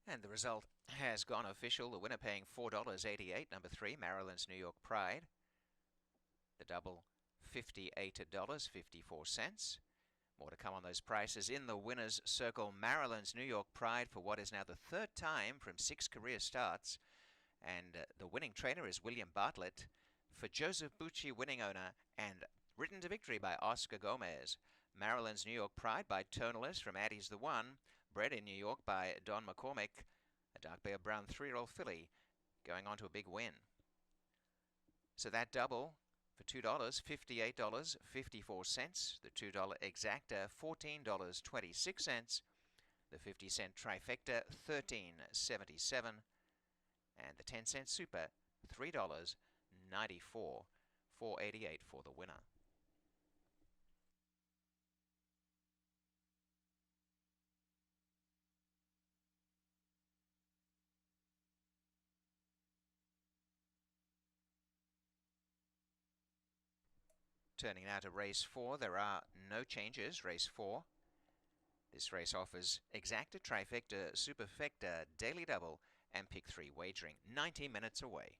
And the result has gone official. The winner paying $4.88, number 3, Maryland's New York Pride. The double, $58.54. More to come on those prices in the winner's circle. Maryland's New York Pride for what is now the third time from 6 career starts. And the winning trainer is William Bartlett. For Joseph Bucci, winning owner, and ridden to victory by Oscar Gomez. Maryland's New York Pride by Tonalist from Addie's the One. Bred in New York by Don McCormick. A dark bear brown 3-year-old filly going on to a big win. So that double For $2, $58.54. The $2 exacta, $14.26. The 50-cent trifecta, $13.77. And the 10-cent super, $3.94. $4.88 for the winner. Turning now to race 4, there are no changes. Race 4. This race offers exacta, trifecta, superfecta, daily double, and pick 3 wagering. 90 minutes away.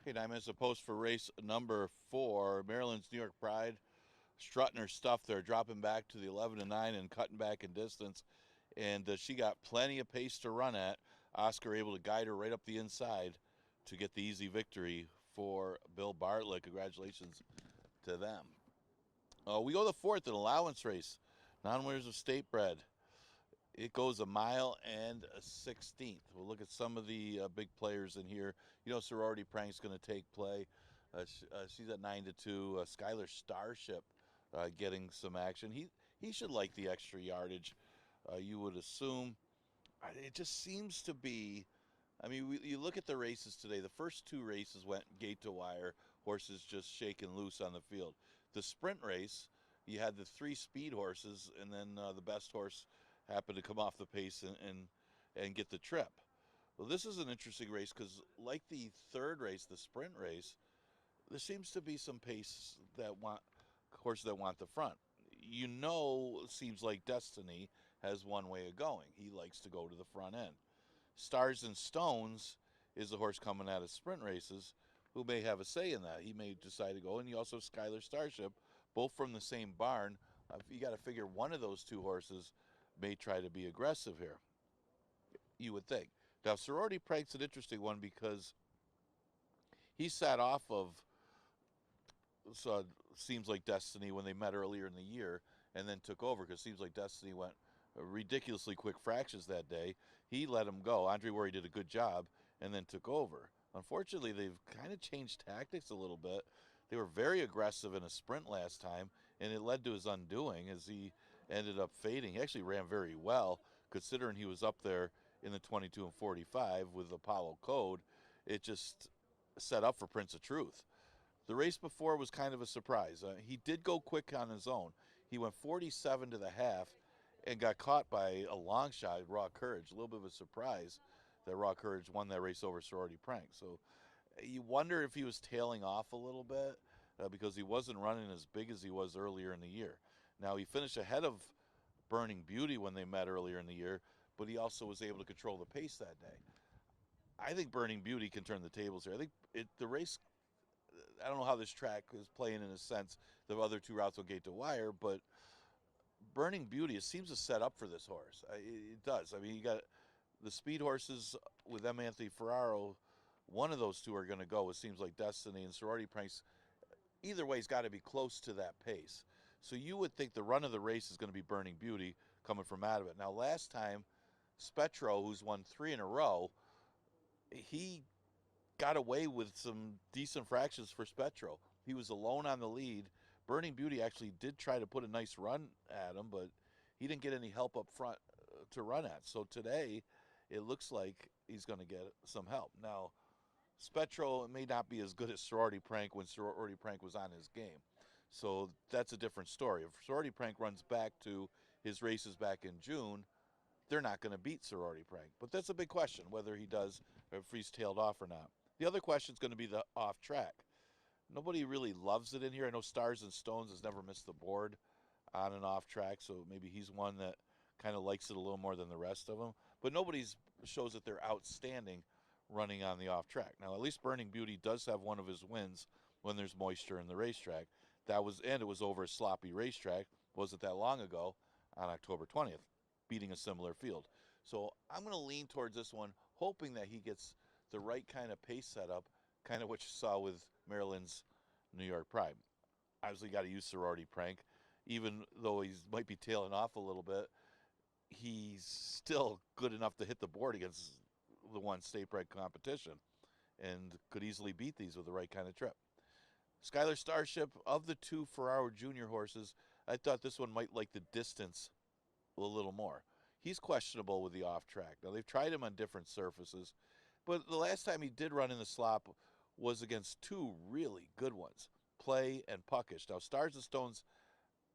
Okay, 9 minutes of post for race number 4. Maryland's New York Pride strutting her stuff there, dropping back to the 11 to 9 and cutting back in distance. And she got plenty of pace to run at. Oscar able to guide her right up the inside to get the easy victory for Bill Bartlett. Congratulations to them. We go to the 4th, an allowance race. Non-winners of state bred. It goes a mile and a 16th. We'll look at some of the big players in here. You know, Sorority Prank's going to take play. She's at 9 to 2. Skylar Starship getting some action. He should like the extra yardage. You would assume. It just seems to be. I mean, you look at the races today. The first 2 races went gate to wire. Horses just shaking loose on the field. The sprint race, you had the 3 speed horses, and then the best horse happened to come off the pace and get the trip. Well, this is an interesting race because, like the 3rd race, the sprint race, there seems to be some pace horses that want the front. You know, it seems like Destiny has one way of going. He likes to go to the front end. Stars and Stones is the horse coming out of sprint races who may have a say in that. He may decide to go, and you also have Skylar Starship, both from the same barn. You got to figure one of those 2 horses may try to be aggressive here, you would think. Now, Sorority Prank's an interesting one because he sat off of Seems Like Destiny when they met earlier in the year and then took over because Seems Like Destiny went ridiculously quick fractions that day. He let him go. Andre Worry did a good job and then took over. Unfortunately, they've kind of changed tactics a little bit. They were very aggressive in a sprint last time, and it led to his undoing as he ended up fading. He actually ran very well, considering he was up there in the 22 and 45 with Apollo Code. It just set up for Prince of Truth. The race before was kind of a surprise. He did go quick on his own. He went 47 to the half and got caught by a long shot, Raw Courage. A little bit of a surprise that Raw Courage won that race over Sorority Prank. So you wonder if he was tailing off a little bit because he wasn't running as big as he was earlier in the year. Now, he finished ahead of Burning Beauty when they met earlier in the year, but he also was able to control the pace that day. I think Burning Beauty can turn the tables here. I think the race, I don't know how this track is playing in a sense. The other 2 routes will gate to wire, but Burning Beauty, it seems to set up for this horse. It does. I mean, you got the speed horses with M. Anthony Ferraro. One of those 2 are going to go. It seems like Destiny and Sorority Pranks. Either way, he's got to be close to that pace. So you would think the run of the race is going to be Burning Beauty coming from out of it. Now, last time, Spetro, who's won 3 in a row, he got away with some decent fractions for Spetro. He was alone on the lead. Burning Beauty actually did try to put a nice run at him, but he didn't get any help up front to run at. So today, it looks like he's going to get some help. Now, Spetro may not be as good as Sorority Prank when Sorority Prank was on his game. So that's a different story. If Sorority Prank runs back to his races back in June, they're not going to beat Sorority Prank. But that's a big question, whether he does or if he's tailed off or not. The other question is going to be the off track. Nobody really loves it in here. I know Stars and Stones has never missed the board on and off track, so maybe he's one that kind of likes it a little more than the rest of them. But nobody shows that they're outstanding running on the off track. Now, at least Burning Beauty does have one of his wins when there's moisture in the racetrack. And it was over a sloppy racetrack. Wasn't that long ago on October 20th, beating a similar field. So I'm going to lean towards this one, hoping that he gets the right kind of pace setup, kind of what you saw with Maryland's New York Pride. Obviously, got to use Sorority Prank. Even though he might be tailing off a little bit, he's still good enough to hit the board against the one state bred competition and could easily beat these with the right kind of trip. Skylar Starship, of the 2 Ferraro Junior horses, I thought this one might like the distance a little more. He's questionable with the off track. Now, they've tried him on different surfaces, but the last time he did run in the slop was against 2 really good ones, Play and Puckish. Now, Stars and Stones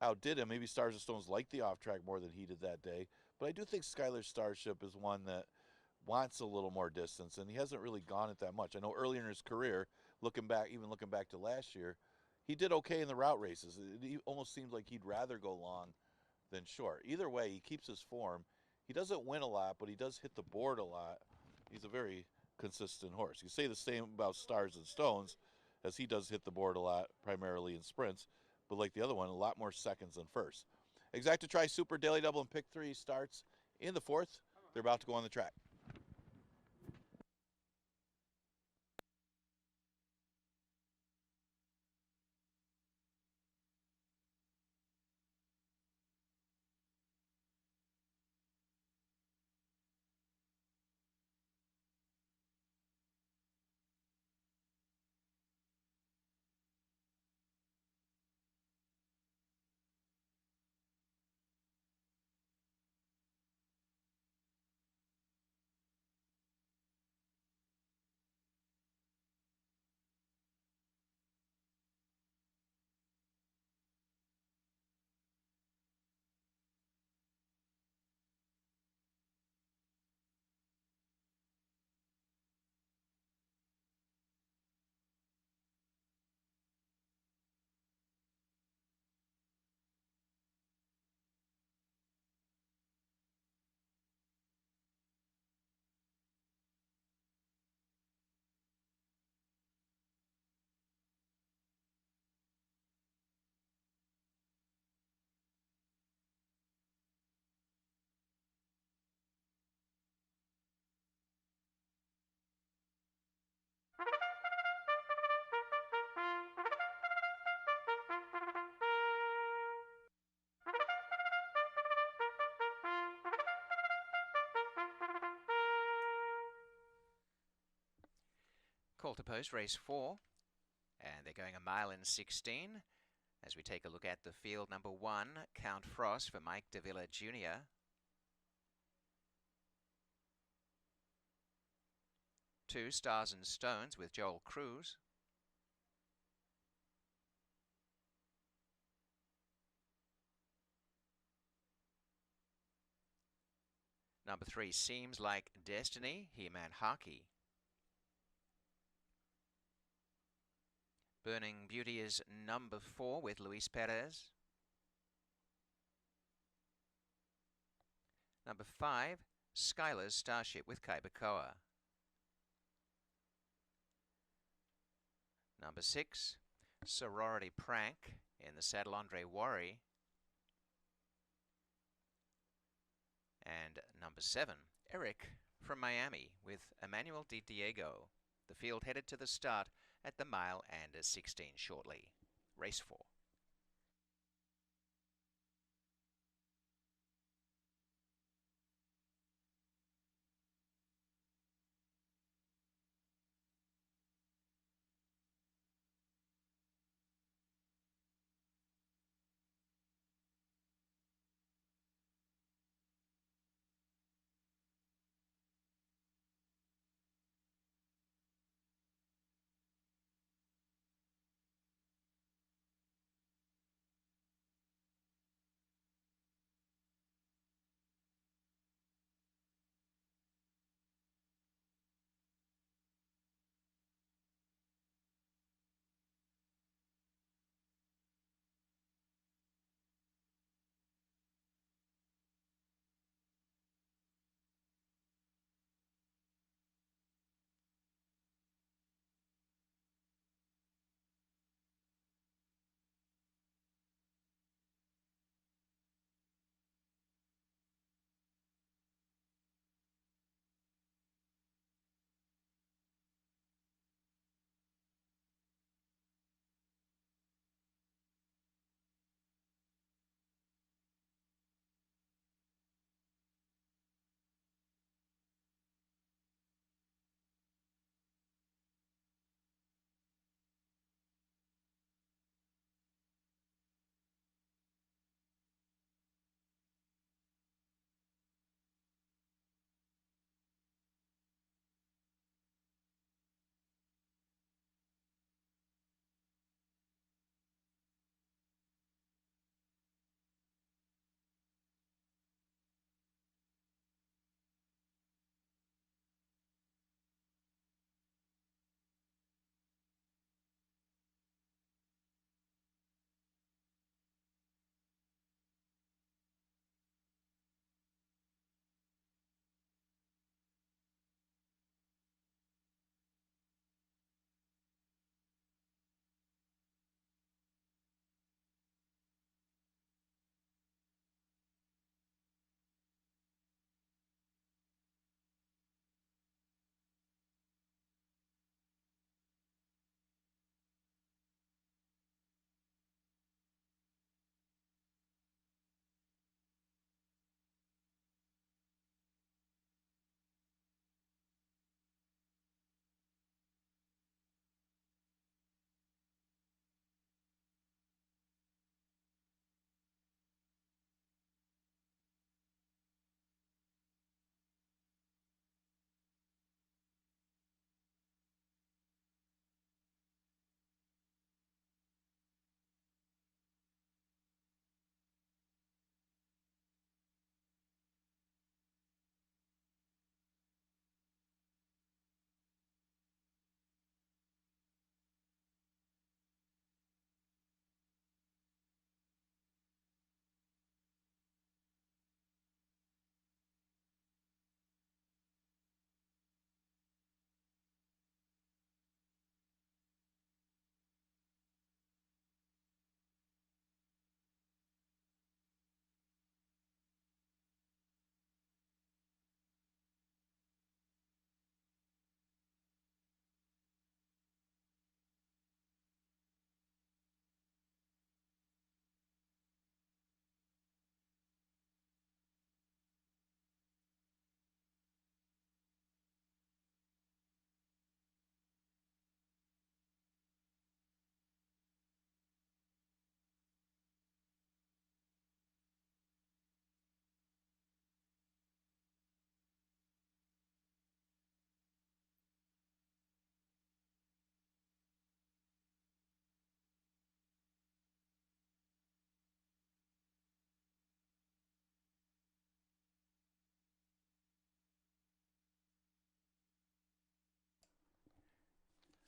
outdid him. Maybe Stars and Stones liked the off track more than he did that day, but I do think Skylar Starship is one that wants a little more distance, and he hasn't really gone it that much. I know earlier in his career, looking back to last year, he did okay in the route races. It almost seems like he'd rather go long than short. Either way, he keeps his form. He doesn't win a lot, but he does hit the board a lot. He's a very consistent horse. You say the same about Stars and Stones, as he does hit the board a lot, primarily in sprints, but like the other one, a lot more seconds than first. Exacta Tri Super Daily Double and Pick 3 starts in the 4th. They're about to go on the track. Call to post race 4, and they're going a mile in 16. As we take a look at the field, number 1, Count Frost for Mike Davila Jr. 2, Stars and Stones with Joel Cruz. Number 3, Seems Like Destiny, He-Man Harkey. Burning Beauty is number 4 with Luis Perez. Number 5, Skylar's Starship with Kaibakoa. Number 6, Sorority Prank in the saddle Andre Worry. And number 7, Eric from Miami with Emmanuel Di Diego. The field headed to the start at the mile and 16 shortly. Race 4.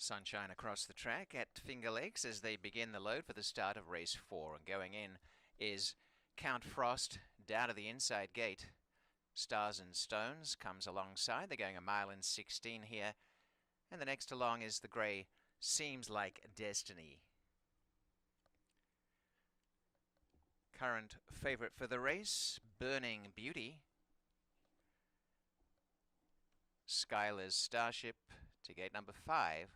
Sunshine across the track at Finger Lakes as they begin the load for the start of race 4. And going in is Count Frost down to the inside gate. Stars and Stones comes alongside. They're going 1 mile and 16 here. And the next along is the grey Seems Like Destiny. Current favourite for the race, Burning Beauty. Skylar's Starship to gate number 5.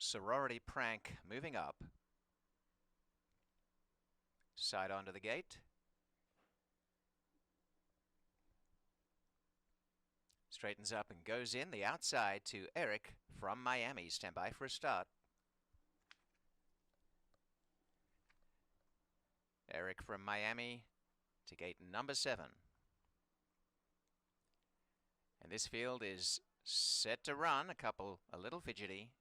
Sorority Prank moving up. Side onto the gate. Straightens up and goes in the outside to Eric from Miami. Stand by for a start. Eric from Miami to gate number 7. And this field is set to run. A little fidgety.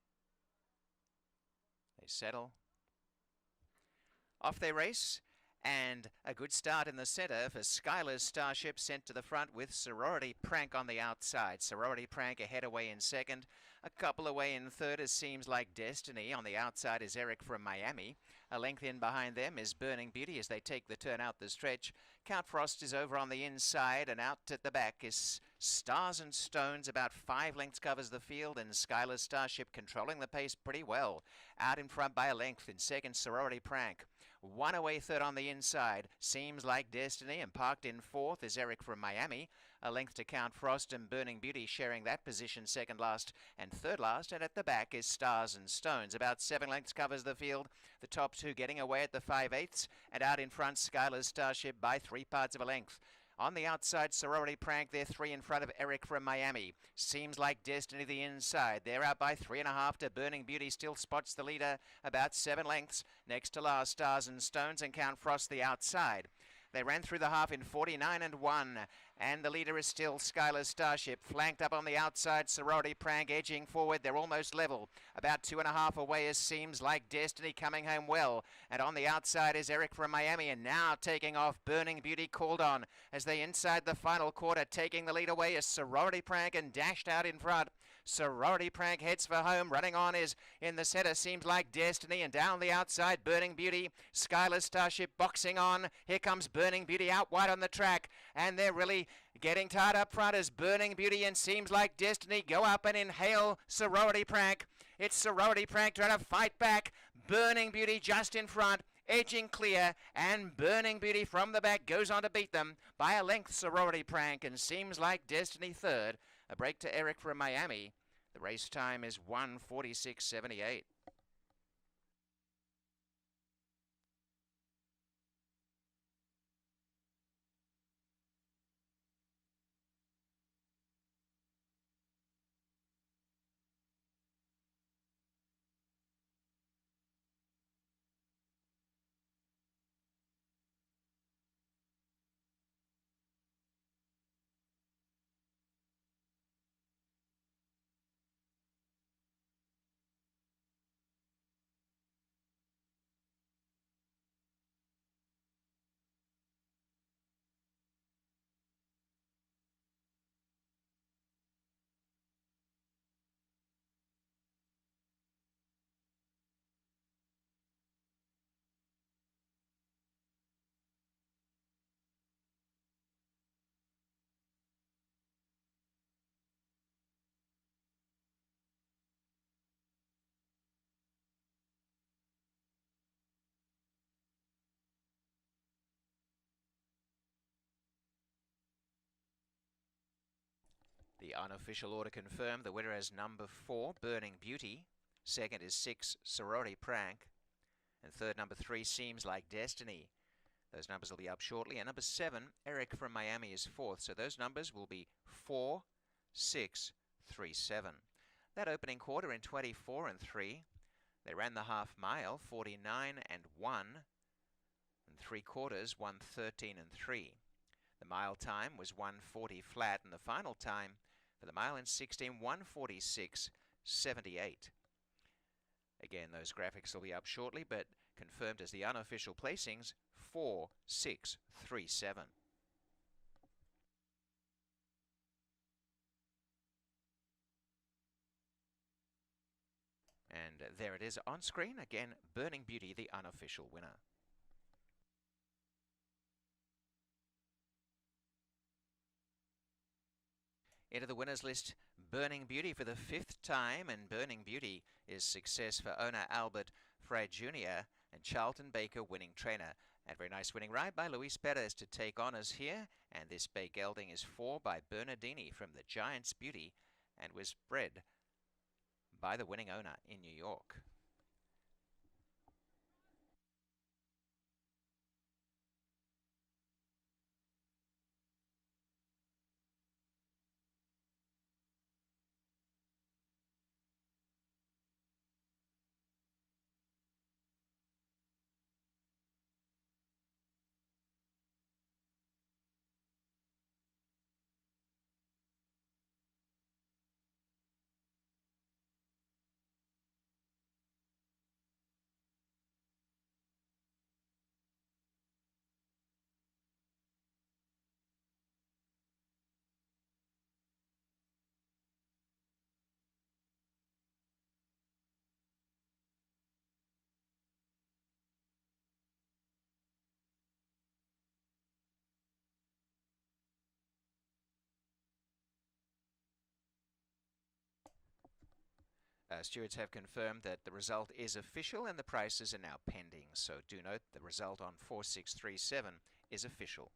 They settle. Off they race. And a good start in the centre for Skylar's Starship, sent to the front with Sorority Prank on the outside. Sorority Prank ahead away in second. A couple away in third as Seems Like Destiny. On the outside is Eric from Miami. A length in behind them is Burning Beauty as they take the turn out the stretch. Count Frost is over on the inside, and out at the back is Stars and Stones. About 5 lengths covers the field, and Skylar's Starship controlling the pace pretty well. Out in front by a length in second, Sorority Prank. 1 away third on the inside, Seems Like Destiny, and parked in fourth is Eric from Miami. A length to Count Frost and Burning Beauty sharing that position second last and third last. And at the back is Stars and Stones. About 7 lengths covers the field. The top 2 getting away at the 5/8. And out in front, Skylar's Starship by 3 parts of a length. On the outside, Sorority Prank, they're 3 in front of Eric from Miami. Seems Like Destiny the inside. They're out by 3.5 to Burning Beauty. Still spots the leader about 7 lengths. Next to last, Stars and Stones, and Count Frost the outside. They ran through the half in 49 and 1. And the leader is still Skylar's Starship. Flanked up on the outside, Sorority Prank edging forward. They're almost level. About 2.5 away as Seems Like Destiny coming home well. And on the outside is Eric from Miami. And now taking off, Burning Beauty called on as they inside the final quarter. Taking the lead away is Sorority Prank and dashed out in front. Sorority Prank heads for home. Running on is in the centre, Seems Like Destiny, and down the outside, Burning Beauty. Skylar's Starship boxing on. Here comes Burning Beauty out wide on the track, and they're really getting tired up front as Burning Beauty and Seems Like Destiny go up and inhale Sorority Prank. It's Sorority Prank trying to fight back. Burning Beauty just in front, edging clear, and Burning Beauty from the back goes on to beat them by a length. Sorority Prank and Seems Like Destiny third. A break to Eric from Miami. The race time is 1:46.78. The unofficial order confirmed. The winner is number 4, Burning Beauty. Second is 6, Sorority Prank. And third, number 3, Seems Like Destiny. Those numbers will be up shortly. And number 7, Eric from Miami, is fourth. So those numbers will be 4, 6, 3, 7. That opening quarter in 24 and 3. They ran the half mile, 49 and 1. And 3/4, 1:13 and 3. The mile time was 1:40 flat, and the final time for the mile in 16, 1:46.78. Again, those graphics will be up shortly, but confirmed as the unofficial placings, 4, 6, 3, 7. And there it is on screen. Again, Burning Beauty, the unofficial winner. Into the winners list, Burning Beauty for the 5th time, and Burning Beauty is success for owner Albert Frey Jr. and Charlton Baker, winning trainer. And very nice winning ride by Luis Perez to take honours here. And this bay gelding is 4 by Bernardini from the Giant's Beauty and was bred by the winning owner in New York. Stewards have confirmed that the result is official and the prices are now pending. So do note the result on 4637 is official.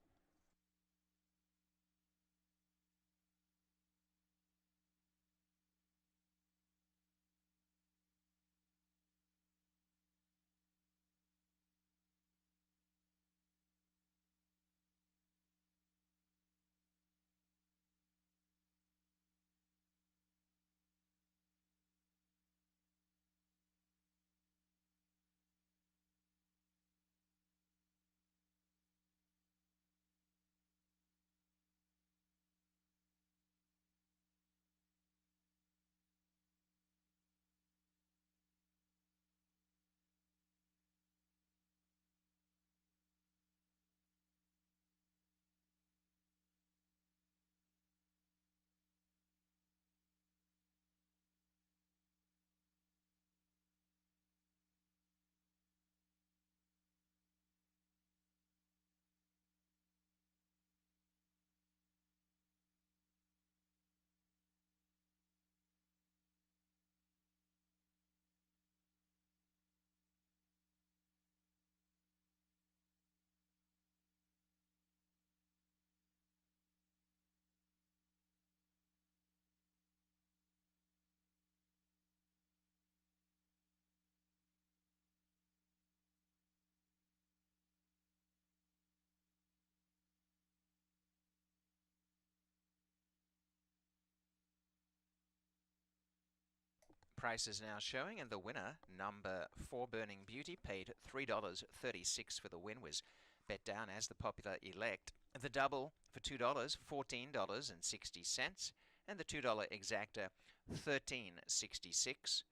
Price is now showing, and the winner, number 4 Burning Beauty, paid $3.36 for the win, was bet down as the popular elect. The double for $2, $14.60, and the $2 exacta, $13.66.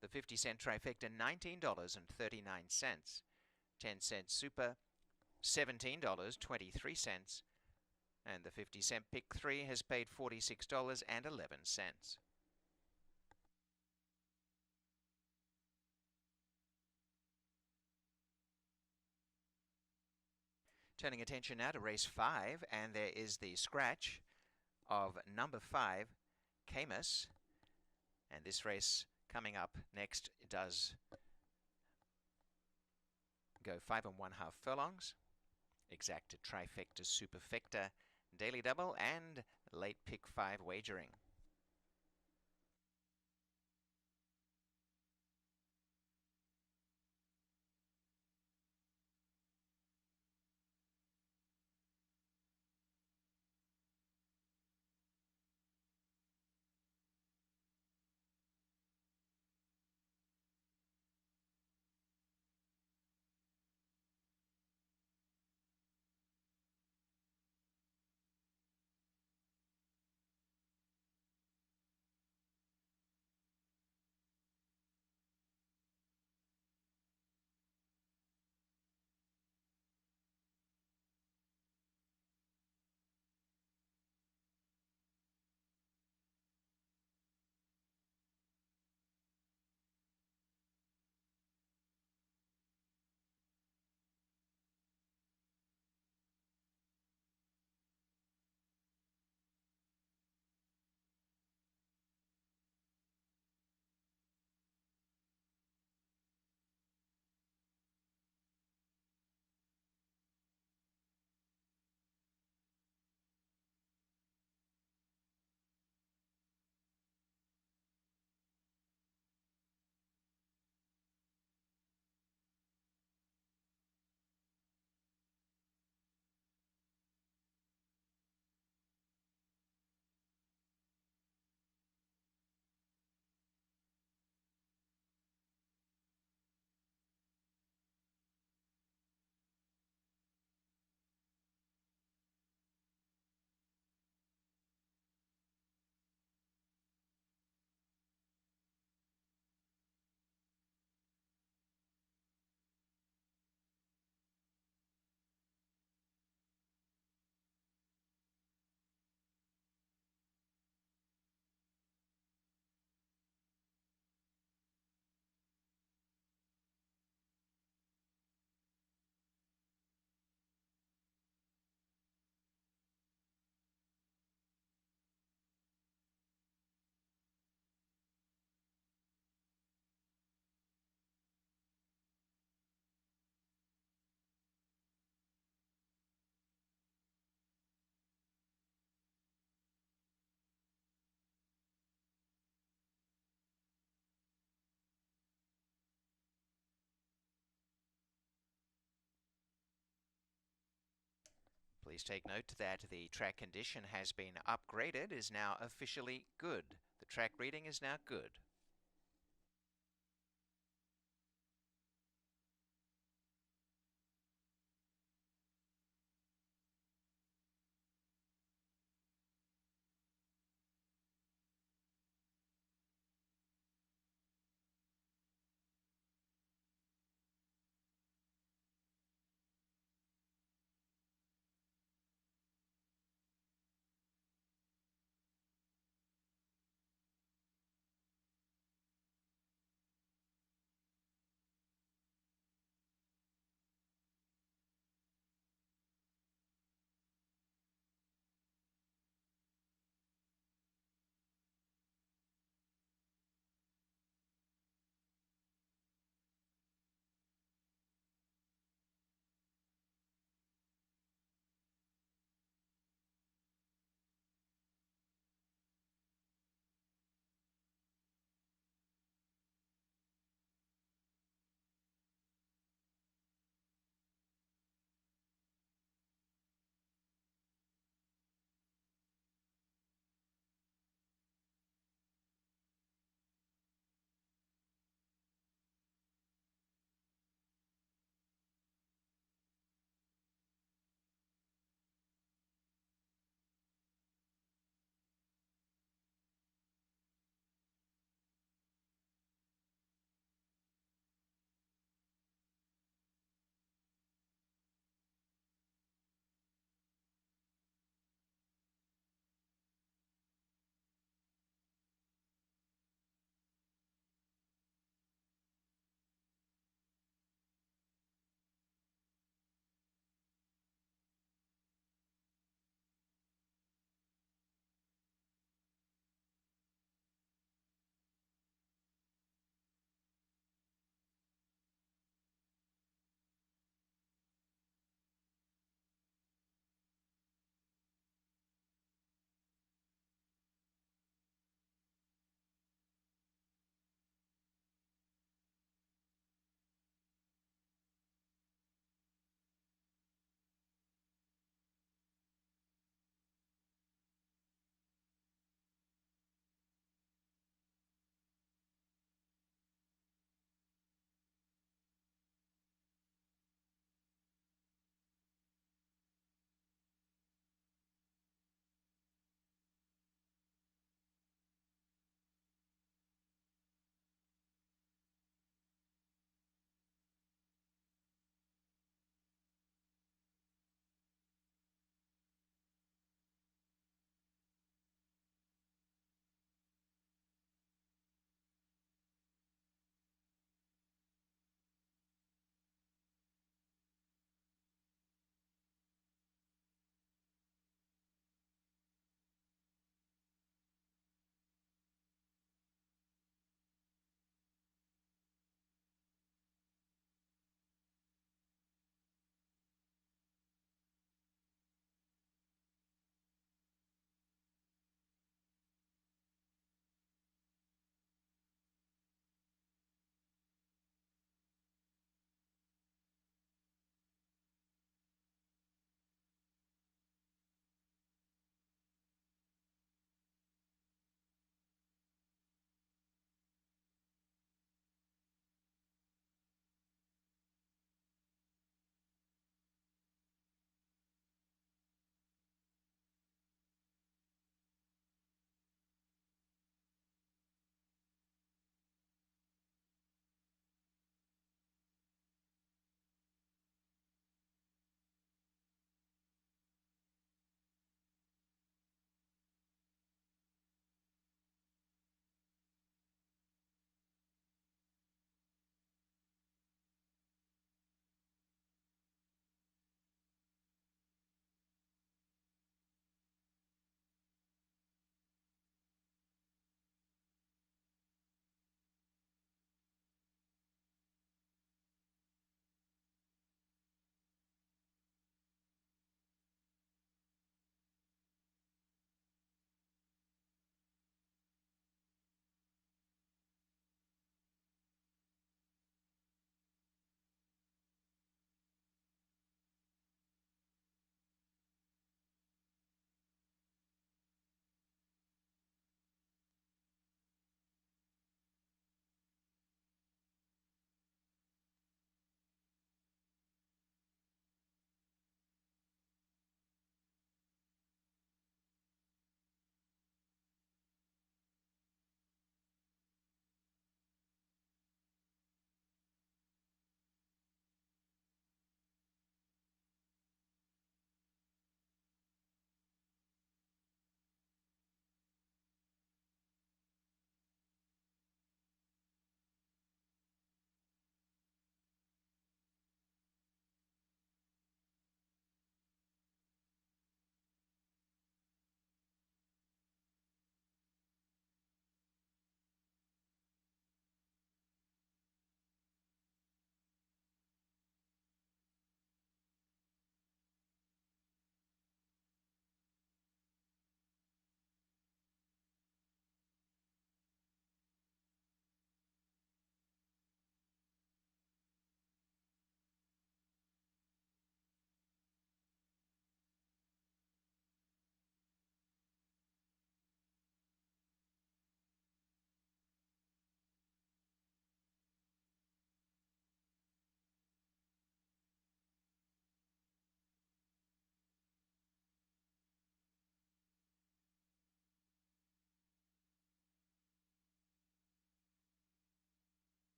The 50-cent trifecta, $19.39. 10-cent super, $17.23. And the 50-cent pick 3 has paid $46.11. Turning attention now to race 5, and there is the scratch of number 5, Camus. And this race coming up next does go 5 1/2 furlongs, exacta, trifecta, superfecta, daily double, and late pick 5 wagering. Please take note that the track condition has been upgraded, is now officially good. The track reading is now good.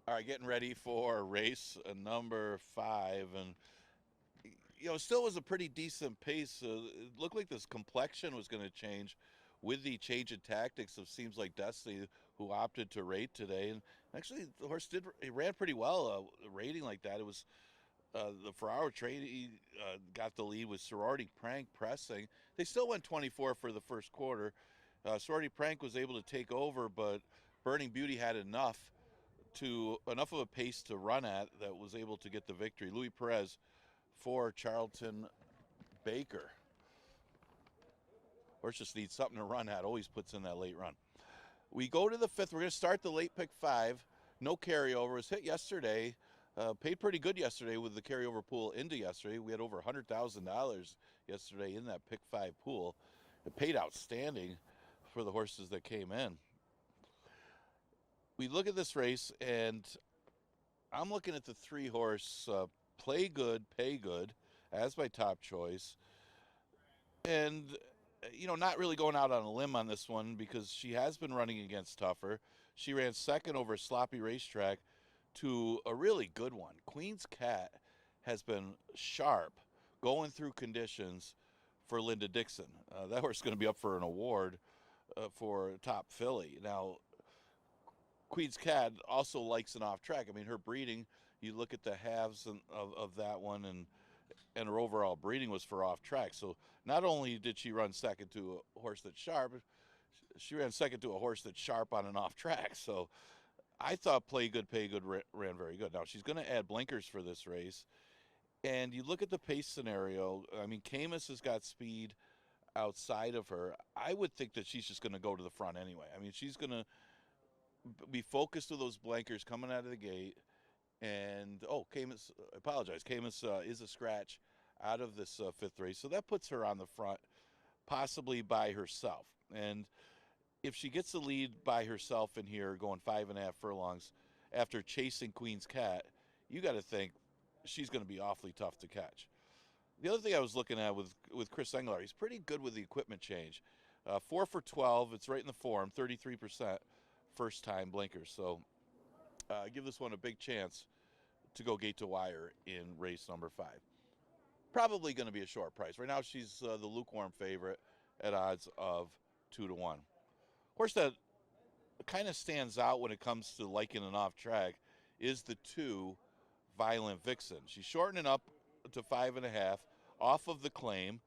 All right, getting ready for race number 5, and still was a pretty decent pace. It looked like this complexion was going to change with the change in tactics of Seems Like Destiny, who opted to rate today. And actually, the horse he ran pretty well, rating like that. It was the Ferraro trade. He got the lead with Sorority Prank pressing. They still went 24 for the first quarter. Sorority Prank was able to take over, but Burning Beauty had enough of a pace to run at that was able to get the victory. Louis Perez for Charlton Baker. Horse just needs something to run at. Always puts in that late run. We go to the 5th. We're going to start the late pick 5. No carryover. It was hit yesterday. Paid pretty good yesterday with the carryover pool into yesterday. We had over $100,000 yesterday in that pick 5 pool. It paid outstanding for the horses that came in. We look at this race, and I'm looking at the 3-horse Play Good, Pay Good as my top choice. And, not really going out on a limb on this one because she has been running against tougher. She ran second over Sloppy Racetrack to a really good one. Queen's Cat has been sharp going through conditions for Linda Dixon. That horse is going to be up for an award for top filly. Now, Queen's Cat also likes an off track. I mean, her breeding, you look at the halves of that one, and her overall breeding was for off track. So not only did she run second to a horse that's sharp, she ran second to a horse that's sharp on an off track. So I thought Play Good, Pay Good ran very good. Now, she's going to add blinkers for this race. And you look at the pace scenario, I mean, Camus has got speed outside of her. I would think that she's just going to go to the front anyway. I mean, she's going to be focused with those blinkers coming out of the gate. And, Camus, I apologize. Camus is a scratch out of this 5th race. So that puts her on the front, possibly by herself. And if she gets the lead by herself in here, going 5.5 furlongs after chasing Queen's Cat, you got to think she's going to be awfully tough to catch. The other thing I was looking at with Chris Engler, he's pretty good with the equipment change. 4 for 12, it's right in the form, 33% first time blinkers. So give this one a big chance to go gate to wire in race number 5. Probably going to be a short price. Right now she's the lukewarm favorite at odds of 2-1. Horse that kind of stands out when it comes to liking an off track is the 2 Violent Vixen. She's shortening up to 5.5 off of the claim.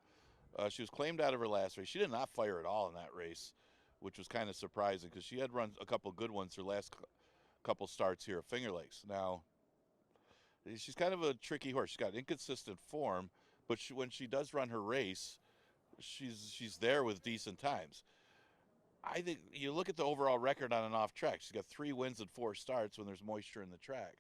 She was claimed out of her last race. She did not fire at all in that race, which was kind of surprising because she had run a couple good ones her last couple starts here at Finger Lakes. Now, she's kind of a tricky horse. She's got inconsistent form, but when she does run her race, she's there with decent times. I think you look at the overall record on an off track. She's got 3 wins and 4 starts when there's moisture in the track.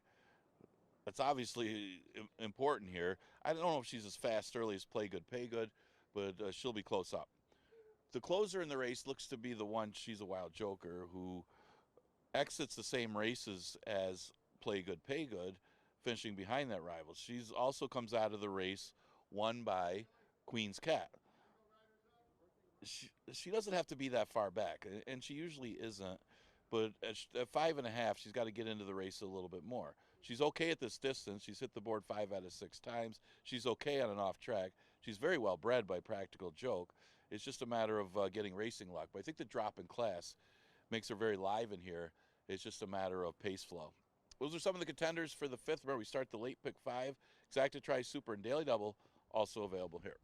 That's obviously important here. I don't know if she's as fast early as Play Good, Pay Good, but she'll be close up. The closer in the race looks to be the one, She's a Wild Joker, who exits the same races as Play Good, Pay Good, finishing behind that rival. She's also comes out of the race won by Queen's Cat. She doesn't have to be that far back, and she usually isn't, but at 5.5, she's got to get into the race a little bit more. She's okay at this distance. She's hit the board 5 out of 6 times. She's okay on an off track. She's very well bred by Practical Joke. It's just a matter of getting racing luck. But I think the drop in class makes her very live in here. It's just a matter of pace flow. Those are some of the contenders for the 5th. Remember, we start the late pick 5. Exacta Tri Super and Daily Double also available here.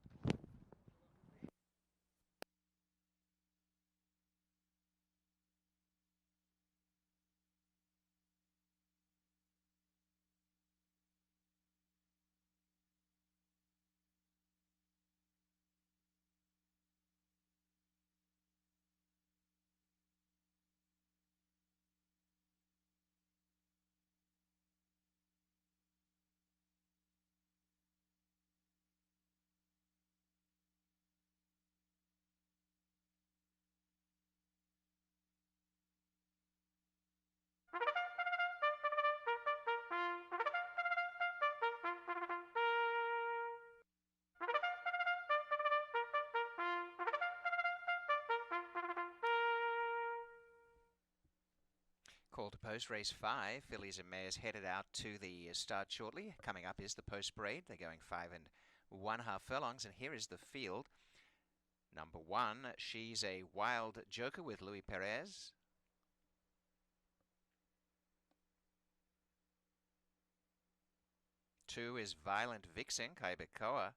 Call to post race 5. Fillies and mares headed out to the start shortly. Coming up is the post parade. They're going 5 1/2 furlongs, and here is the field. Number 1, She's a Wild Joker with Louis Perez. Two is Violent Vixen, Kaibekoa.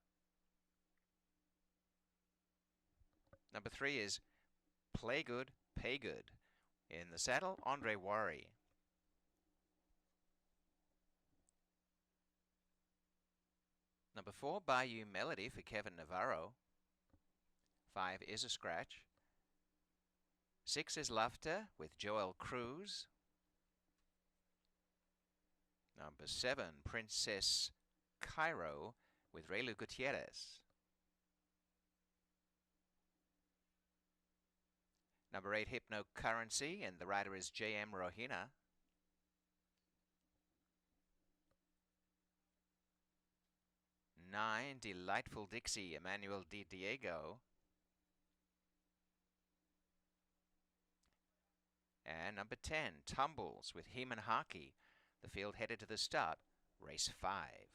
Number 3 is Play Good, Pay Good. In the saddle, Andre Worry. Number 4, Bayou Melody for Kevin Navarro. 5 is a scratch. 6 is Laughter with Joel Cruz. Number 7, Princess Cairo with Raylu Gutierrez. Number 8, Hypno Currency, and the rider is J.M. Rohina. 9, Delightful Dixie, Emmanuel Di Diego. And number 10, Tumbles with Heman Harkey. The field headed to the start, race 5.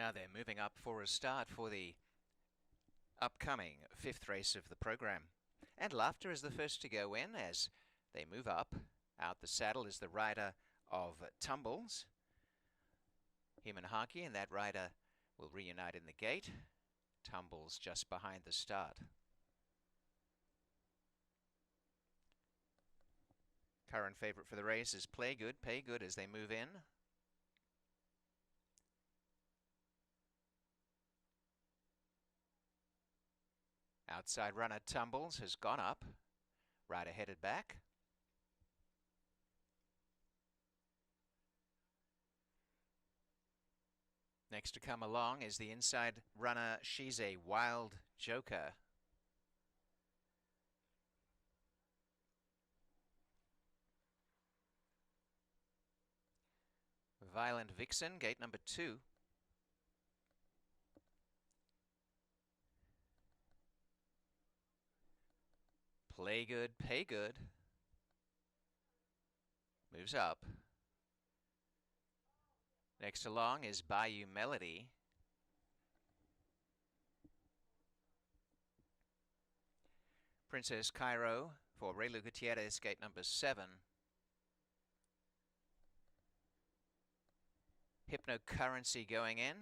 Now they're moving up for a start for the upcoming 5th race of the program. And Laughter is the first to go in as they move up. Out the saddle is the rider of Tumbles. Him and Harky, and that rider will reunite in the gate. Tumbles just behind the start. Current favourite for the race is Play Good, Pay Good as they move in. Outside runner Tumbles has gone up. Rider headed back. Next to come along is the inside runner She's a Wild Joker. Violent Vixen, gate number 2. Play Good, Pay Good. Moves up. Next along is Bayou Melody. Princess Cairo for Raylu Gutierrez, gate number 7. Hypnocurrency going in.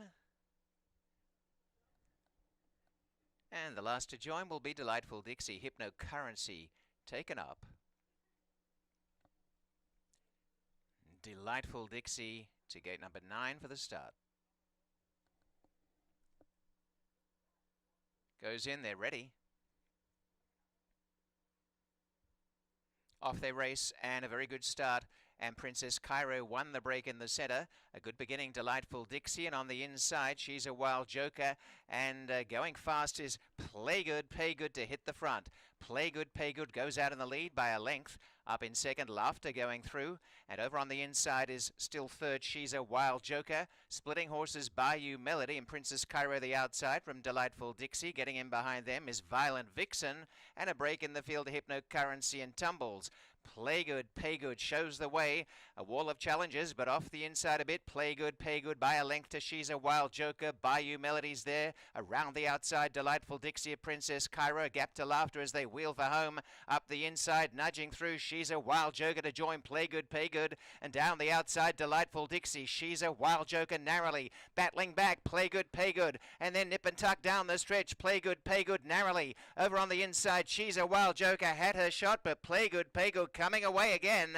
And the last to join will be Delightful Dixie. Hypnocurrency taken up. Delightful Dixie to gate number 9 for the start. Goes in, they're ready. Off they race, and a very good start. And Princess Cairo won the break in the centre. A good beginning, Delightful Dixie, and on the inside, She's a Wild Joker. And going fast is Play Good, Pay Good to hit the front. Play Good, Pay Good goes out in the lead by a length. Up in second, Laughter going through. And over on the inside is still third, She's a Wild Joker. Splitting horses, Bayou Melody and Princess Cairo the outside from Delightful Dixie. Getting in behind them is Violent Vixen. And a break in the field, Hypnocurrency and Tumbles. Play Good, Pay Good shows the way. A wall of challenges, but off the inside a bit. Play Good, Pay Good by a length to She's a Wild Joker. Bayou Melody's there. Around the outside, Delightful Dixie, Princess Cairo. A gap to Laughter as they wheel for home. Up the inside, nudging through. She's a Wild Joker to join Play Good, Pay Good. And down the outside, Delightful Dixie. She's a Wild Joker narrowly. Battling back, Play Good, Pay Good. And then nip and tuck down the stretch. Play Good, Pay Good narrowly. Over on the inside, She's a Wild Joker had her shot, but Play Good, Pay Good coming away again.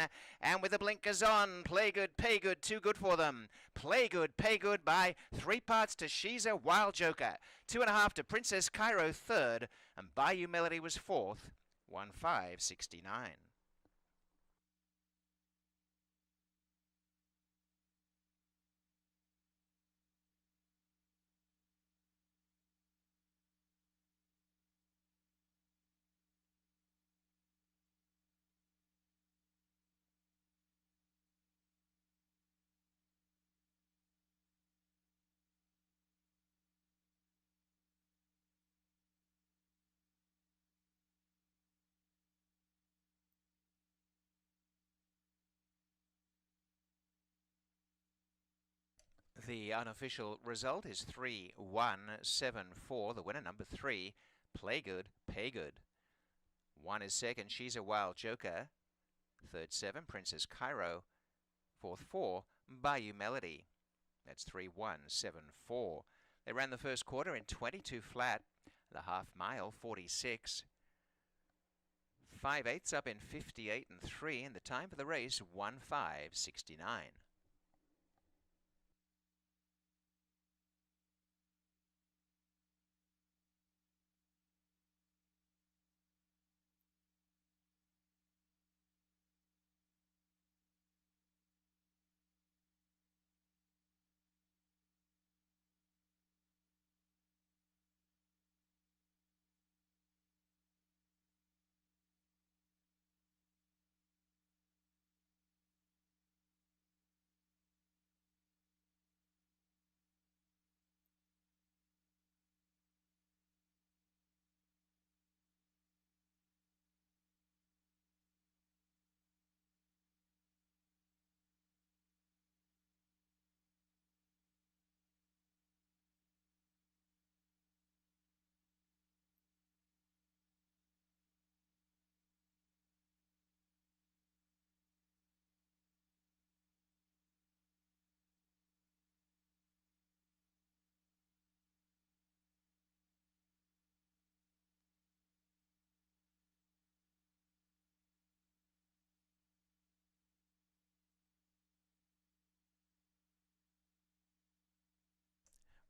And with the blinkers on, Play Good, Pay Good, too good for them. Play Good, Pay Good by 3 parts to She's a Wild Joker. 2.5 to Princess Cairo third, and Bayou Melody was fourth. 1-5-69. The unofficial result is 3-1-7-4. The winner, number 3, Play Good, Pay Good. 1 is second, She's a Wild Joker. Third, 7, Princess Cairo. Fourth, 4, Bayou Melody. That's 3-1-7-4. They ran the first quarter in 22 flat. The half mile, 46. 5/8 up in 58 and 3. And the time for the race, 1-5-69.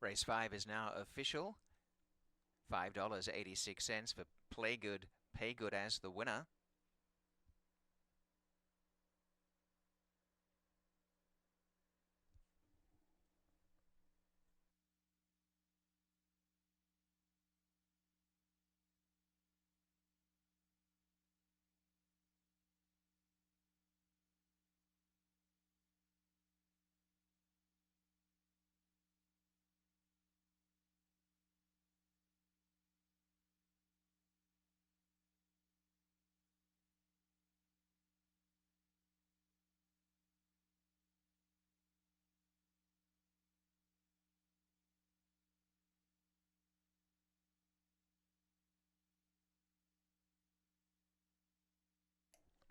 Race 5 is now official. $5.86 for Play Good, Pay Good as the winner.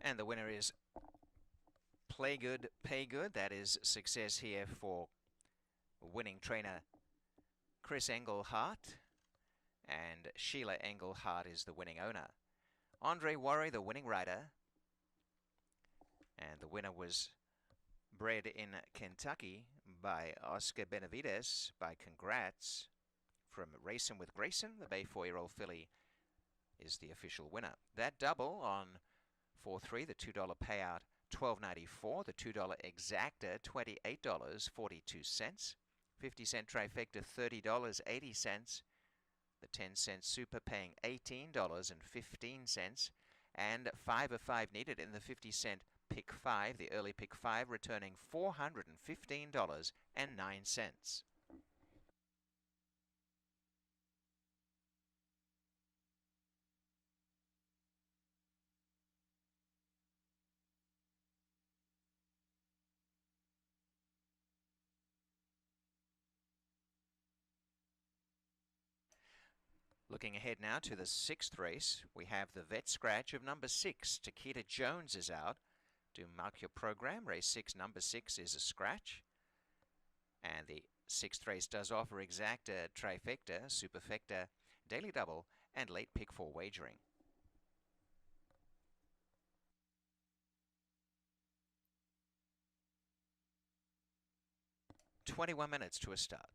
And the winner is Play Good, Pay Good. That is success here for winning trainer Chris Engelhardt. And Sheila Engelhardt is the winning owner. Andre Worry, the winning rider. And the winner was bred in Kentucky by Oscar Benavides. By congrats from Racing with Grayson. The Bay 4-year-old filly is the official winner. That double on 4-3, the $2 payout, $12.94. The $2 exacta, $28.42. 50-cent trifecta, $30.80. The 10-cent super paying $18.15. And 5 of 5 needed in the 50-cent pick 5, the early pick 5, returning $415.09. Looking ahead now to the 6th race, we have the vet scratch of number 6. Takeda Jones is out. Do mark your program. Race 6, number 6 is a scratch. And the 6th race does offer exacta, trifecta, superfecta, daily double, and late pick for wagering. 21 minutes to a start.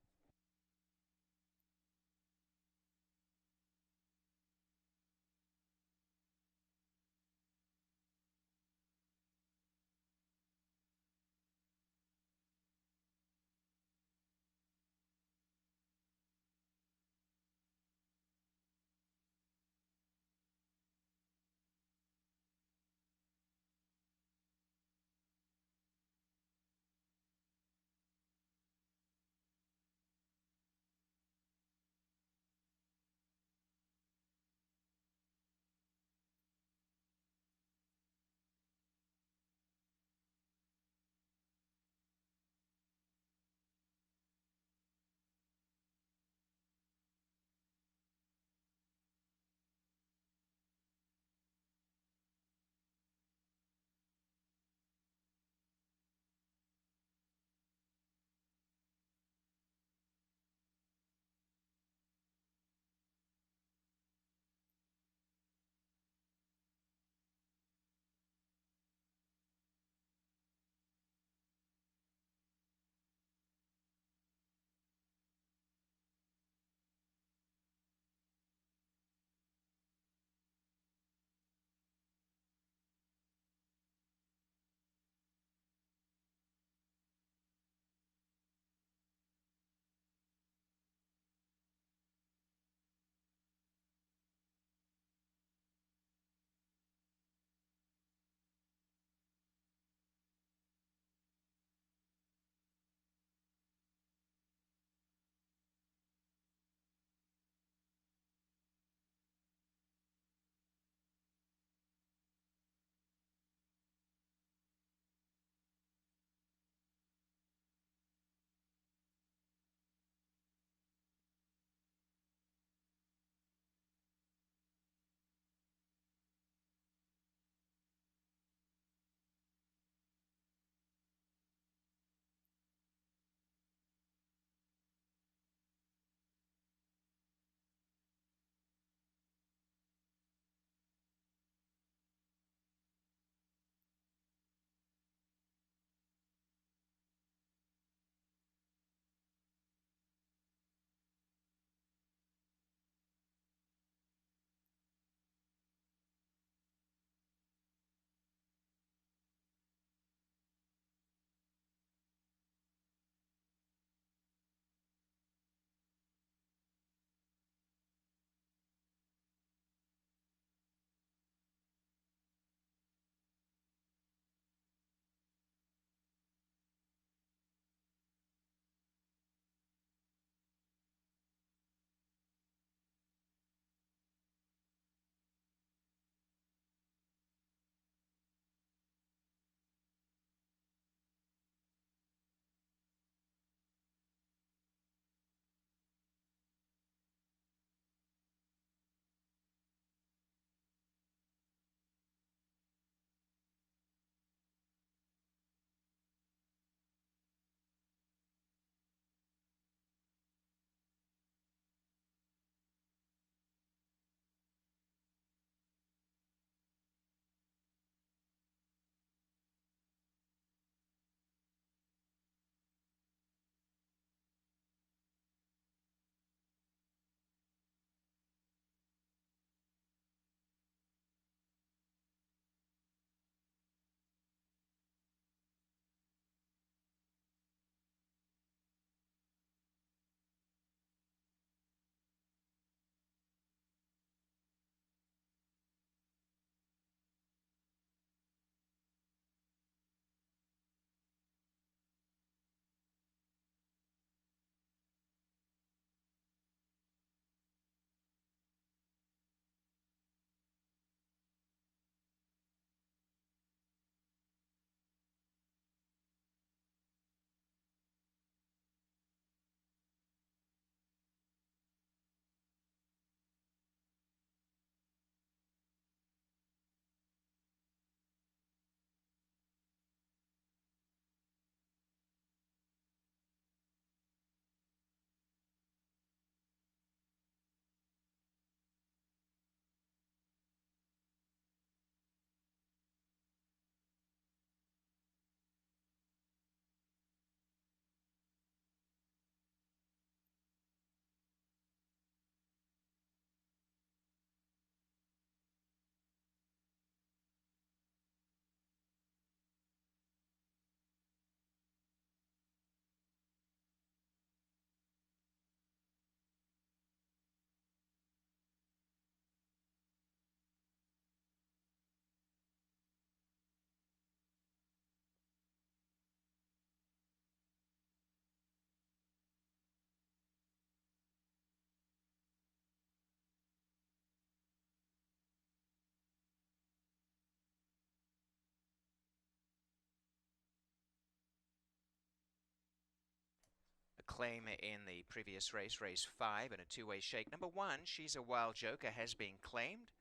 claim in the previous race, race 5, in a two-way shake. Number 1, She's a Wild Joker, has been claimed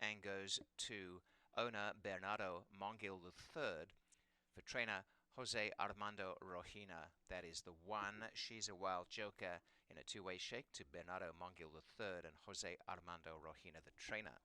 and goes to owner Bernardo Mongil III for trainer Jose Armando Rojina. That is the 1, She's a Wild Joker, in a two-way shake to Bernardo Mongil III and Jose Armando Rojina, the trainer.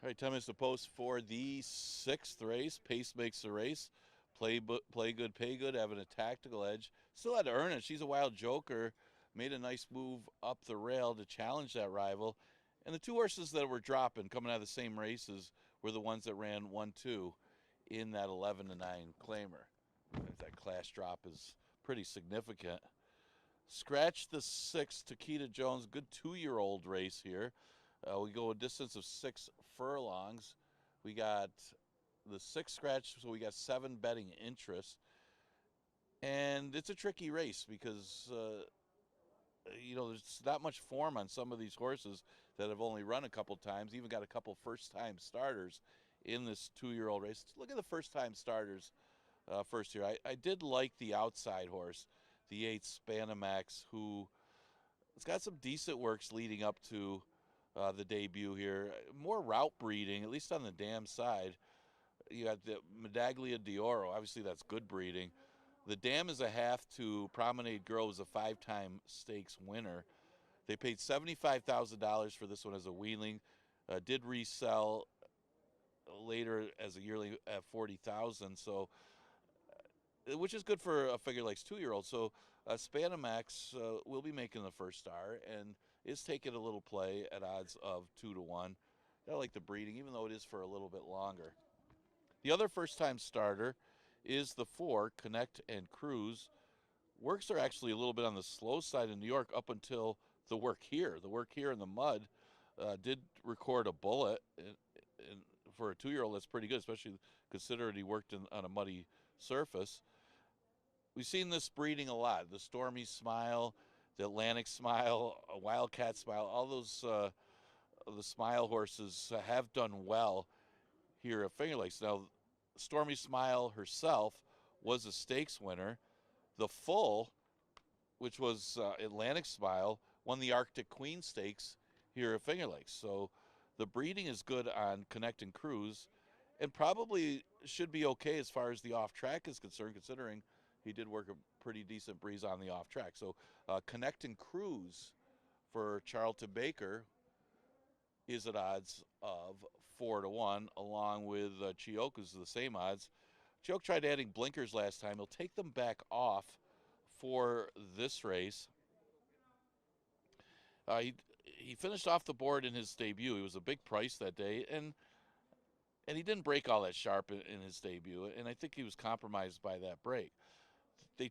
All right, time is to post for the 6th race. Pace makes the race. Play good, pay good, having a tactical edge. Still had to earn it. She's a Wild Joker. Made a nice move up the rail to challenge that rival. And the 2 horses that were dropping, coming out of the same races, were the ones that ran 1-2. in that 11-9 claimer. That class drop is pretty significant. Scratch the 6, Takeda Jones, good 2-year-old race here. We go a distance of 6 furlongs. We got the 6 scratch, so we got 7 betting interest. And it's a tricky race because, there's not much form on some of these horses that have only run a couple times, even got a couple first-time starters in this 2-year-old race. Look at the first-time starters first here. I did like the outside horse, the 8 Spanamax, who has got some decent works leading up to the debut here. More route breeding, at least on the dam side. You got the Medaglia d'Oro. Obviously, that's good breeding. The dam is a half to Promenade Girl, was a 5-time stakes winner. They paid $75,000 for this one as a weanling. Did resell later as a yearling at $40,000. So, which is good for a Finger Lakes 2-year-old. So, Spanamax will be making the first star and is taking a little play at odds of 2-1. I like the breeding, even though it is for a little bit longer. The other first-time starter is the 4, Connect and Cruise. Works are actually a little bit on the slow side in New York up until the work here. The work here in the mud did record a bullet. And for a 2-year-old, that's pretty good, especially considering he worked on a muddy surface. We've seen this breeding a lot. The Stormy Smile, the Atlantic Smile, a Wildcat Smile, all those the Smile horses have done well here at Finger Lakes. Now, Stormy Smile herself was a stakes winner. The Full, which was Atlantic Smile, won the Arctic Queen Stakes here at Finger Lakes. So the breeding is good on Connect and Cruise, and probably should be okay as far as the off-track is concerned, considering he did work a pretty decent breeze on the off-track. So Connect and Cruise for Charlton Baker is at odds of 4-1, along with Chioka's the same odds. Chioka tried adding blinkers last time. He'll take them back off for this race. He finished off the board in his debut. He was a big price that day, and he didn't break all that sharp in his debut, and I think he was compromised by that break. They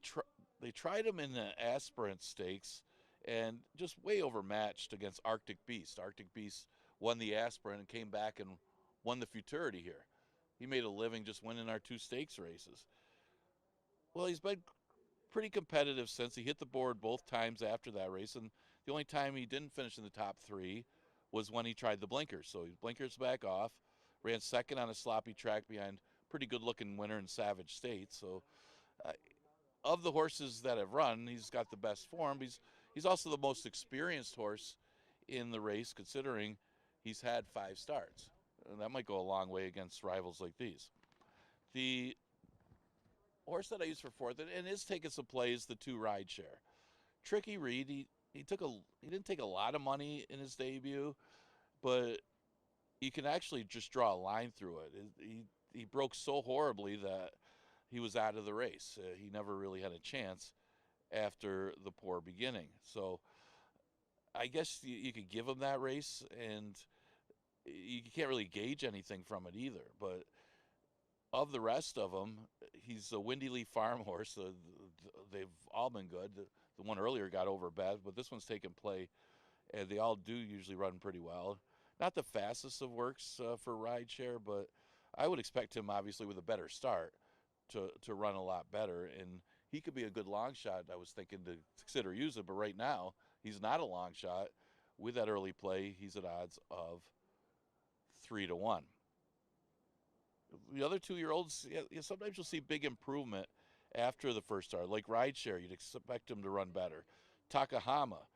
tried him in the Aspirant Stakes and just way overmatched against Arctic Beast. Arctic Beast won the Aspirant and came back and won the Futurity here. He made a living just winning our 2 stakes races. Well, he's been pretty competitive since. He hit the board both times after that race, and the only time he didn't finish in the top 3 was when he tried the blinkers. So he blinkers back off, ran second on a sloppy track behind pretty good-looking winner in Savage State. So of the horses that have run, he's got the best form. He's also the most experienced horse in the race, considering he's had 5 starts. And that might go a long way against rivals like these. The horse that I use for 4th, and is taking some plays, the 2 Rideshare. Tricky Reed, he didn't take a lot of money in his debut, but you can actually just draw a line through it. He broke so horribly that he was out of the race. He never really had a chance after the poor beginning. So I guess you could give him that race, and you can't really gauge anything from it either. But of the rest of them, he's a Windy Leaf Farm horse. They've all been good. The one earlier got over bad, but this one's taken play, and they all do usually run pretty well. Not the fastest of works for Rideshare, but I would expect him, obviously, with a better start to run a lot better. And he could be a good long shot. I was thinking to consider using, but right now, he's not a long shot. With that early play, he's at odds of 3-1. The other 2-year-olds, sometimes you'll see big improvement after the first start. Like Rideshare, you'd expect him to run better. Takahama,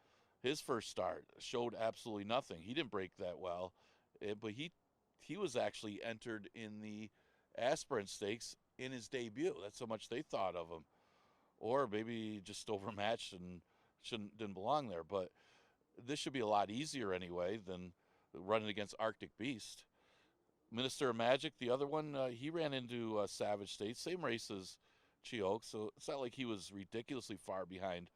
his first start, showed absolutely nothing. He didn't break that well, but he was actually entered in the Aspirant Stakes in his debut. That's how much they thought of him. Or maybe just overmatched and didn't belong there. But this should be a lot easier anyway than running against Arctic Beast. Minister of Magic, the other one, he ran into Savage State, same race as Chioka, so it's not like he was ridiculously far behind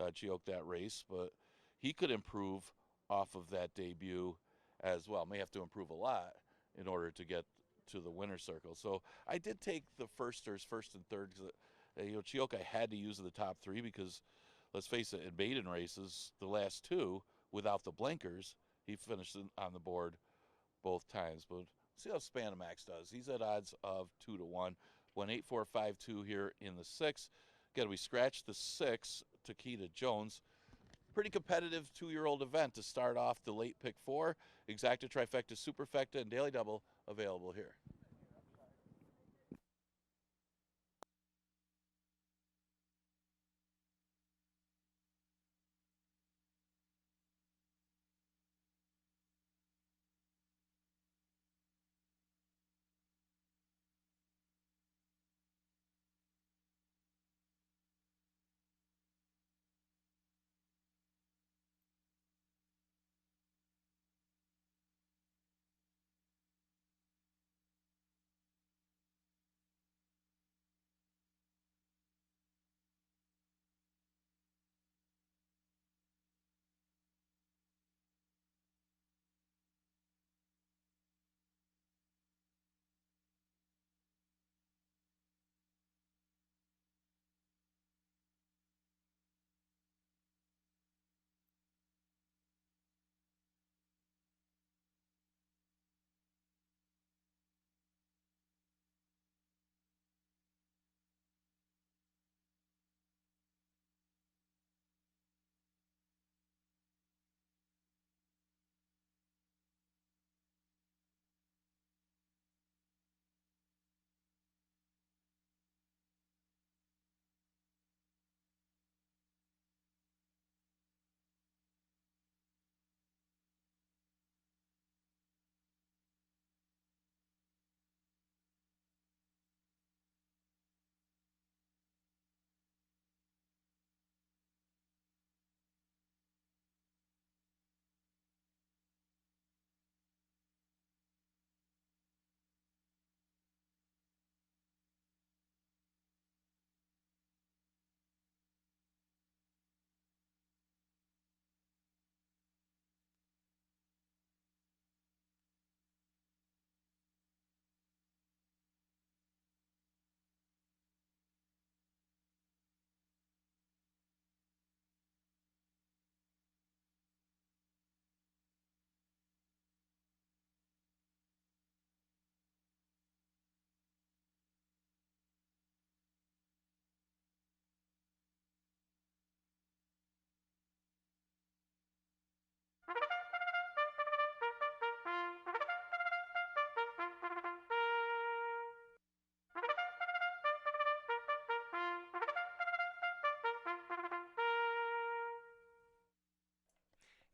Chioka that race, but he could improve off of that debut as well. May have to improve a lot in order to get to the winner's circle. So I did take the firsters, first and third, because Chioka had to use the top three because, let's face it, in maiden races, the last two, without the blinkers, he finished on the board both times. But see how Spanamax does. He's at odds of 2-1. Went 8-4-5-2 here in the 6. Again, we scratched the 6, Takeda Jones. Pretty competitive 2-year-old event to start off the late pick 4. Exacta, trifecta, superfecta, and daily double available here.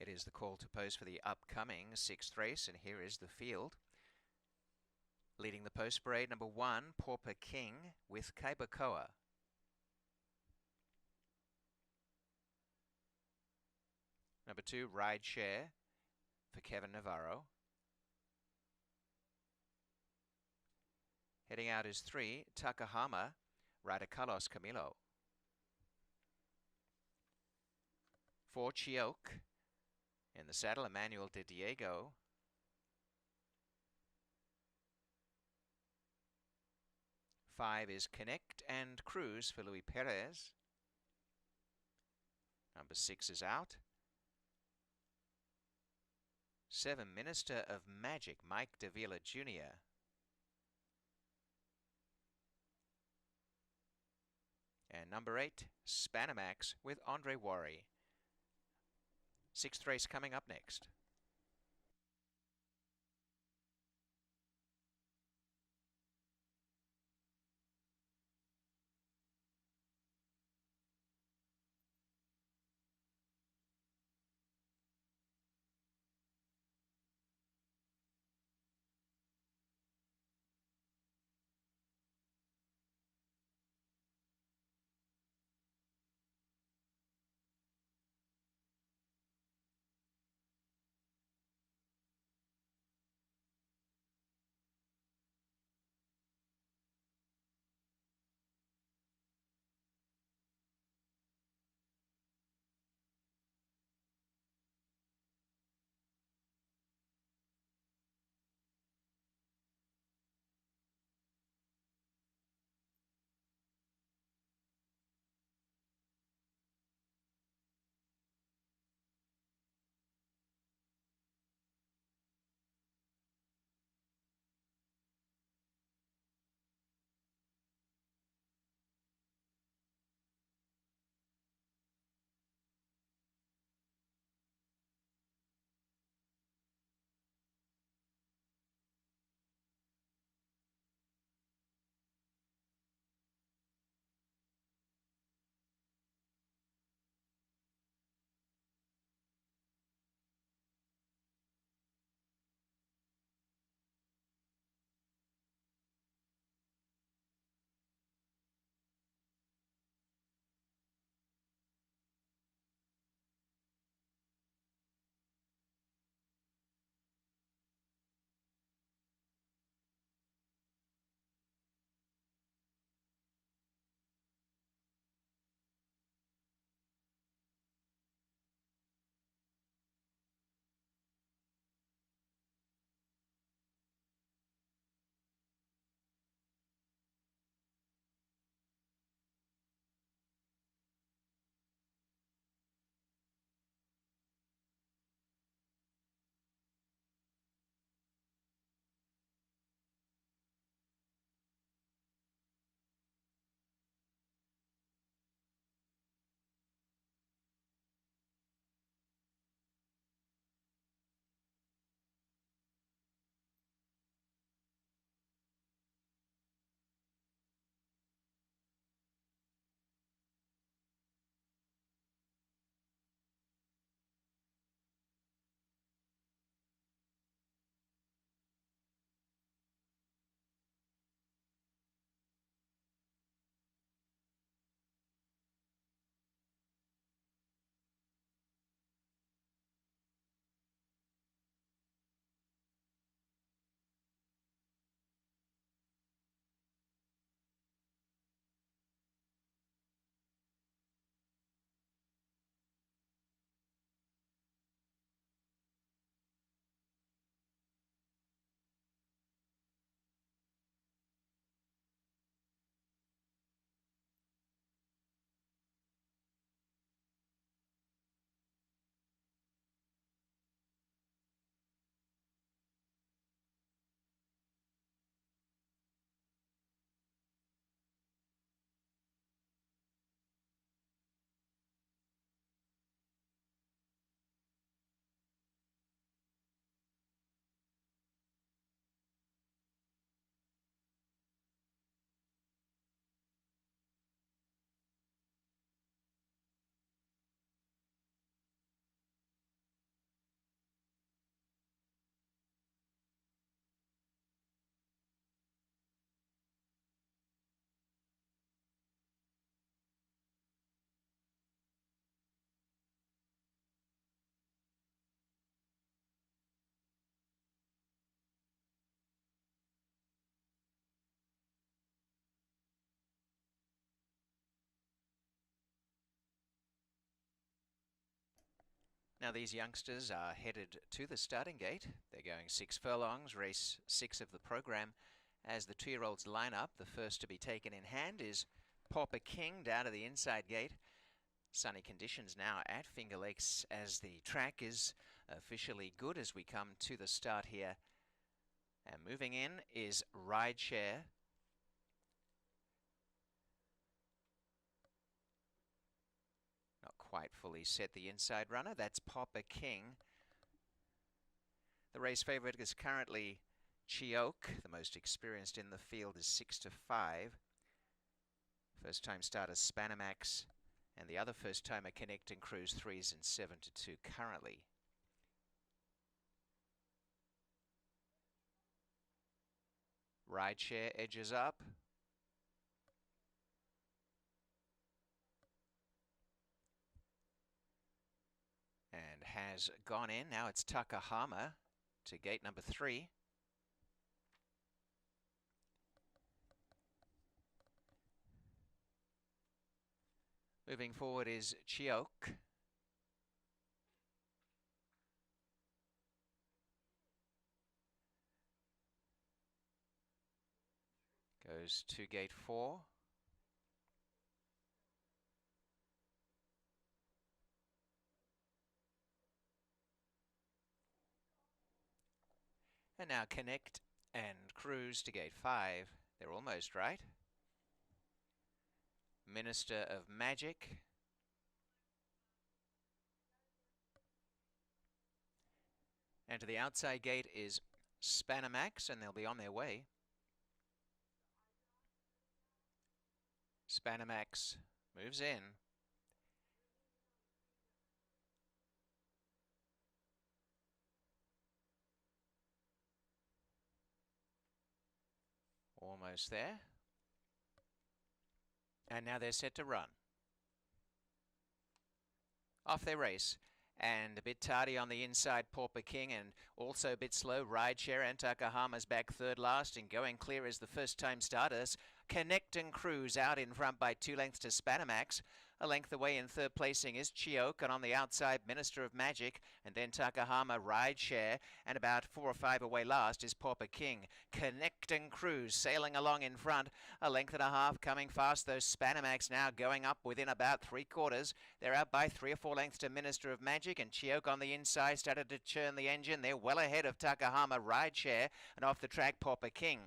It is the call to post for the upcoming 6th race, and here is the field. Leading the post parade, number 1, Pauper King with Kaibakoa. Number 2, Ride Share for Kevin Navarro. Heading out is 3, Takahama, rider Carlos Camilo. 4, Chioke. In the saddle, Emmanuel de Diego. 5 is Connect and Cruise for Luis Perez. Number 6 is out. 7, Minister of Magic, Mike Davila Jr. And number 8, Spanamax with Andre Worry. 6th race coming up next. Now these youngsters are headed to the starting gate. They're going 6 furlongs, race 6 of the program. As the 2-year-olds line up, the first to be taken in hand is Pauper King down to the inside gate. Sunny conditions now at Finger Lakes as the track is officially good as we come to the start here. And moving in is Rideshare. Not quite fully set, the inside runner. That's Pauper King. The race favourite is currently Chioke. The most experienced in the field is 6-5. First time starter Spanamax. And the other first timer Connect and Cruise 3s and 7-2 currently. Rideshare edges up. And has gone in. Now it's Takahama to gate number 3. Moving forward is Chioke. Goes to gate 4. And now Connect and Cruise to gate 5. They're almost right. Minister of Magic. And to the outside gate is Spanamax, and they'll be on their way. Spanamax moves in. Almost there. And now they're set to run. Off they race. And a bit tardy on the inside, Pauper King, and also a bit slow, Rideshare and Takahama's back third last, and going clear is the first time starters. Connect and Cruise out in front by 2 lengths to Spanamax. A length away in third placing is Chioke, and on the outside, Minister of Magic, and then Takahama, Rideshare, and about 4 or 5 away last is Pauper King. Connect and Cruise sailing along in front, a length and a half coming fast, those Spanamax now going up within about 3/4. They're out by 3 or 4 lengths to Minister of Magic, and Chioke on the inside started to churn the engine. They're well ahead of Takahama, Rideshare, and off the track, Pauper King.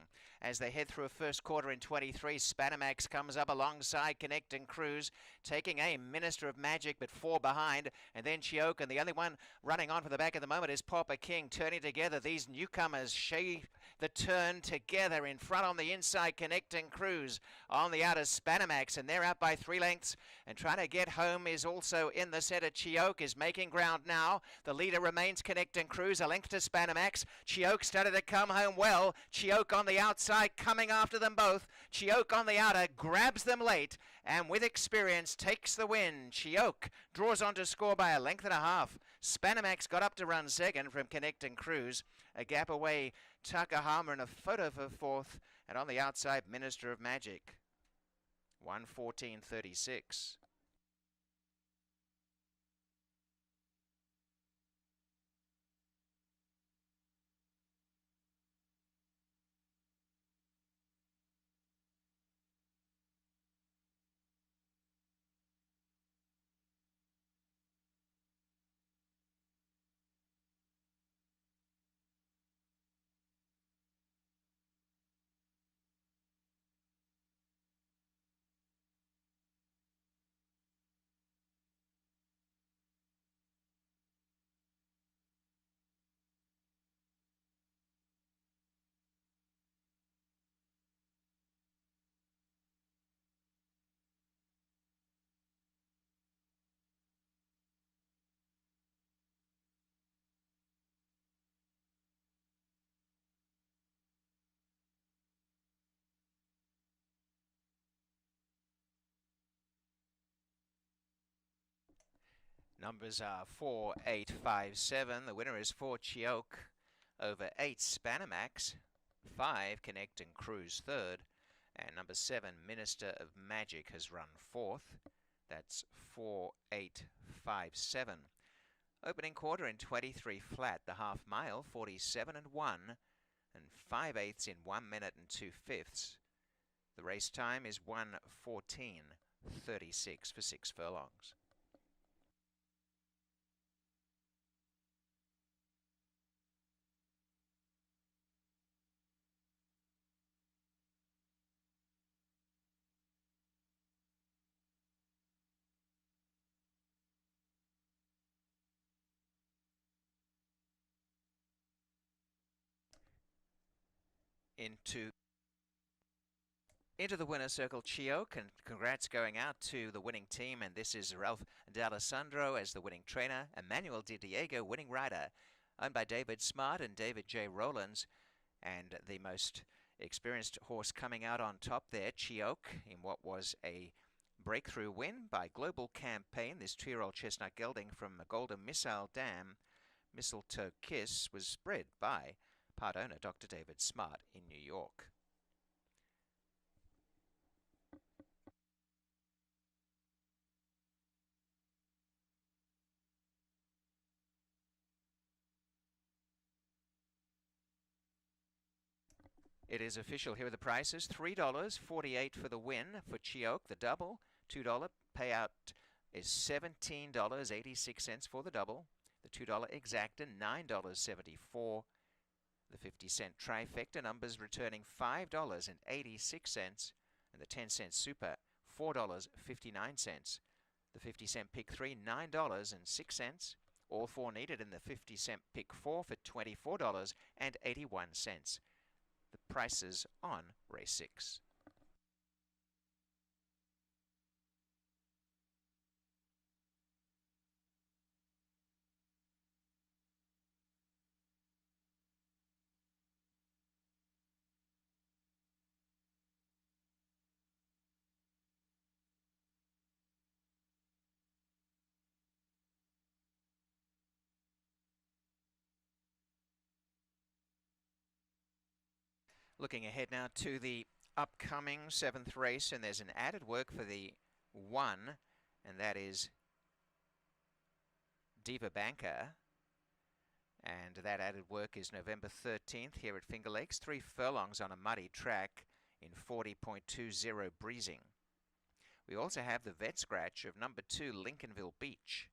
As they head through a first quarter in 23, Spanamax comes up alongside Connect and Cruise, taking a Minister of Magic, but 4 behind, and then Chioke, and the only one running on for the back at the moment is Pauper King. Turning together, these newcomers shave the turn together in front on the inside, Connect and Cruise. On the outer, Spanamax, and they're out by 3 lengths, and trying to get home is also in the centre. Chioke is making ground now. The leader remains Connect and Cruise, a length to Spanamax. Chioke started to come home well. Chioke on the outside, coming after them both. Chioke on the outer, grabs them late, and with experience takes the win. Chioke draws on to score by a length and a half. Spanamax got up to run second from Connect and Cruise. A gap away, Takahama and a photo for fourth, and on the outside, Minister of Magic. 1:14.36. Numbers are 4, 8, 5, 7. The winner is 4 Chioke over 8 Spanamax, 5 Connect and Cruise third, and number 7 Minister of Magic has run fourth. That's 4, 8, 5, 7. Opening quarter in 23 flat, the half mile 47 and 1 and 5/8 in 1 minute and 2/5. The race time is 1:14:36 for 6 furlongs. Into the winner's circle, Chioke, and congrats going out to the winning team. And this is Ralph D'Alessandro as the winning trainer, Emmanuel Di Diego winning rider, owned by David Smart and David J. Rowlands. And the most experienced horse coming out on top there, Chioke, in what was a breakthrough win by Global Campaign. This 2-year-old chestnut gelding from Golden Missile Dam, Mistletoe Kiss, was bred by part owner Dr. David Smart in New York. It is official. Here are the prices. $3.48 for the win for Chioke, the double. $2 payout is $17.86 for the double. The $2 exacta, $9.74. The 50-cent trifecta numbers returning $5.86. And the 10-cent super, $4.59. The 50-cent pick 3, $9.06. All four needed in the 50-cent pick 4 for $24.81. The prices on race 6. Looking ahead now to the upcoming 7th race, and there's an added work for the 1, and that is Diva Banker. And that added work is November 13th here at Finger Lakes, 3 furlongs on a muddy track in 40.20 breezing. We also have the vet scratch of number 2, Lincolnville Beach.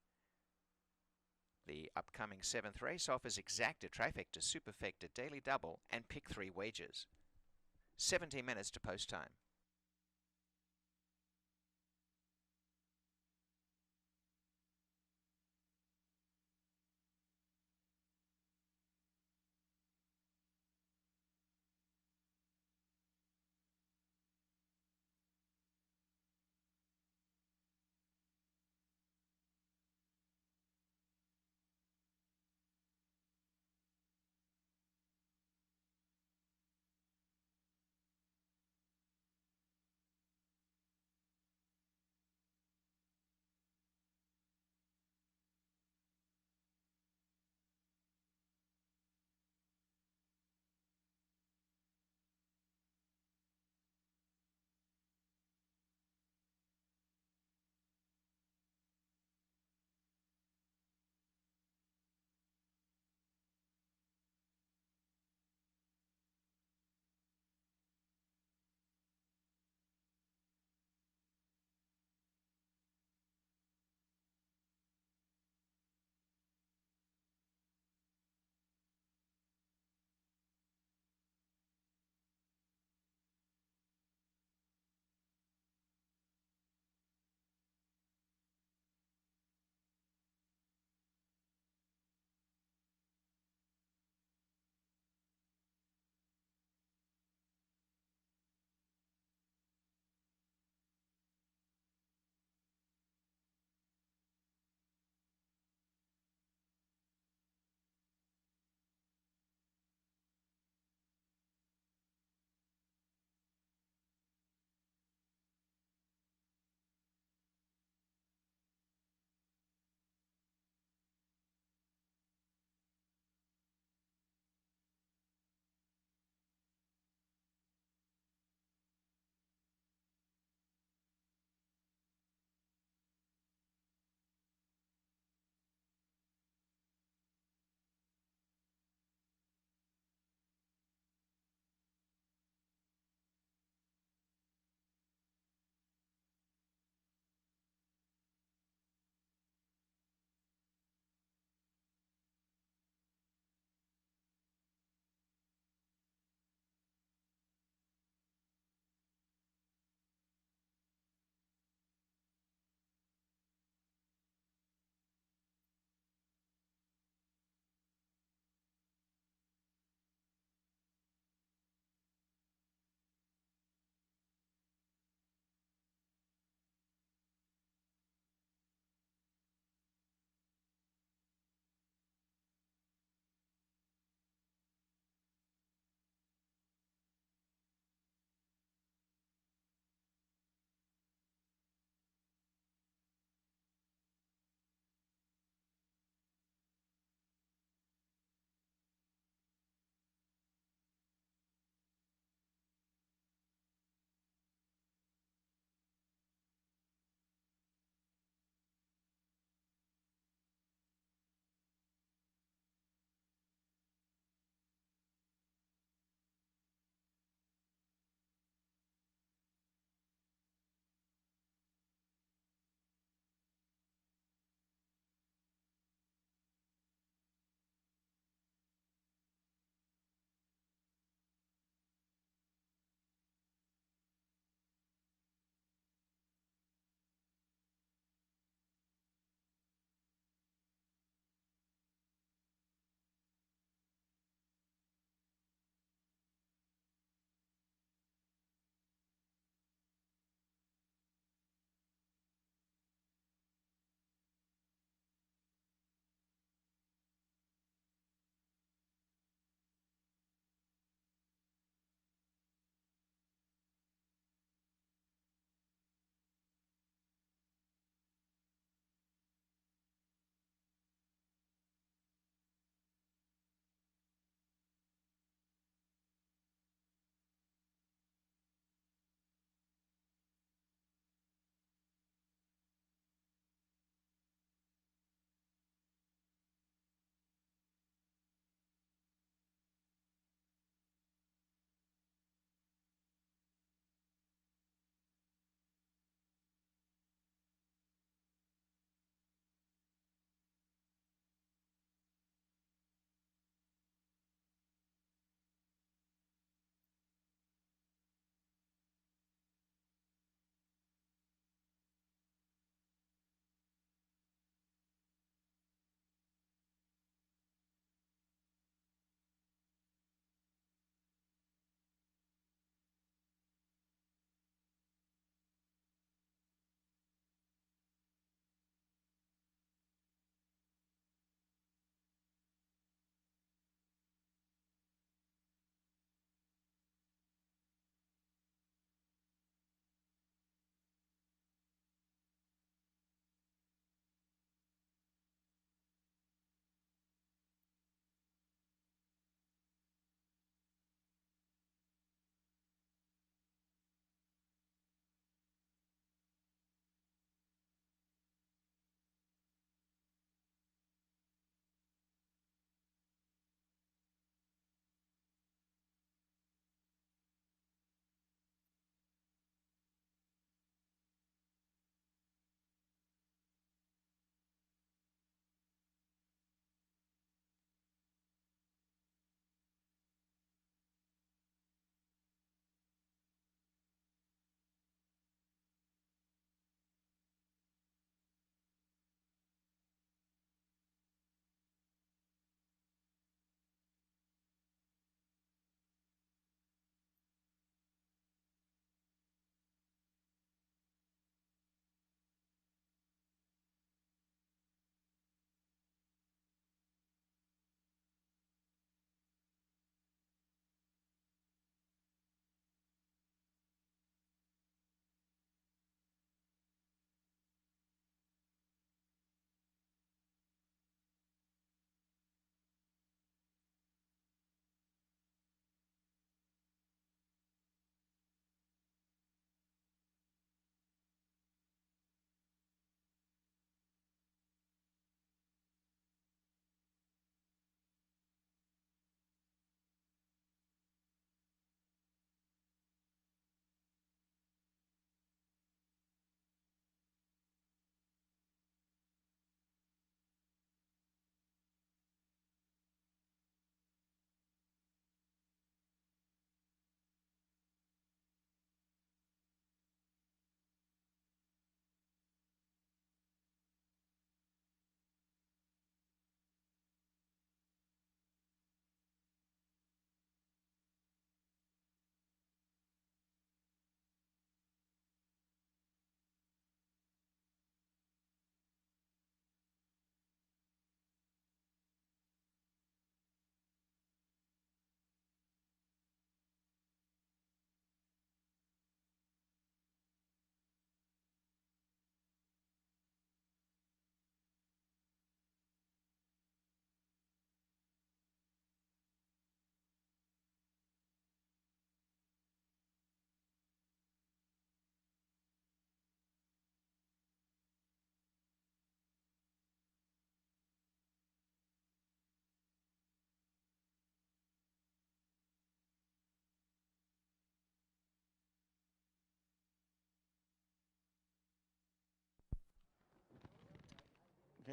The upcoming 7th race offers exacta, trifecta, superfecta, daily double, and pick 3 wagers. 17 minutes to post time.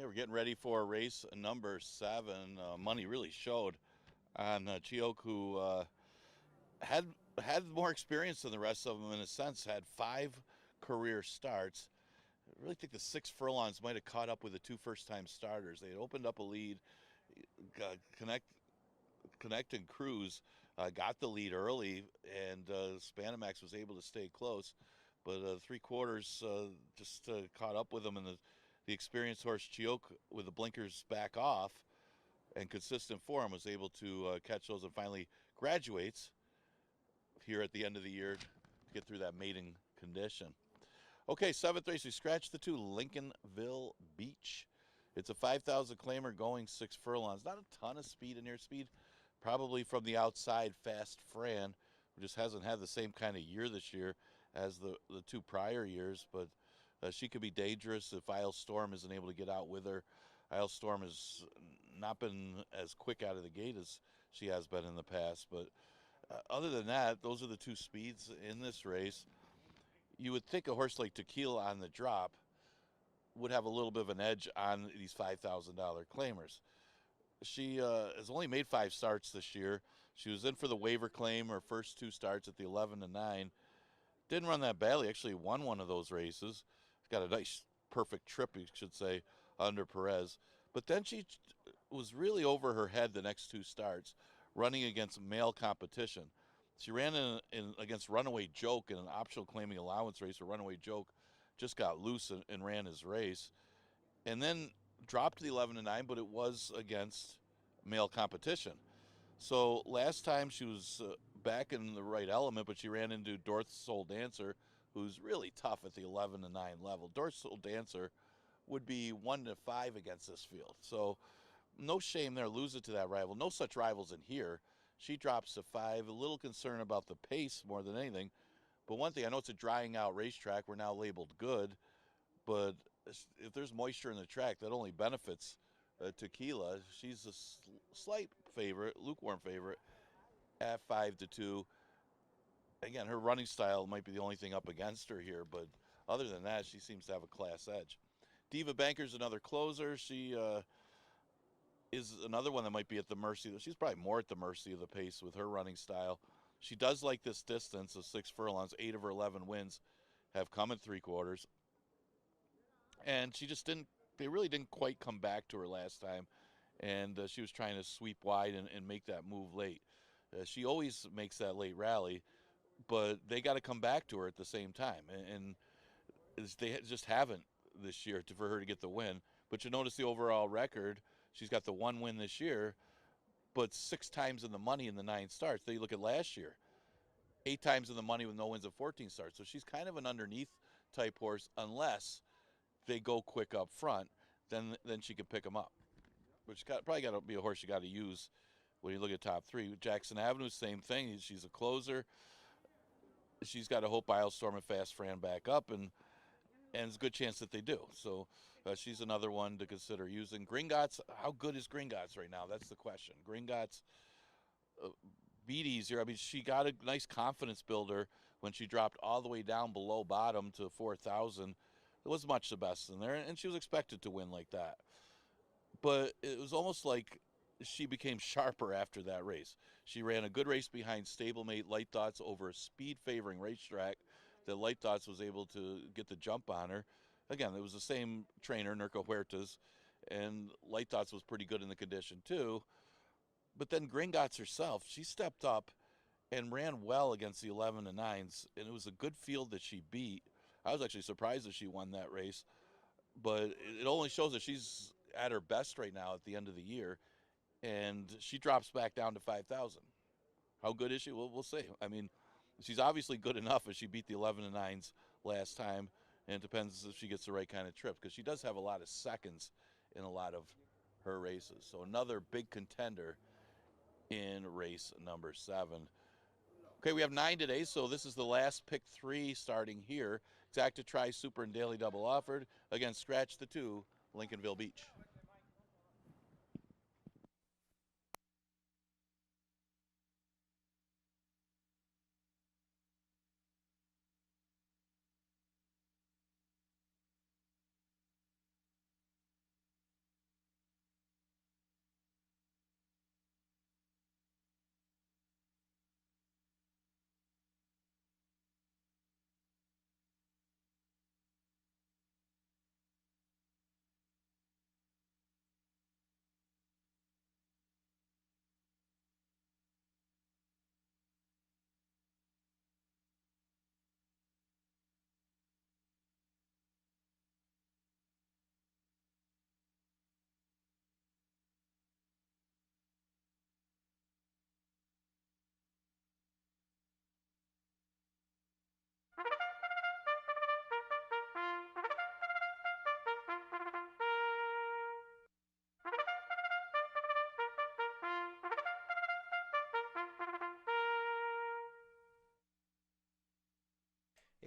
Okay, we're getting ready for race number 7. Money really showed on Chioke, who had more experience than the rest of them in a sense. Had 5 career starts. I really think the 6 furlongs might have caught up with the 2 first-time starters. They had opened up a lead. Connect and Cruz got the lead early, and Spanamax was able to stay close. But 3 quarters just caught up with them, and the experienced horse Chioke, with the blinkers back off and consistent form, was able to catch those and finally graduates here at the end of the year to get through that mating condition. Okay, 7th race, we scratched the 2, Lincolnville Beach. It's a 5,000 claimer going 6 furlongs. Not a ton of speed in here. Speed probably from the outside, Fast Fran, who just hasn't had the same kind of year this year as the 2 prior years, but she could be dangerous if Isle Storm isn't able to get out with her. Isle Storm has not been as quick out of the gate as she has been in the past, but other than that, those are the 2 speeds in this race. You would think a horse like Tequila on the drop would have a little bit of an edge on these $5,000 claimers. She has only made 5 starts this year. She was in for the waiver claim her first 2 starts at the 11 and 9. Didn't run that badly. Actually won one of those races. Got a nice, perfect trip, you should say, under Perez. But then she was really over her head the next 2 starts, running against male competition. She ran in against Runaway Joke in an optional claiming allowance race. Where Runaway Joke just got loose and ran his race, and then dropped to the 11 and 9, but it was against male competition. So last time she was back in the right element, but she ran into Dorth Soul Dancer, who's really tough at the 11 and 9 level. Dorth Soul Dancer would be 1 to 5 against this field. So no shame there, lose it to that rival. No such rivals in here. She drops to 5. A little concern about the pace more than anything. But one thing, I know it's a drying out racetrack. We're now labeled good. But if there's moisture in the track, that only benefits Tequila. She's a slight favorite, lukewarm favorite, at 5 to 2. Again, her running style might be the only thing up against her here. But other than that, she seems to have a class edge. Diva Banker's another closer. She is another one that might be at the mercy. She's probably more at the mercy of the pace with her running style. She does like this distance of 6 furlongs. 8 of her 11 wins have come in 3 quarters. And she just they really didn't quite come back to her last time. And she was trying to sweep wide and make that move late. She always makes that late rally, but they got to come back to her at the same time. And they just haven't this year for her to get the win. But you notice the overall record. She's got the 1 win this year, but 6 times in the money in the 9 starts. Then you look at last year, 8 times in the money with no wins of 14 starts. So she's kind of an underneath type horse unless they go quick up front. Then she can pick them up. Which probably got to be a horse you got to use when you look at top 3. Jackson Avenue, same thing. She's a closer. She's got to hope Isle Storm and Fast Fran back up, and there's a good chance that they do. So she's another one to consider using. Gringotts, how good is Gringotts right now? That's the question. Gringotts beat easier. I mean, she got a nice confidence builder when she dropped all the way down below bottom to 4,000. It was much the best in there, and she was expected to win like that. But it was almost like she became sharper after that race. She ran a good race behind stablemate Light Thoughts over a speed-favoring racetrack that Light Thoughts was able to get the jump on her. Again, it was the same trainer, Nurko Huertas, and Light Thoughts was pretty good in the condition too. But then Gringotts herself, she stepped up and ran well against the 11 and 9s, and it was a good field that she beat. I was actually surprised that she won that race, but it only shows that she's at her best right now at the end of the year, and she drops back down to 5,000. How good is she? Well, we'll see. I mean, she's obviously good enough as she beat the 11 and 9s last time, and it depends if she gets the right kind of trip, because she does have a lot of seconds in a lot of her races. So another big contender in race number 7. Okay, we have 9 today, so this is the last pick 3 starting here. Exacta Tri, Super, and Daily Double offered. Again, scratch the 2, Lincolnville Beach.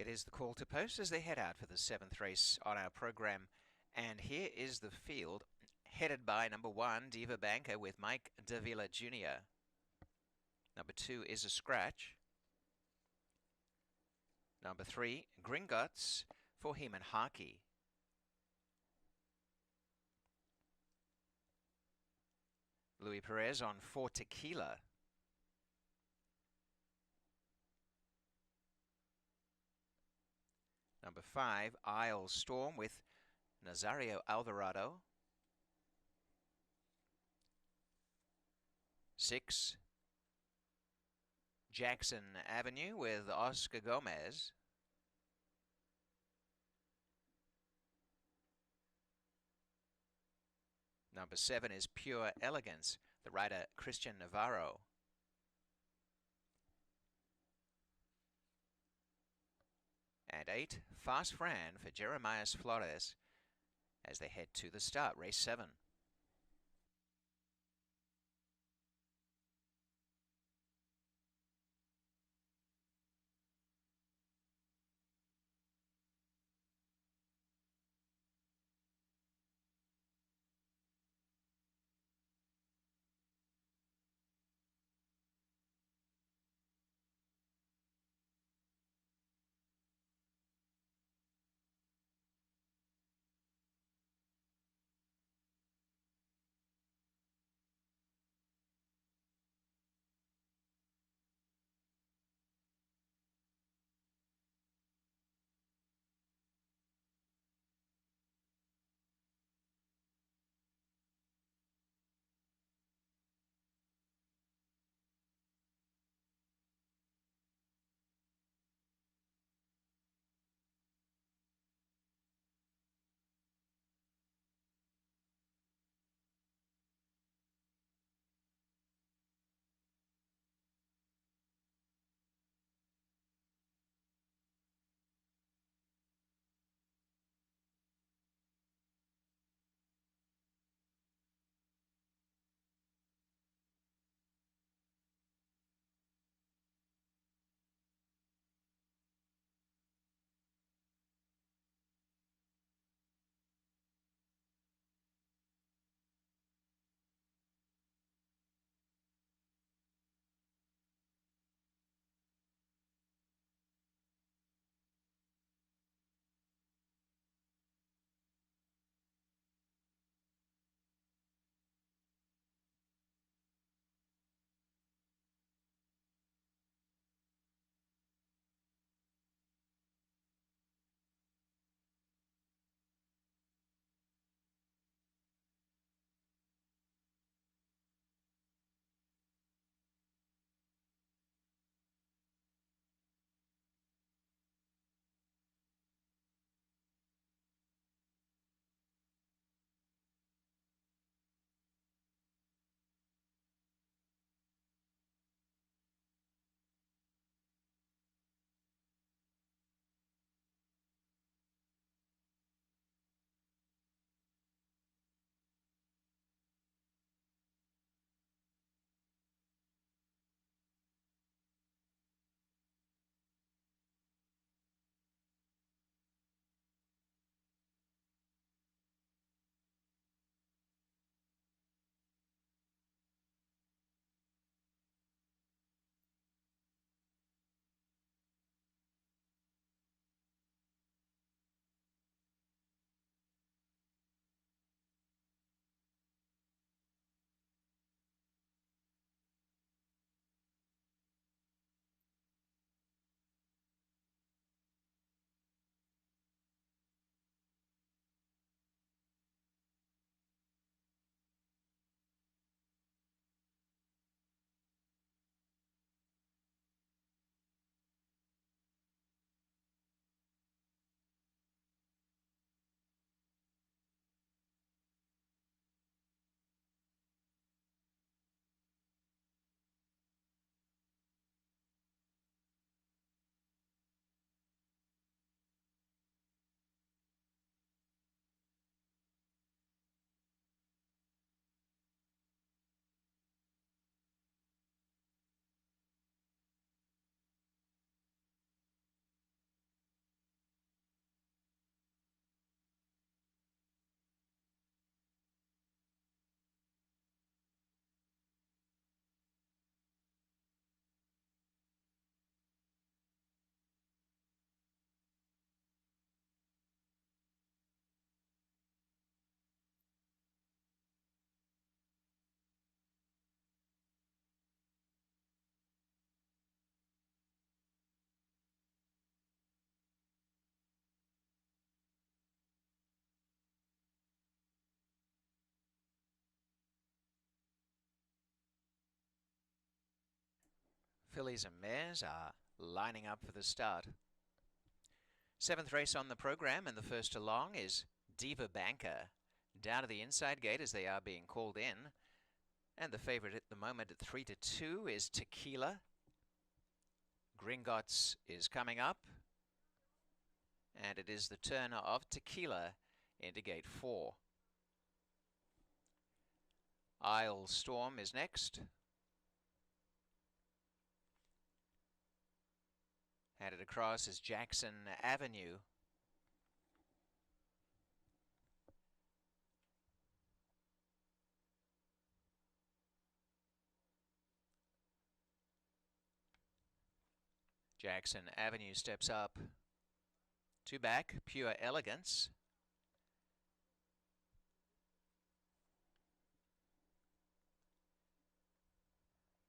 It is the call to post as they head out for the 7th race on our program. And here is the field, headed by number 1, Diva Banker, with Mike Davila Jr. Number 2 is a scratch. Number 3, Gringotts for Heeman Harkey. Louis Perez on 4, Tequila. Number 5, Isle Storm with Nazario Alvarado. 6, Jackson Avenue with Oscar Gomez. Number 7 is Pure Elegance, the rider Christian Navarro. And 8, Fast Fran for Jeremias Flores as they head to the start, race 7. Fillies and mares are lining up for the start. 7th race on the program, and the first along is Diva Banker. Down to the inside gate as they are being called in. And the favourite at the moment at 3-2 is Tequila. Gringotts is coming up. And it is the turn of Tequila into gate 4. Isle Storm is next. Headed across is Jackson Avenue. Jackson Avenue steps up. 2 back, Pure Elegance.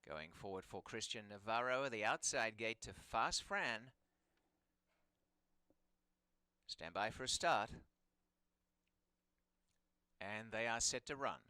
Going forward for Christian Navarro, the outside gate to Fast Fran. Stand by for a start. And they are set to run.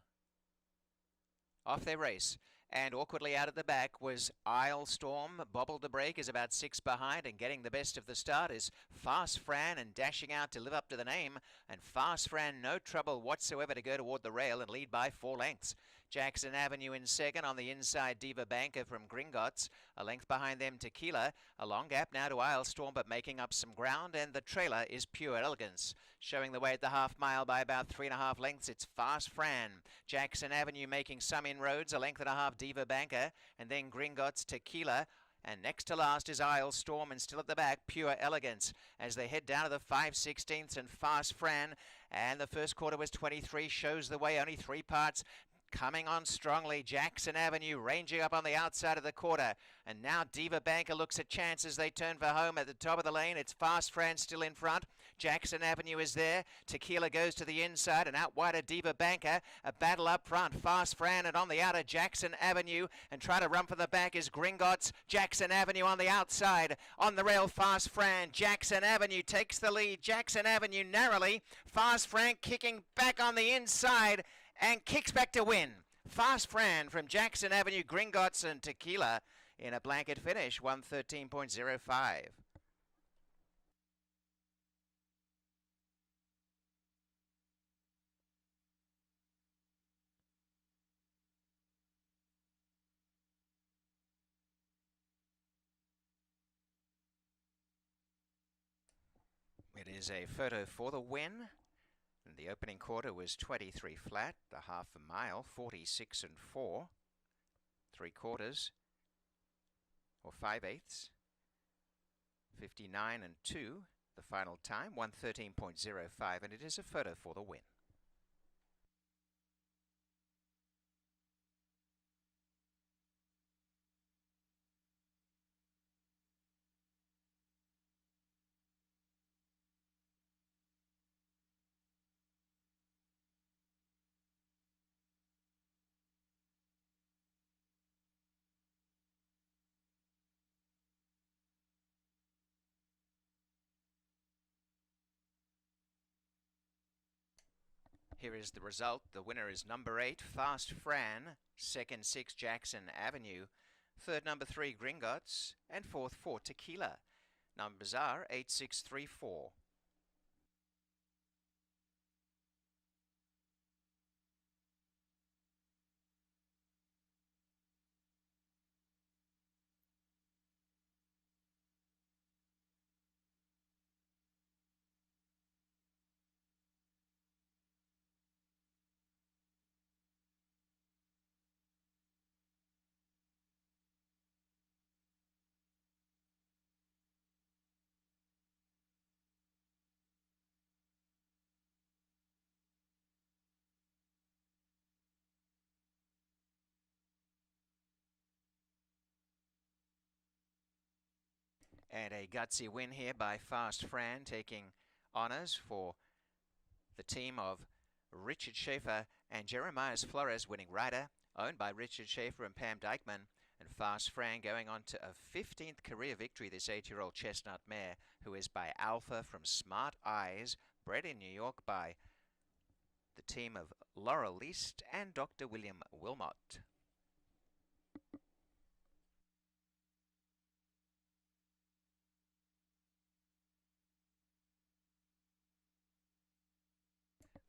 Off they race. And awkwardly out at the back was Isle Storm. Bobble to break is about 6 behind, and getting the best of the start is Fast Fran, and dashing out to live up to the name. And Fast Fran, no trouble whatsoever to go toward the rail and lead by 4 lengths. Jackson Avenue in second. On the inside, Diva Banker from Gringotts. A length behind them, Tequila. A long gap now to Isle Storm, but making up some ground. And the trailer is Pure Elegance. Showing the way at the half mile by about 3.5 lengths, it's Fast Fran. Jackson Avenue making some inroads. A length and a half, Diva Banker. And then Gringotts, Tequila. And next to last is Isle Storm, and still at the back, Pure Elegance, as they head down to the 5/16 and Fast Fran. And the first quarter was 23, shows the way, only 3 parts. Coming on strongly, Jackson Avenue ranging up on the outside of the quarter. And now Diva Banker looks at chance as they turn for home at the top of the lane. It's Fast Fran still in front. Jackson Avenue is there. Tequila goes to the inside, and out wide of Diva Banker. A battle up front. Fast Fran, and on the outer, Jackson Avenue. And trying to run for the back is Gringotts. Jackson Avenue on the outside. On the rail, Fast Fran. Jackson Avenue takes the lead. Jackson Avenue narrowly. Fast Fran kicking back on the inside and kicks back to win. Fast Fran from Jackson Avenue, Gringotts and Tequila in a blanket finish, 1:13.05. It is a photo for the win. And the opening quarter was 23 flat, the half a mile 46 and 4, 3/4 or 5/8, 59 and 2. The final time 1:13.05, and it is a photo for the win. Here is the result. The winner is number 8, Fast Fran. Second, 6, Jackson Avenue. Third, number 3, Gringotts. And fourth, 4, Tequila. Numbers are 8, 6, 3, 4. And a gutsy win here by Fast Fran, taking honours for the team of Richard Schaefer and Jeremias Flores, winning rider, owned by Richard Schaefer and Pam Dykeman. And Fast Fran going on to a 15th career victory, this 8-year-old chestnut mare, who is by Alpha from Smart Eyes, bred in New York by the team of Laurel Least and Dr. William Wilmot.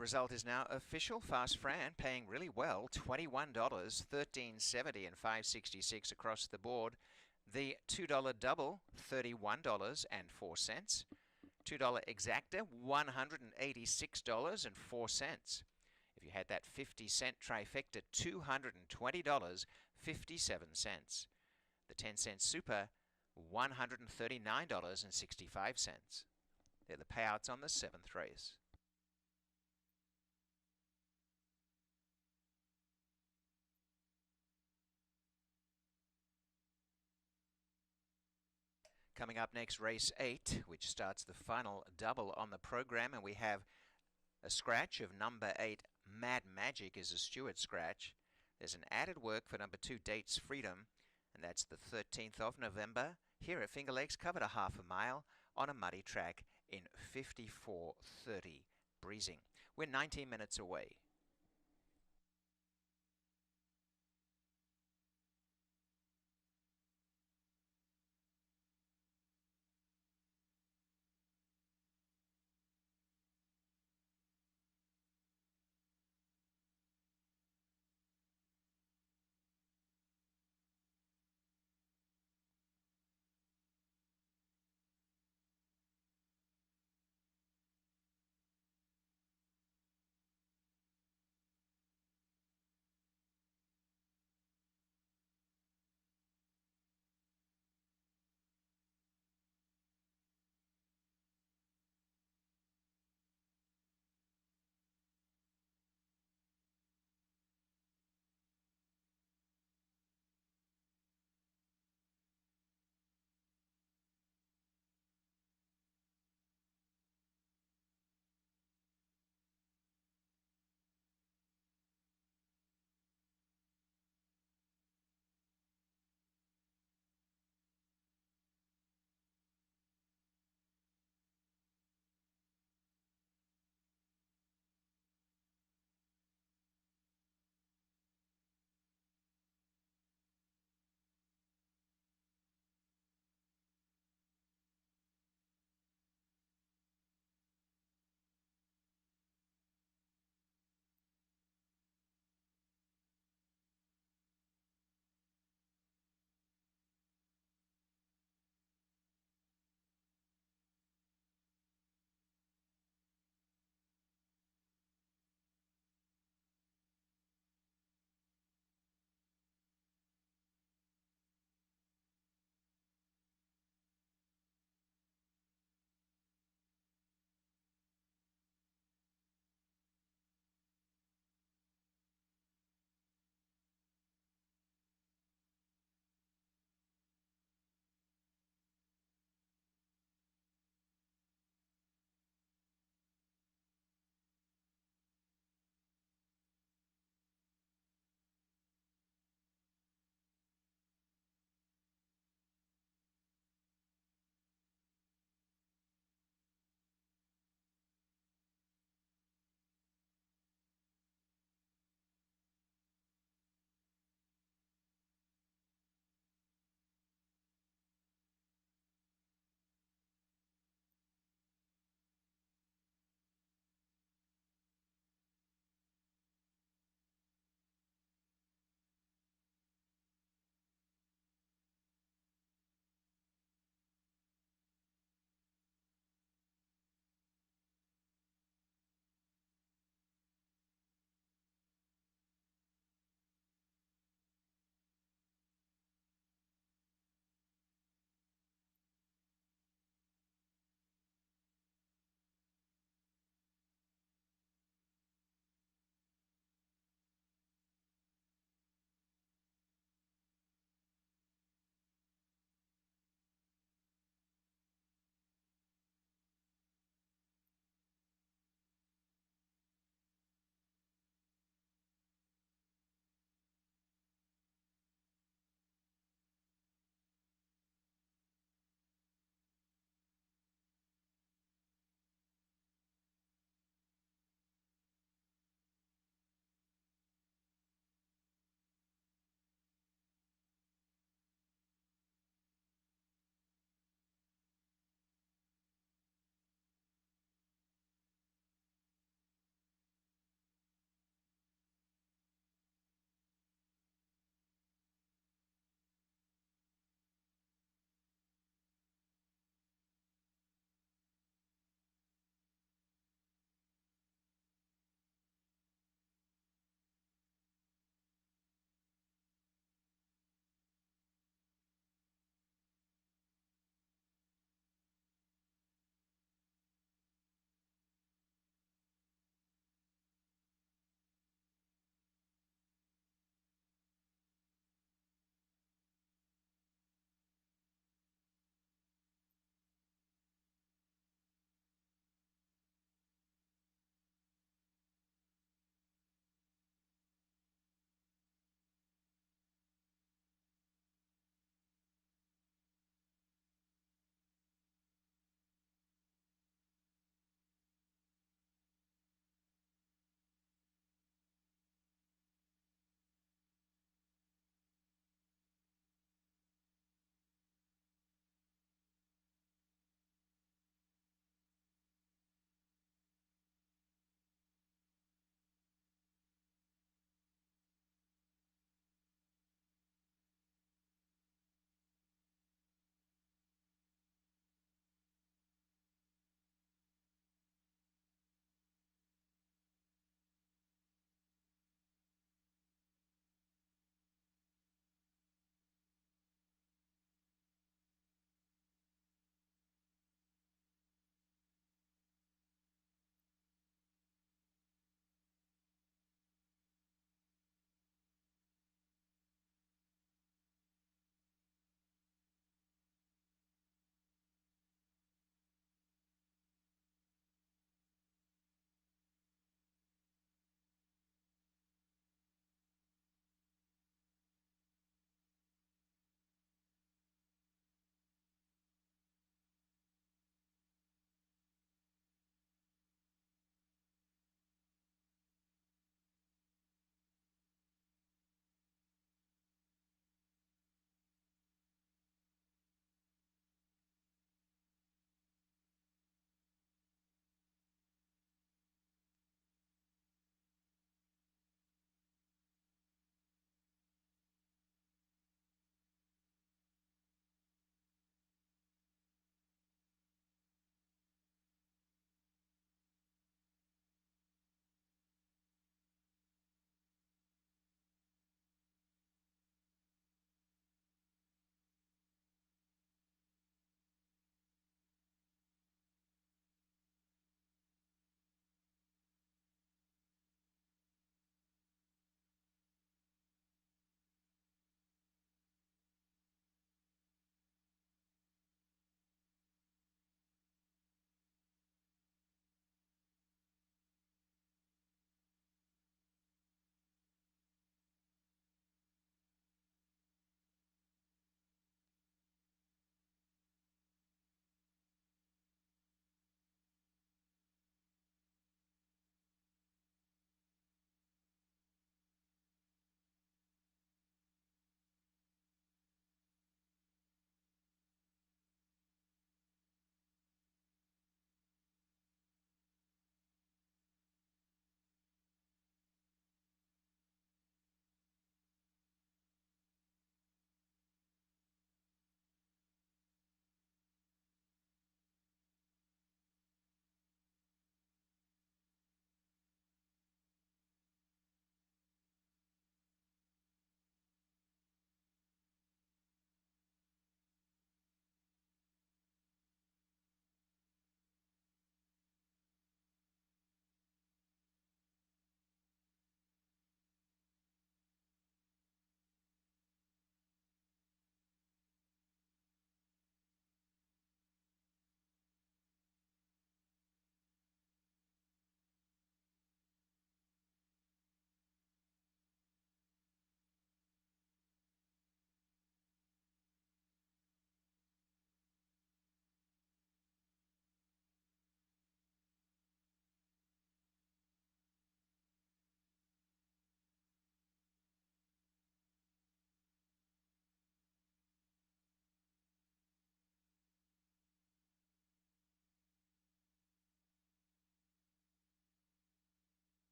result is now official. Fast Fran paying really well, $21, $13.70 and $5.66 across the board. The $2 double, $31.04. $2 exacta, $186.04. If you had that 50-cent trifecta, $220.57. The 10-cent super, $139.65. They're the payouts on the 7th race. Coming up next, race 8, which starts the final double on the program, and we have a scratch of number 8, Mad Magic is a Stewart scratch. There's an added work for number 2, Dates Freedom, and that's the 13th of November here at Finger Lakes, covered a half a mile on a muddy track in 54:30 breezing. We're 19 minutes away.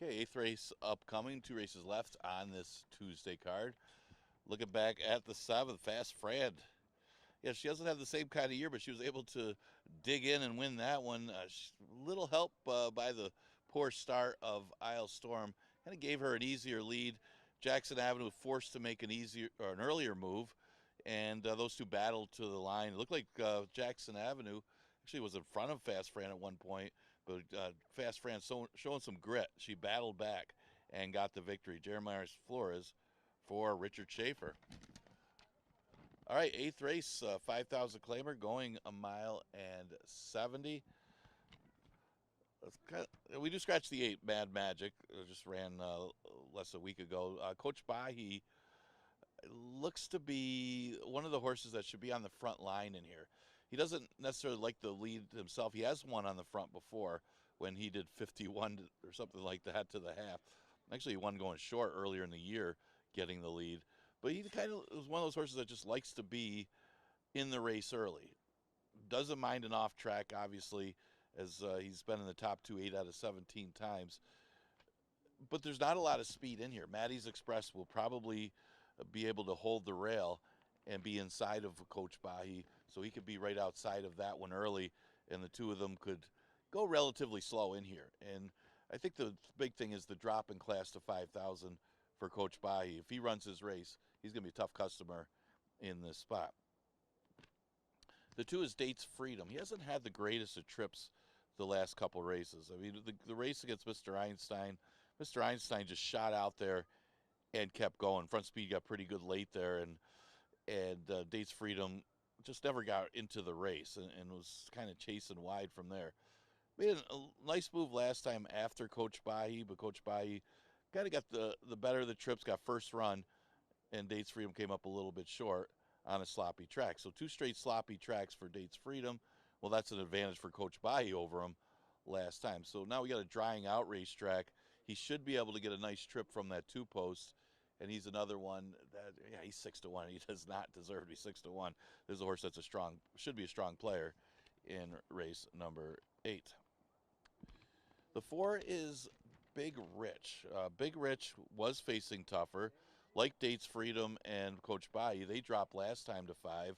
Okay, eighth race upcoming. 2 races left on this Tuesday card. Looking back at the 7th, Fast Fran. Yeah, she doesn't have the same kind of year, but she was able to dig in and win that one. Little help by the poor start of Isle Storm. Kind of gave her an easier lead. Jackson Avenue forced to make an earlier move, and those two battled to the line. It looked like Jackson Avenue actually was in front of Fast Fran at one point, but Fast Fran showing some grit. She battled back and got the victory. Jeremiah Flores for Richard Schaefer. All right, 8th race, 5,000 claimer, going a mile and 70. We do scratch the 8, Mad Magic. Just ran less than a week ago. Coach Bahi looks to be one of the horses that should be on the front line in here. He doesn't necessarily like the lead himself. He has won on the front before when he did 51 or something like that to the half. Actually, he won going short earlier in the year, getting the lead. But he kind of was one of those horses that just likes to be in the race early. Doesn't mind an off track, obviously, as he's been in the top 2 8 out of 17 times. But there's not a lot of speed in here. Maddie's Express will probably be able to hold the rail and be inside of Coach Bahi, so he could be right outside of that one early, and the two of them could go relatively slow in here. And I think the big thing is the drop in class to 5,000 for Coach Bahi. If he runs his race, he's going to be a tough customer in this spot. The 2 is Dates Freedom. He hasn't had the greatest of trips the last couple races. I mean, the race against Mr. Einstein just shot out there and kept going. Front speed got pretty good late there, and Dates Freedom just never got into the race and was kind of chasing wide from there. Made a nice move last time after Coach Bahi, but Coach Bahi kind of got the better of the trips, got first run, and Dates Freedom came up a little bit short on a sloppy track. So 2 straight sloppy tracks for Dates Freedom. Well, that's an advantage for Coach Bahi over him last time. So now we got a drying out racetrack. He should be able to get a nice trip from that 2-post, and he's another one that, yeah, he's 6-1. He does not deserve to be 6-1. This is a horse that's should be a strong player in race number 8. The 4 is Big Rich. Big Rich was facing tougher. Like Dates Freedom and Coach Bahi, they dropped last time to 5.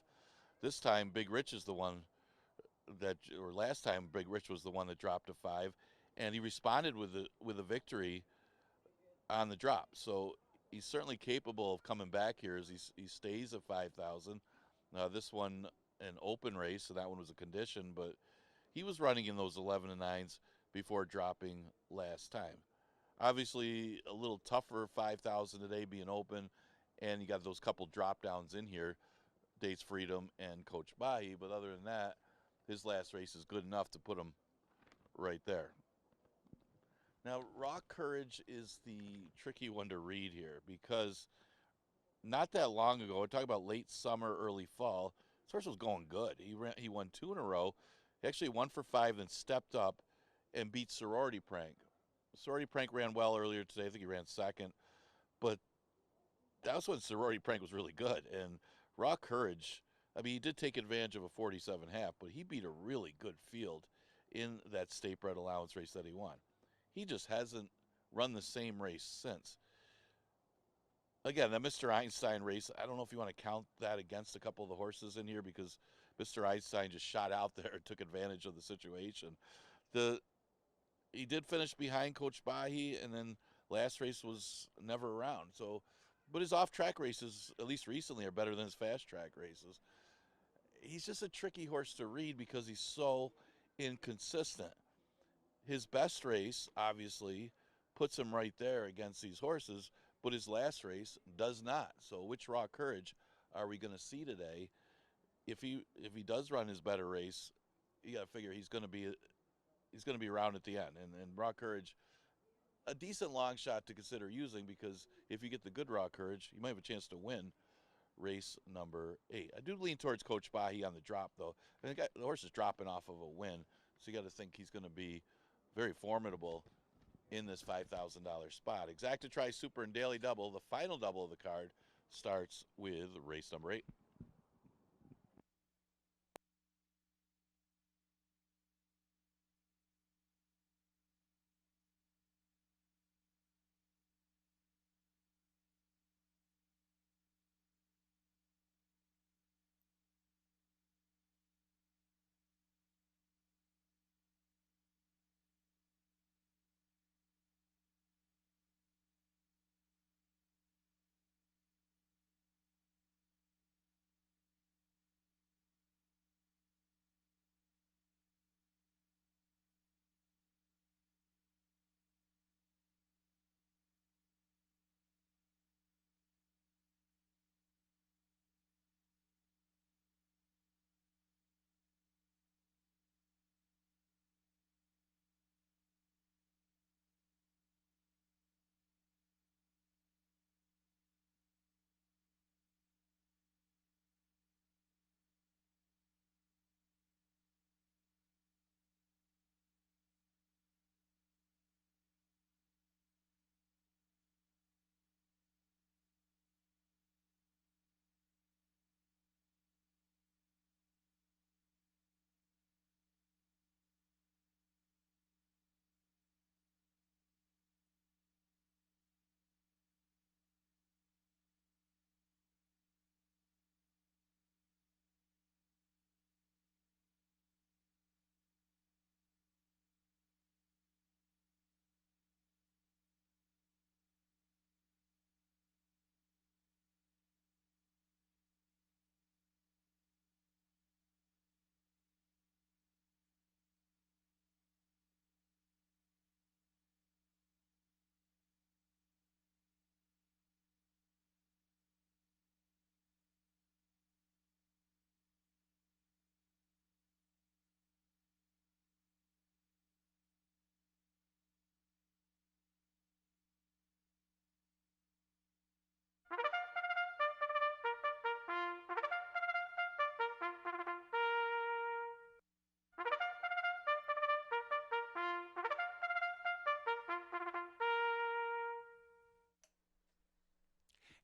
This time, Big Rich is the one last time Big Rich was the one that dropped to 5, and he responded with a victory on the drop. So he's certainly capable of coming back here as he stays at 5,000. This one, an open race, so that one was a condition, but he was running in those 11 and 9s before dropping last time. Obviously, a little tougher 5,000 today being open, and you got those couple drop downs in here, Dates Freedom and Coach Bahi, but other than that, his last race is good enough to put him right there. Now, Raw Courage is the tricky one to read here because not that long ago, we're talking about late summer, early fall, this horse was going good. He won 2 in a row. He actually won for 5, then stepped up and beat Sorority Prank. Sorority Prank ran well earlier today. I think he ran 2nd. But that was when Sorority Prank was really good. And Raw Courage, I mean, he did take advantage of a 47.5, but he beat a really good field in that state bred allowance race that he won. He just hasn't run the same race since. Again, that Mr. Einstein race, I don't know if you want to count that against a couple of the horses in here because Mr. Einstein just shot out there and took advantage of the situation. He did finish behind Coach Bahi, and then last race was never around. So, but his off-track races, at least recently, are better than his fast-track races. He's just a tricky horse to read because he's so inconsistent. His best race, obviously, puts him right there against these horses, but his last race does not. So which Raw Courage are we going to see today? If he does run his better race, you got to figure he's going to be around at the end. And Raw Courage, a decent long shot to consider using because if you get the good Raw Courage, you might have a chance to win race number 8. I do lean towards Coach Bahi on the drop, though. I think the horse is dropping off of a win, so you got to think he's going to be very formidable in this $5,000 spot. Exacta Tri Super and Daily Double, the final double of the card, starts with race number 8.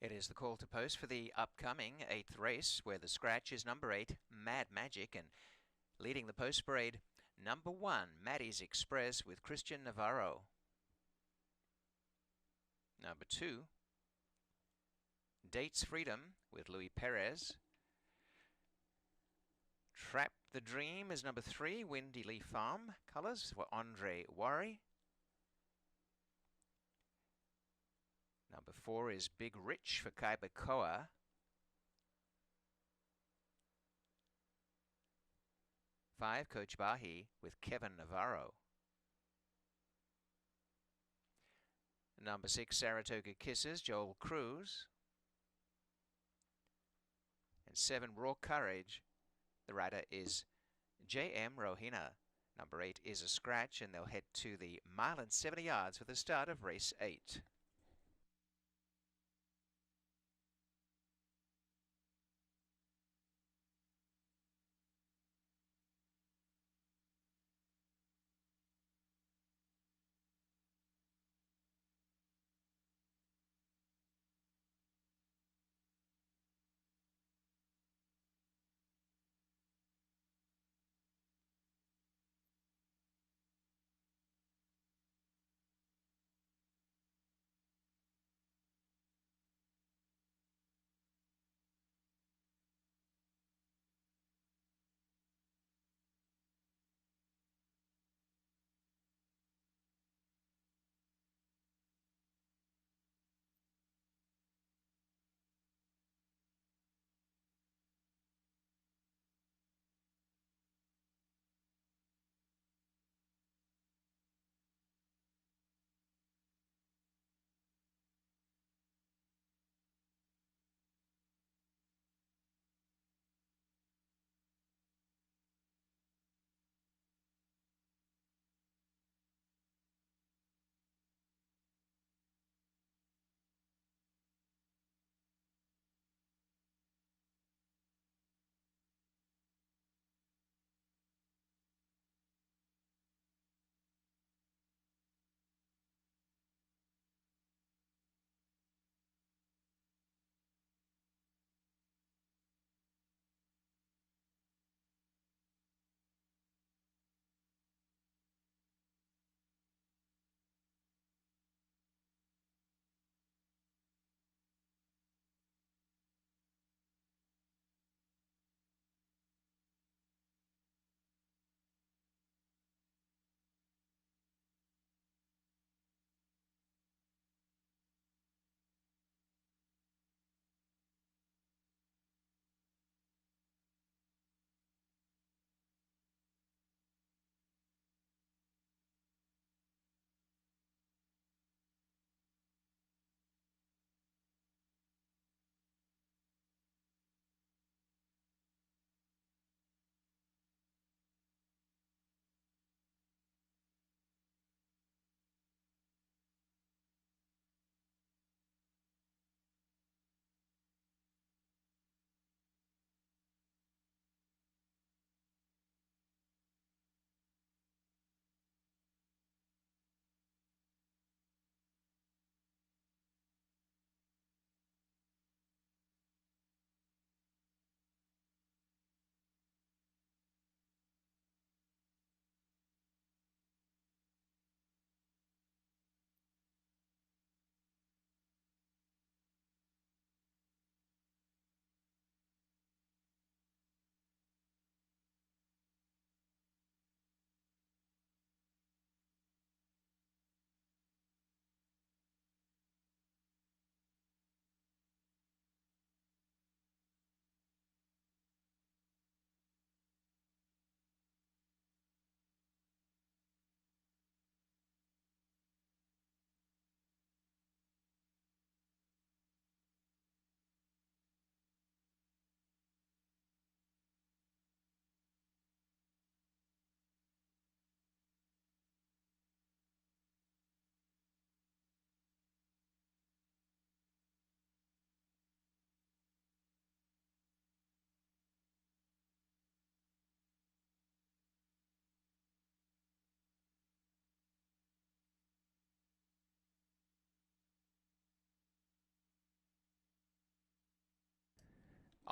It is the call to post for the upcoming 8th race, where the scratch is number 8, Mad Magic, and leading the post parade, number 1, Maddie's Express with Christian Navarro. Number 2, Dates Freedom with Louis Perez. Trap the Dream is number 3, Windy Lee Farm. Colours for Andre Worry. Number 4 is Big Rich for Kaibakoa. Five, Coach Bahi with Kevin Navarro. Number 6, Saratoga Kisses, Joel Cruz. And 7, Raw Courage. The rider is J.M. Rohina. Number 8 is a scratch, and they'll head to the 1 mile and 70 yards for the start of race 8.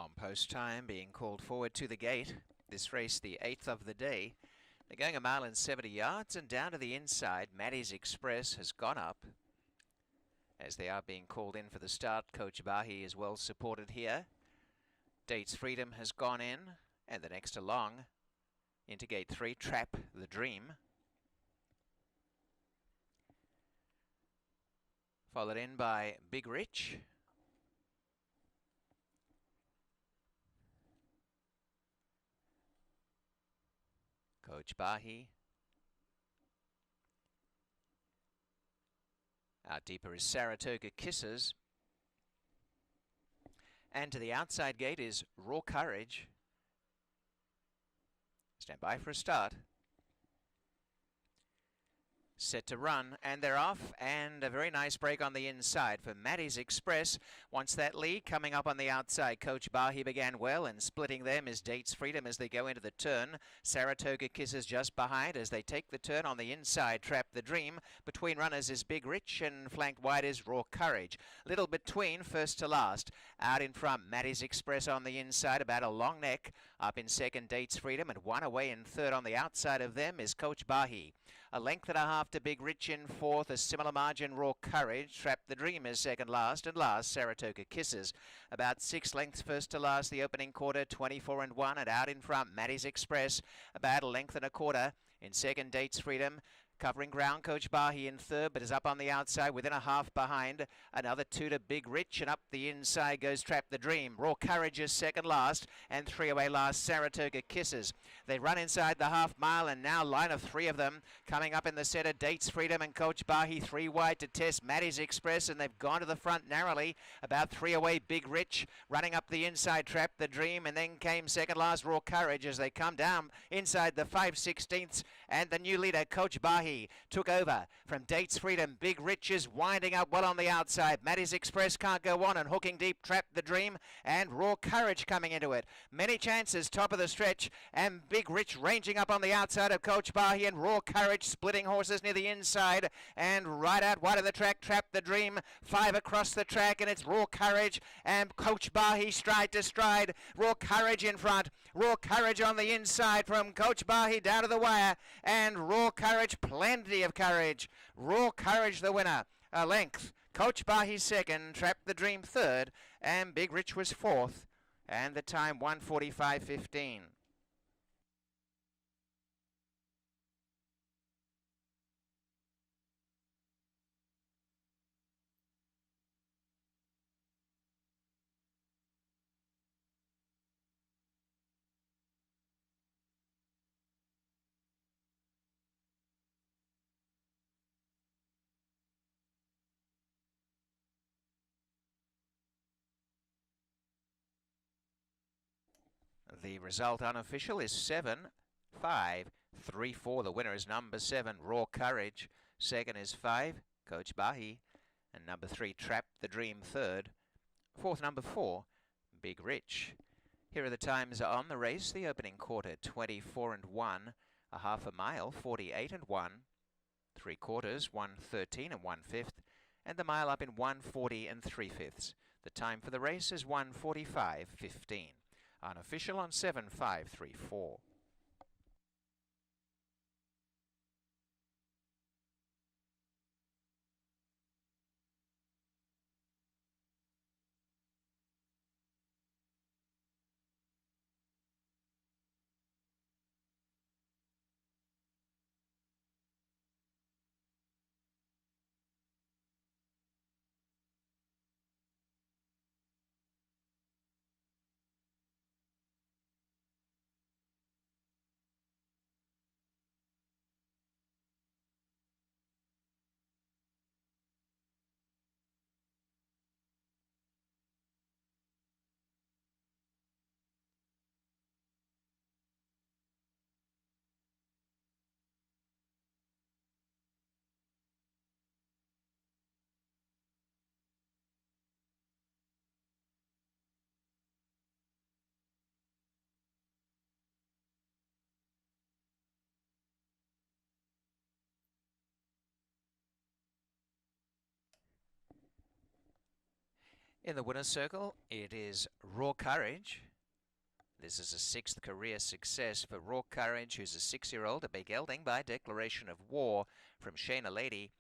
On post time being called forward to the gate. This race, the 8th of the day. They're going 1 mile and 70 yards and down to the inside. Maddie's Express has gone up. As they are being called in for the start, Coach Bahi is well supported here. Dates Freedom has gone in, and the next along into gate 3, Trap the Dream. Followed in by Big Rich. Coach Bahi. Out deeper is Saratoga Kisses. And to the outside gate is Raw Courage. Stand by for a start. Set to run, and they're off, and a very nice break on the inside for Maddie's Express. Wants that lead coming up on the outside. Coach Bahi began well, and splitting them is Dates Freedom as they go into the turn. Saratoga Kisses just behind as they take the turn on the inside. Trap the Dream. Between runners is Big Rich, and flanked wide is Raw Courage. Little between, first to last. Out in front, Maddie's Express on the inside, about a long neck. Up in second, Dates Freedom, and one away in third on the outside of them is Coach Bahi. A length and a half to Big Rich in fourth, a similar margin Raw Courage. Trap the Dream is second last, and last Saratoga Kisses. About 6 lengths first to last, the opening quarter, 24 and 1, and out in front, Maddie's Express. About a length and a quarter. In second, Dates Freedom. Covering ground, Coach Bahi in third, but is up on the outside within a half behind. Another 2 to Big Rich, and up the inside goes Trap the Dream. Raw Courage is second last, and 3 away last, Saratoga Kisses. They run inside the half mile, and now line of 3 of them. Coming up in the centre, Dates Freedom and Coach Bahi 3 wide to test Maddie's Express, and they've gone to the front narrowly. About 3 away, Big Rich. Running up the inside, Trap the Dream, and then came second last, Raw Courage, as they come down inside the 5/16ths, and the new leader, Coach Bahi, took over from Dates Freedom. Big Rich is winding up well on the outside. Maddie's Express can't go on, and hooking deep, Trap the Dream, and Raw Courage coming into it. Many chances, top of the stretch, and Big Rich ranging up on the outside of Coach Bahi, and Raw Courage splitting horses near the inside, and right out wide of the track, Trap the Dream. 5 across the track, and it's Raw Courage and Coach Bahi stride to stride. Raw Courage in front. Raw Courage on the inside from Coach Bahi down to the wire, and Raw Courage, plenty of courage. Raw Courage the winner, a length. Coach Bahi second, Trap the Dream third, and Big Rich was fourth, and the time 1:45.15. The result unofficial is 7-5-3-4. The winner is number 7, Raw Courage. Second is 5, Coach Bahi. And number 3, Trap the Dream third. Fourth, number 4, Big Rich. Here are the times on the race. The opening quarter, 24 and 1. A half a mile, 48 and 1. 3 quarters, 1:13 and 1/5. And the mile up in 1:40 and 3/5. The time for the race is 1:45.15. Unofficial on 7-5-3-4. In the winner's circle, it is Raw Courage. This is a 6th career success for Raw Courage, who's a 6-year-old, a big gelding by declaration of war from Shayna Lady.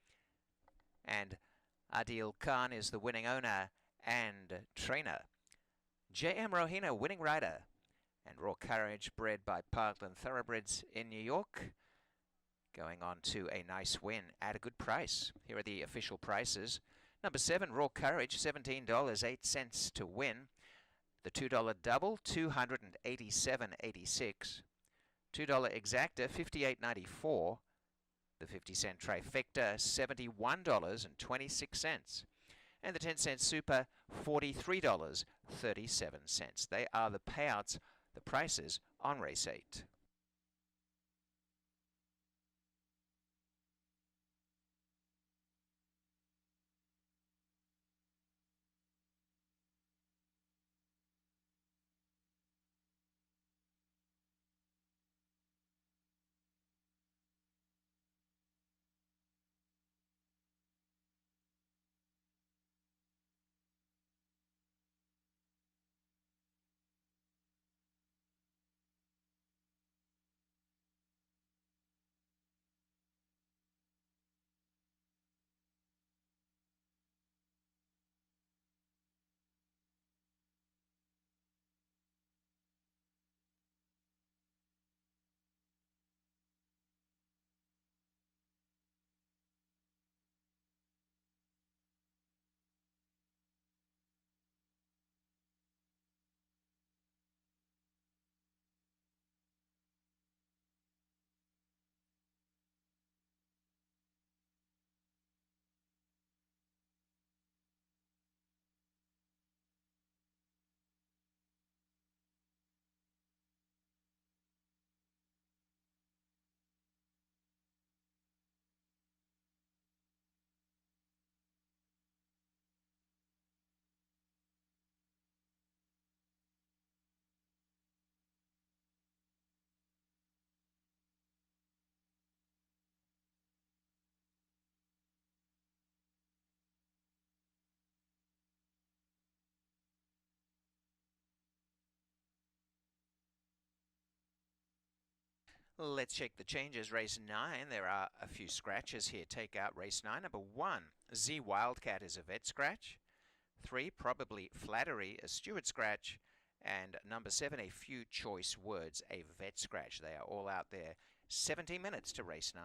And Adil Khan is the winning owner and trainer. J.M. Rohina, winning rider. And Raw Courage, bred by Parkland Thoroughbreds in New York, going on to a nice win at a good price. Here are the official prices. Number 7, Raw Courage, $17.08 to win. The $2 double, $287.86. $2 exacta, $58.94. The 50-cent trifecta, $71.26. And the 10-cent super, $43.37. They are the payouts, the prices on Race 8. Let's check the changes. Race 9, there are a few scratches here. Take out race 9. Number 1, Z Wildcat is a vet scratch. 3, Probably Flattery, a steward scratch. And number 7, A Few Choice Words, a vet scratch. They are all out there. 17 minutes to race 9.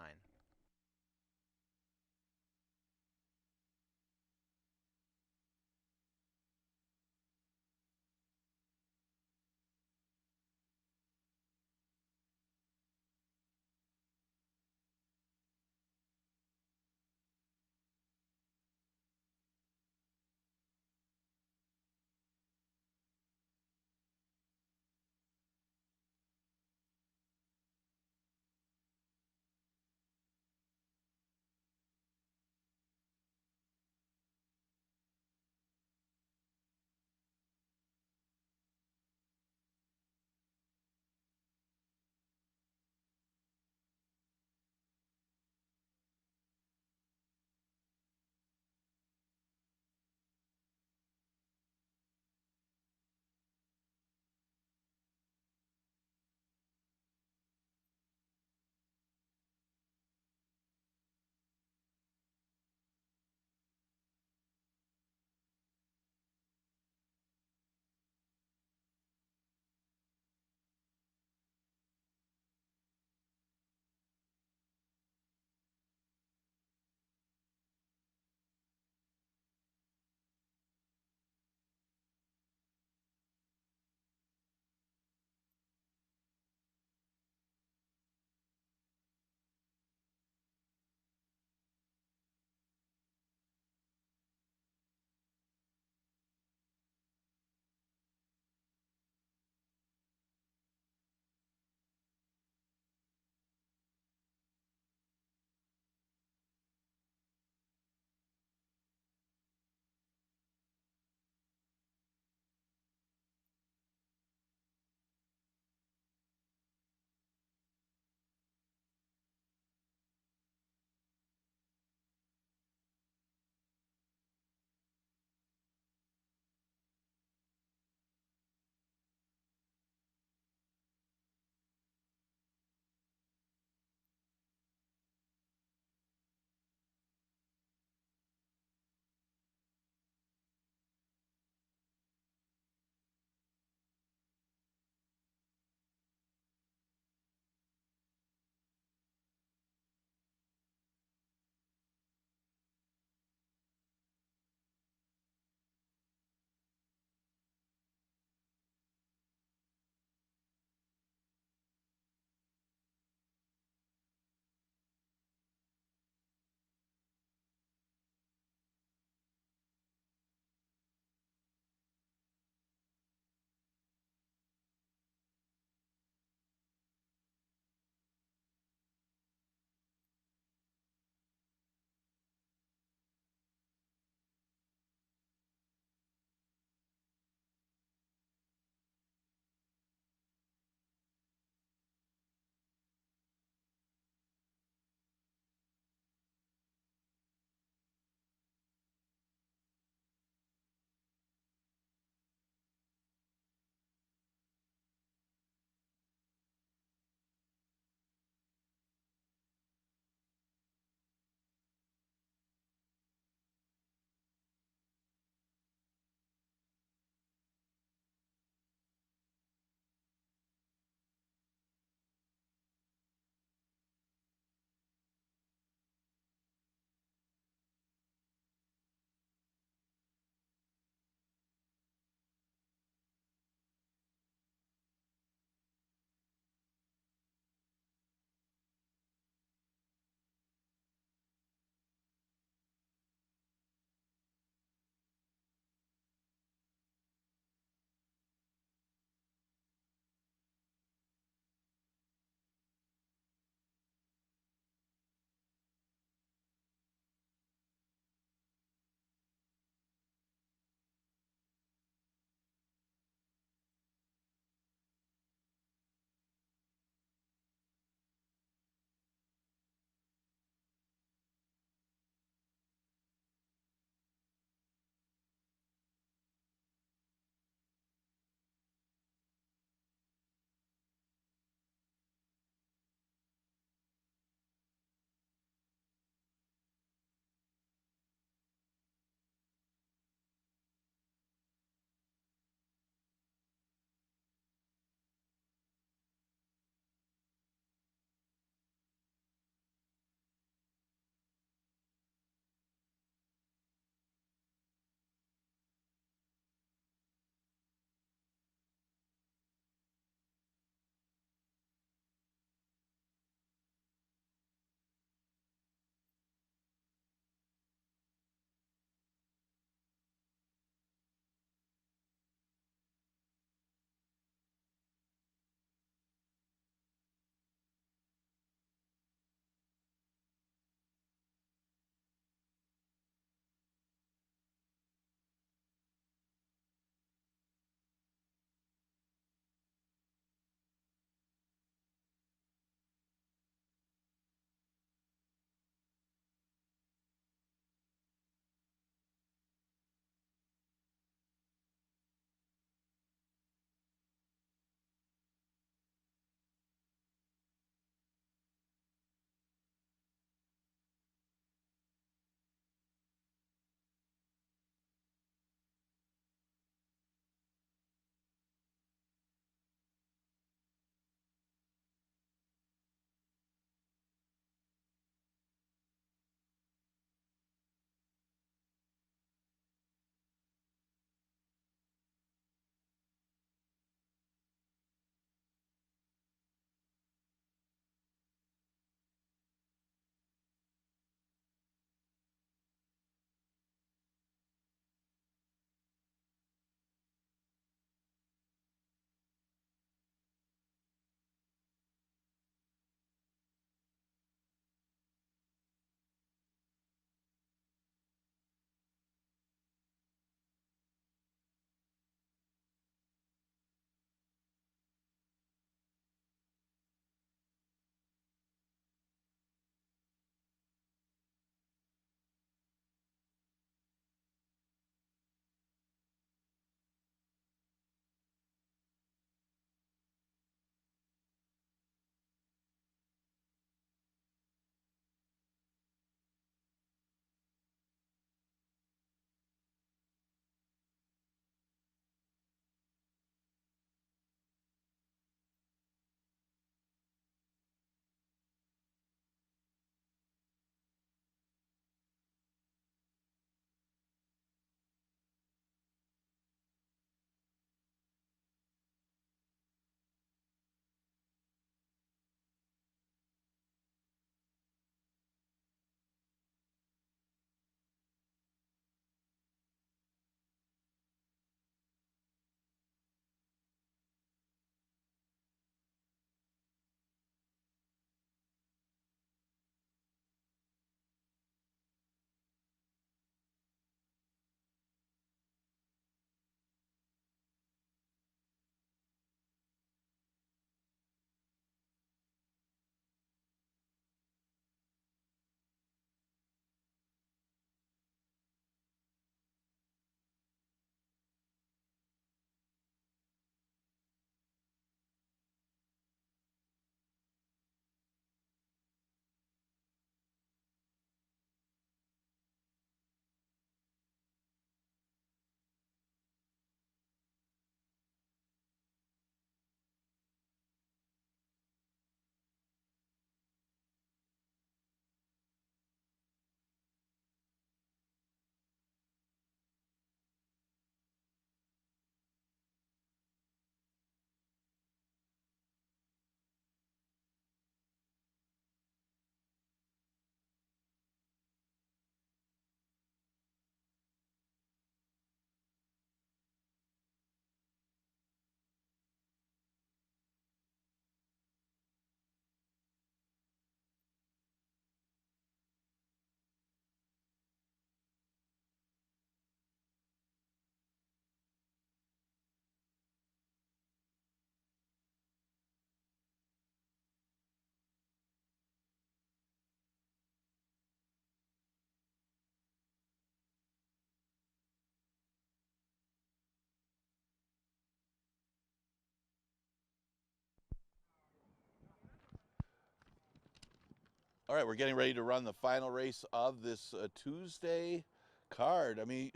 All right, we're getting ready to run the final race of this Tuesday card. I mean,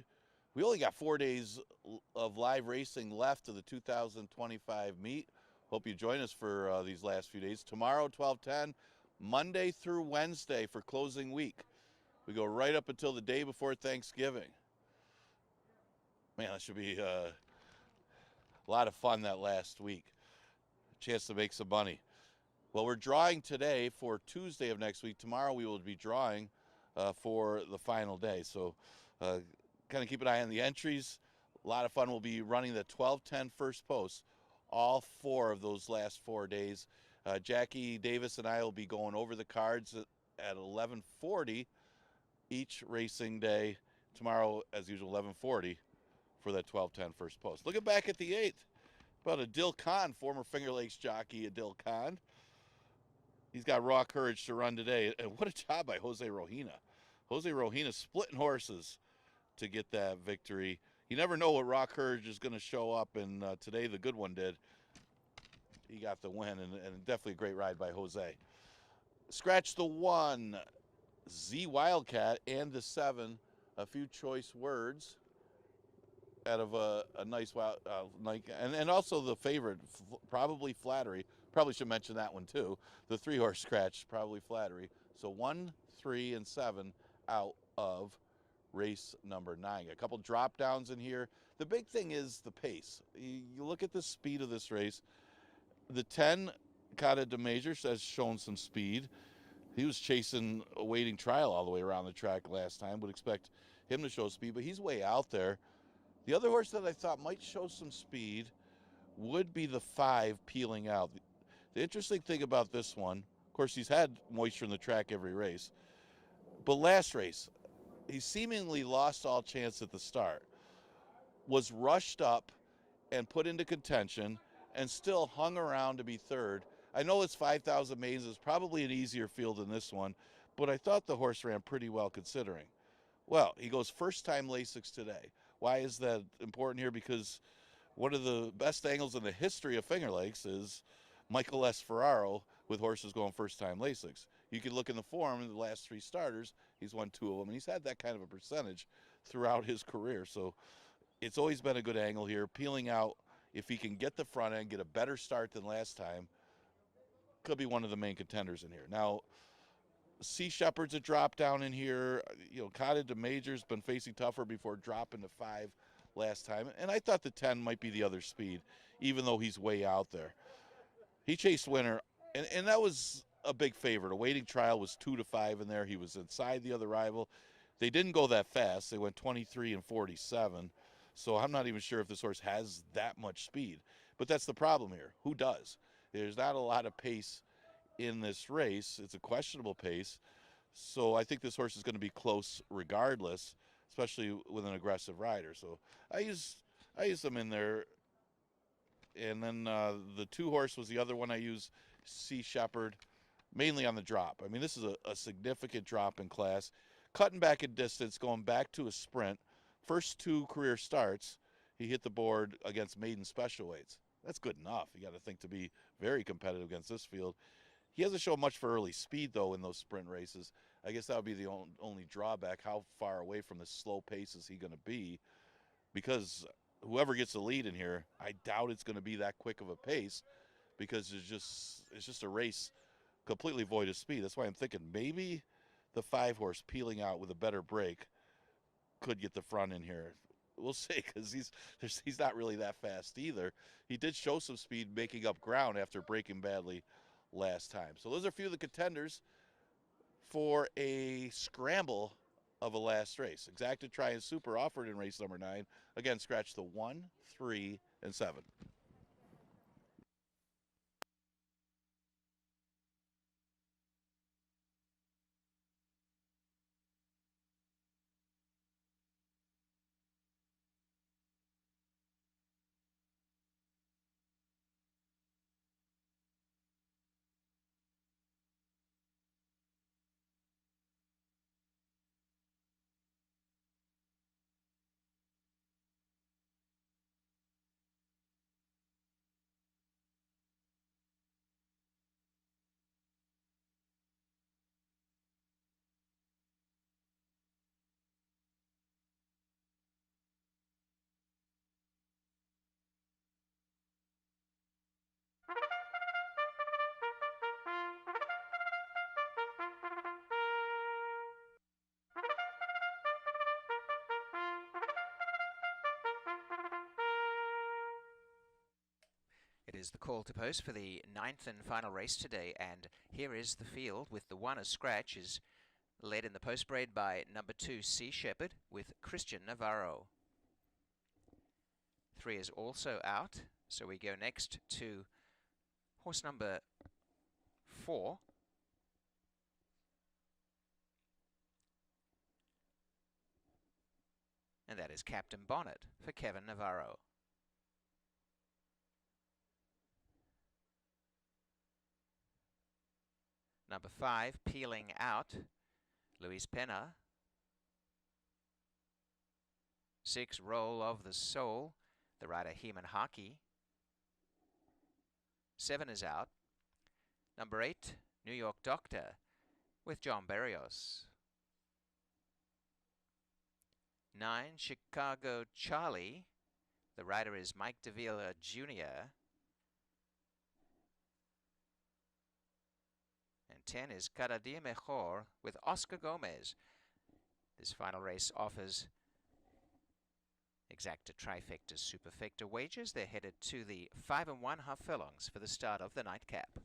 we only got 4 days of live racing left of the 2025 meet. Hope you join us for these last few days. Tomorrow, 12:10, Monday through Wednesday for closing week. We go right up until the day before Thanksgiving. Man, that should be a lot of fun that last week. A chance to make some money. Well, we're drawing today for Tuesday of next week. Tomorrow we will be drawing for the final day. So kind of keep an eye on the entries. A lot of fun. We'll be running the 12:10 first post all 4 of those last 4 days. Jackie Davis and I will be going over the cards at 11:40 each racing day. Tomorrow, as usual, 11:40 for that 12:10 first post. Looking back at the 8th, about Adil Khan, former Finger Lakes jockey Adil Khan. He's got raw courage to run today. And what a job by Jose Rojina. Jose Rojina splitting horses to get that victory. You never know what raw courage is going to show up, and today the good one did. He got the win, and definitely a great ride by Jose. Scratch the 1, Z Wildcat, and the 7, a few choice words out of a nice wild, and also the favorite, probably Flattery. Probably should mention that one too. The 3-horse scratch, probably Flattery. So 1, 3, and 7 out of race number 9. A couple drop downs in here. The big thing is the pace. You look at the speed of this race. The 10, Cara de Major, has shown some speed. He was chasing a waiting trial all the way around the track last time. Would expect him to show speed, but he's way out there. The other horse that I thought might show some speed would be the 5, Peeling Out. The interesting thing about this one, of course, he's had moisture in the track every race, but last race, he seemingly lost all chance at the start, was rushed up and put into contention, and still hung around to be 3rd. I know it's 5,000 maidens. It's probably an easier field than this one, but I thought the horse ran pretty well considering. Well, he goes first time Lasix today. Why is that important here? Because one of the best angles in the history of Finger Lakes is Michael S. Ferraro with horses going first time Lasix. You can look in the form in the last 3 starters. He's won 2 of them, and he's had that kind of a percentage throughout his career. So it's always been a good angle here. Peeling Out, if he can get the front end, get a better start than last time, could be one of the main contenders in here. Now, Sea Shepherd's a drop down in here. You know, Cara de Major's been facing tougher before dropping to 5 last time. And I thought the 10 might be the other speed, even though he's way out there. He chased Winner, and that was a big favorite. A waiting trial was 2 to 5 in there. He was inside the other rival. They didn't go that fast. They went 23 and 47. So I'm not even sure if this horse has that much speed. But that's the problem here. Who does? There's not a lot of pace in this race. It's a questionable pace. So I think this horse is going to be close regardless, especially with an aggressive rider. So I use them in there. And then the 2-horse was the other one I use, Sea Shepherd, mainly on the drop. I mean, this is a significant drop in class. Cutting back in distance, going back to a sprint. First 2 career starts, he hit the board against maiden special weights. That's good enough. You got to think to be very competitive against this field. He hasn't shown much for early speed, though, in those sprint races. I guess that would be the only drawback. How far away from the slow pace is he going to be? Because whoever gets the lead in here, I doubt it's going to be that quick of a pace, because it's just a race completely void of speed. That's why I'm thinking maybe the 5-horse Peeling Out with a better break could get the front in here. We'll see, because he's not really that fast either. He did show some speed making up ground after breaking badly last time. So those are a few of the contenders for a scramble of a last race. Exacta Try and Super offered in race number 9. Again, scratch the 1, 3, and 7. is the call to post for the 9th and final race today, and here is the field with the 1 a scratch is led in the post braid by number 2 Sea Shepherd with Christian Navarro. 3 is also out, so we go next to horse number 4. And that is Captain Bonnet for Kevin Navarro. Number 5, Peeling Out, Luis Pena. 6, Roll of the Soul, the rider Heman Haki. 7 is out. Number 8, New York Doctor with John Berrios. 9, Chicago Charlie, the rider is Mike Davila Jr. And 10 is Cada Dia Mejor with Oscar Gomez. This final race offers exacta trifecta superfecta wagers. They're headed to the 5 1/2 furlongs for the start of the nightcap.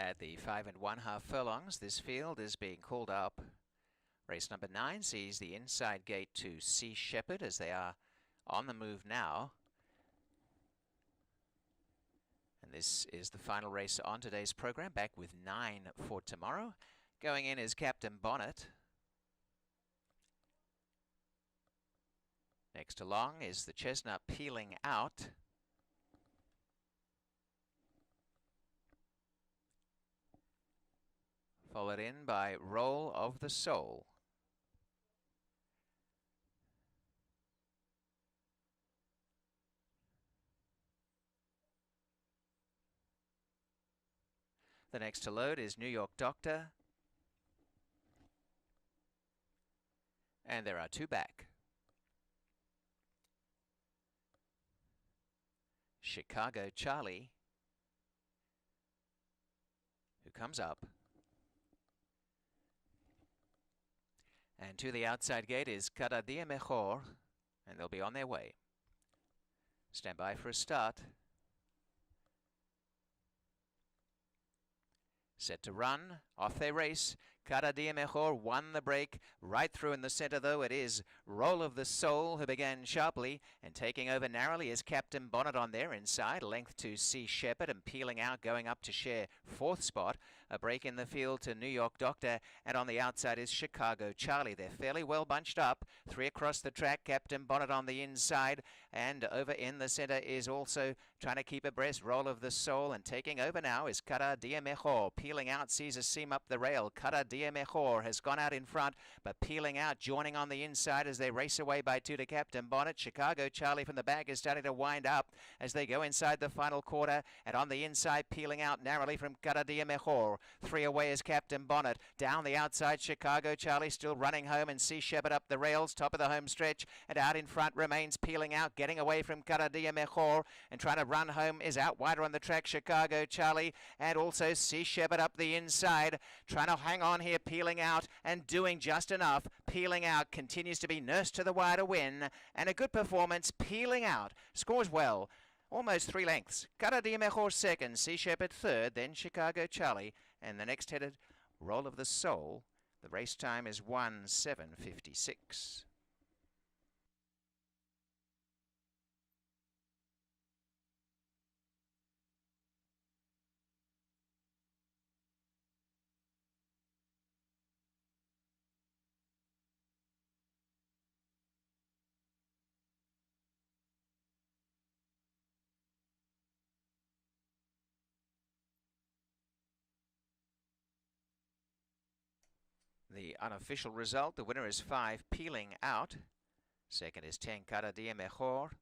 At the 5 1/2 furlongs, this field is being called up. Race number 9 sees the inside gate to Sea Shepherd as they are on the move now. And this is the final race on today's program, back with 9 for tomorrow. Going in is Captain Bonnet. Next along is the Chestnut Peeling Out. Followed in by Roll of the Soul. The next to load is New York Doctor. And there are 2 back. Chicago Charlie, who comes up. And to the outside gate is Cada Dia Mejor, and they'll be on their way. Stand by for a start. Set to run, off they race. Cada Dia Mejor won the break. Right through in the center, though, it is Roll of the Soul, who began sharply, and taking over narrowly is Captain Bonnet on their inside. Length to Sea Shepherd, and peeling out, going up to share 4th spot. A break in the field to New York Doctor, and on the outside is Chicago Charlie. They're fairly well bunched up. 3 across the track, Captain Bonnet on the inside, and over in the center is also trying to keep abreast Roll of the Soul, and taking over now is Cada Dia Mejor. Peeling out, sees a seam up the rail. Cada Dia Mejor has gone out in front, but peeling out, joining on the inside as they race away by 2 to Captain Bonnet. Chicago Charlie from the back is starting to wind up as they go inside the final quarter, and on the inside, peeling out narrowly from Cada Dia Mejor. 3 away is Captain Bonnet. Down the outside, Chicago Charlie still running home, and Sea Shepherd up the rails, top of the home stretch, and out in front remains peeling out, getting away from Cada Dia Mejor, and trying to run home is out wider on the track, Chicago Charlie, and also Sea Shepherd up the inside, trying to hang on here, peeling out and doing just enough. Peeling out continues to be nursed to the wire to win, and a good performance. Peeling out scores well, almost 3 lengths. Cada Dia Mejor second, Sea Shepherd third, then Chicago Charlie, and the next headed Roll of the Soul. The race time is 1:7:56. The unofficial result, the winner is 5, Peeling Out. Second is 10, Cada Dia Mejor.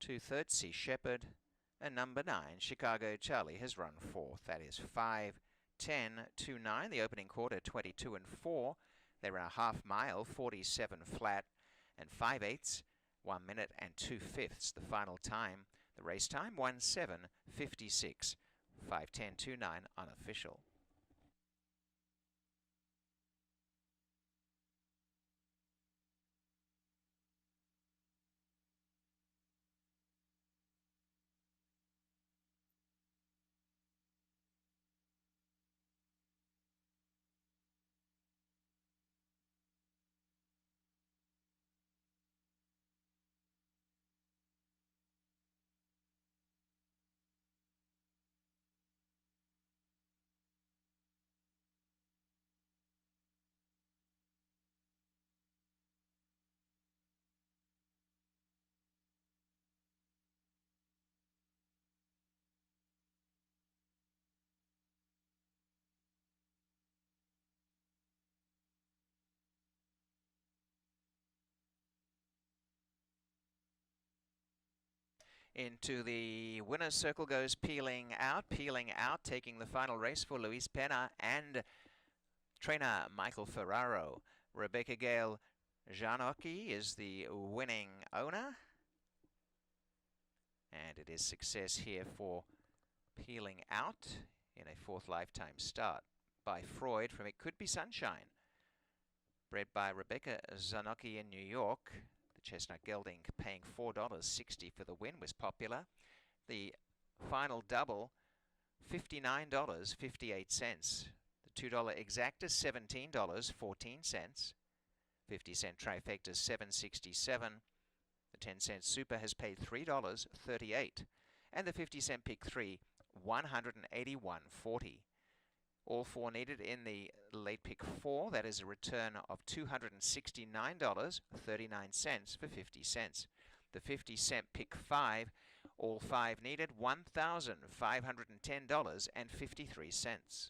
2/3, Sea Shepherd. And number 9, Chicago Charlie, has run 4th. That is 5:10:29. The opening quarter, 22 and 4. They ran a half mile, 47 flat, and 5/8, 1 minute and 2/5. The final time, the race time, 1:7:56. 5:10:29 unofficial. Into the winner's circle goes Peeling Out, taking the final race for Luis Pena and trainer Michael Ferraro. Rebecca Gale Janocki is the winning owner. And it is success here for Peeling Out in a 4th lifetime start by Freud from It Could Be Sunshine. Bred by Rebecca Zanocki in New York. The Chestnut Gelding paying $4.60 for the win was popular. The final double $59.58. The $2 exacta, $17.14. 50-cent trifecta, $7.67. The 10-cent super has paid $3.38. And the 50-cent pick 3, $181.40. All four needed in the late pick 4. That is a return of $269.39 for 50 cents. The 50-cent pick 5, all 5 needed, $1,510.53.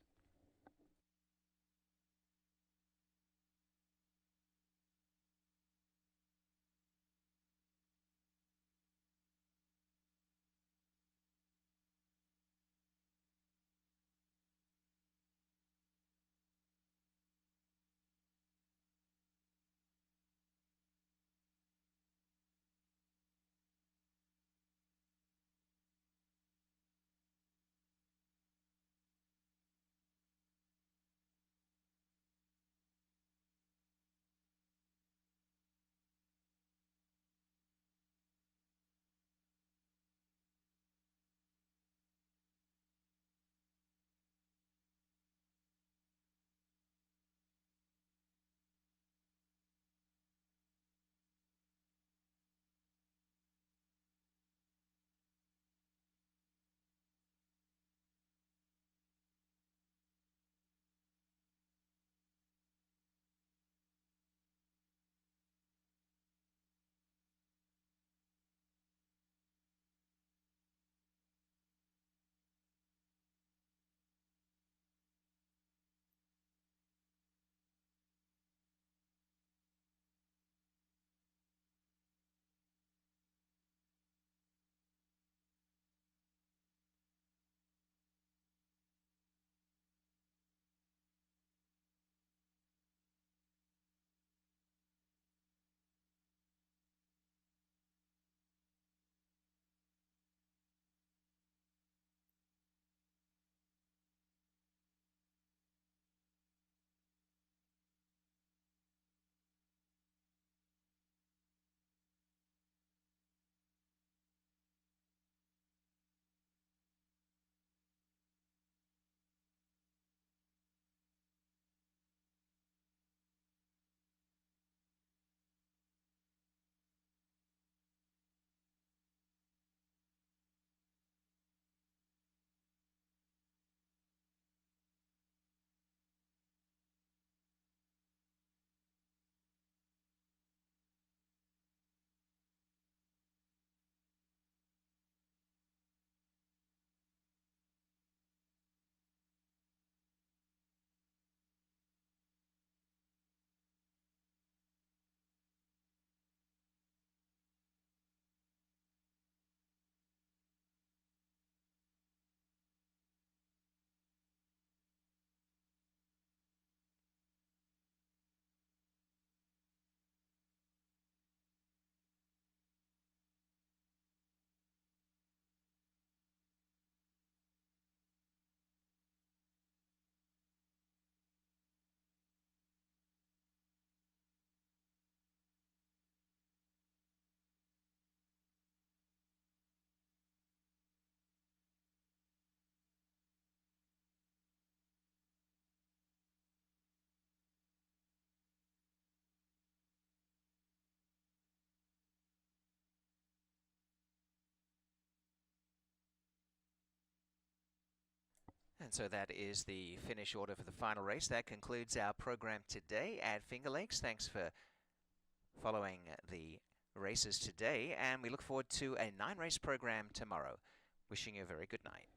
And so that is the finish order for the final race. That concludes our program today at Finger Lakes. Thanks for following the races today, and we look forward to a 9-race program tomorrow. Wishing you a very good night.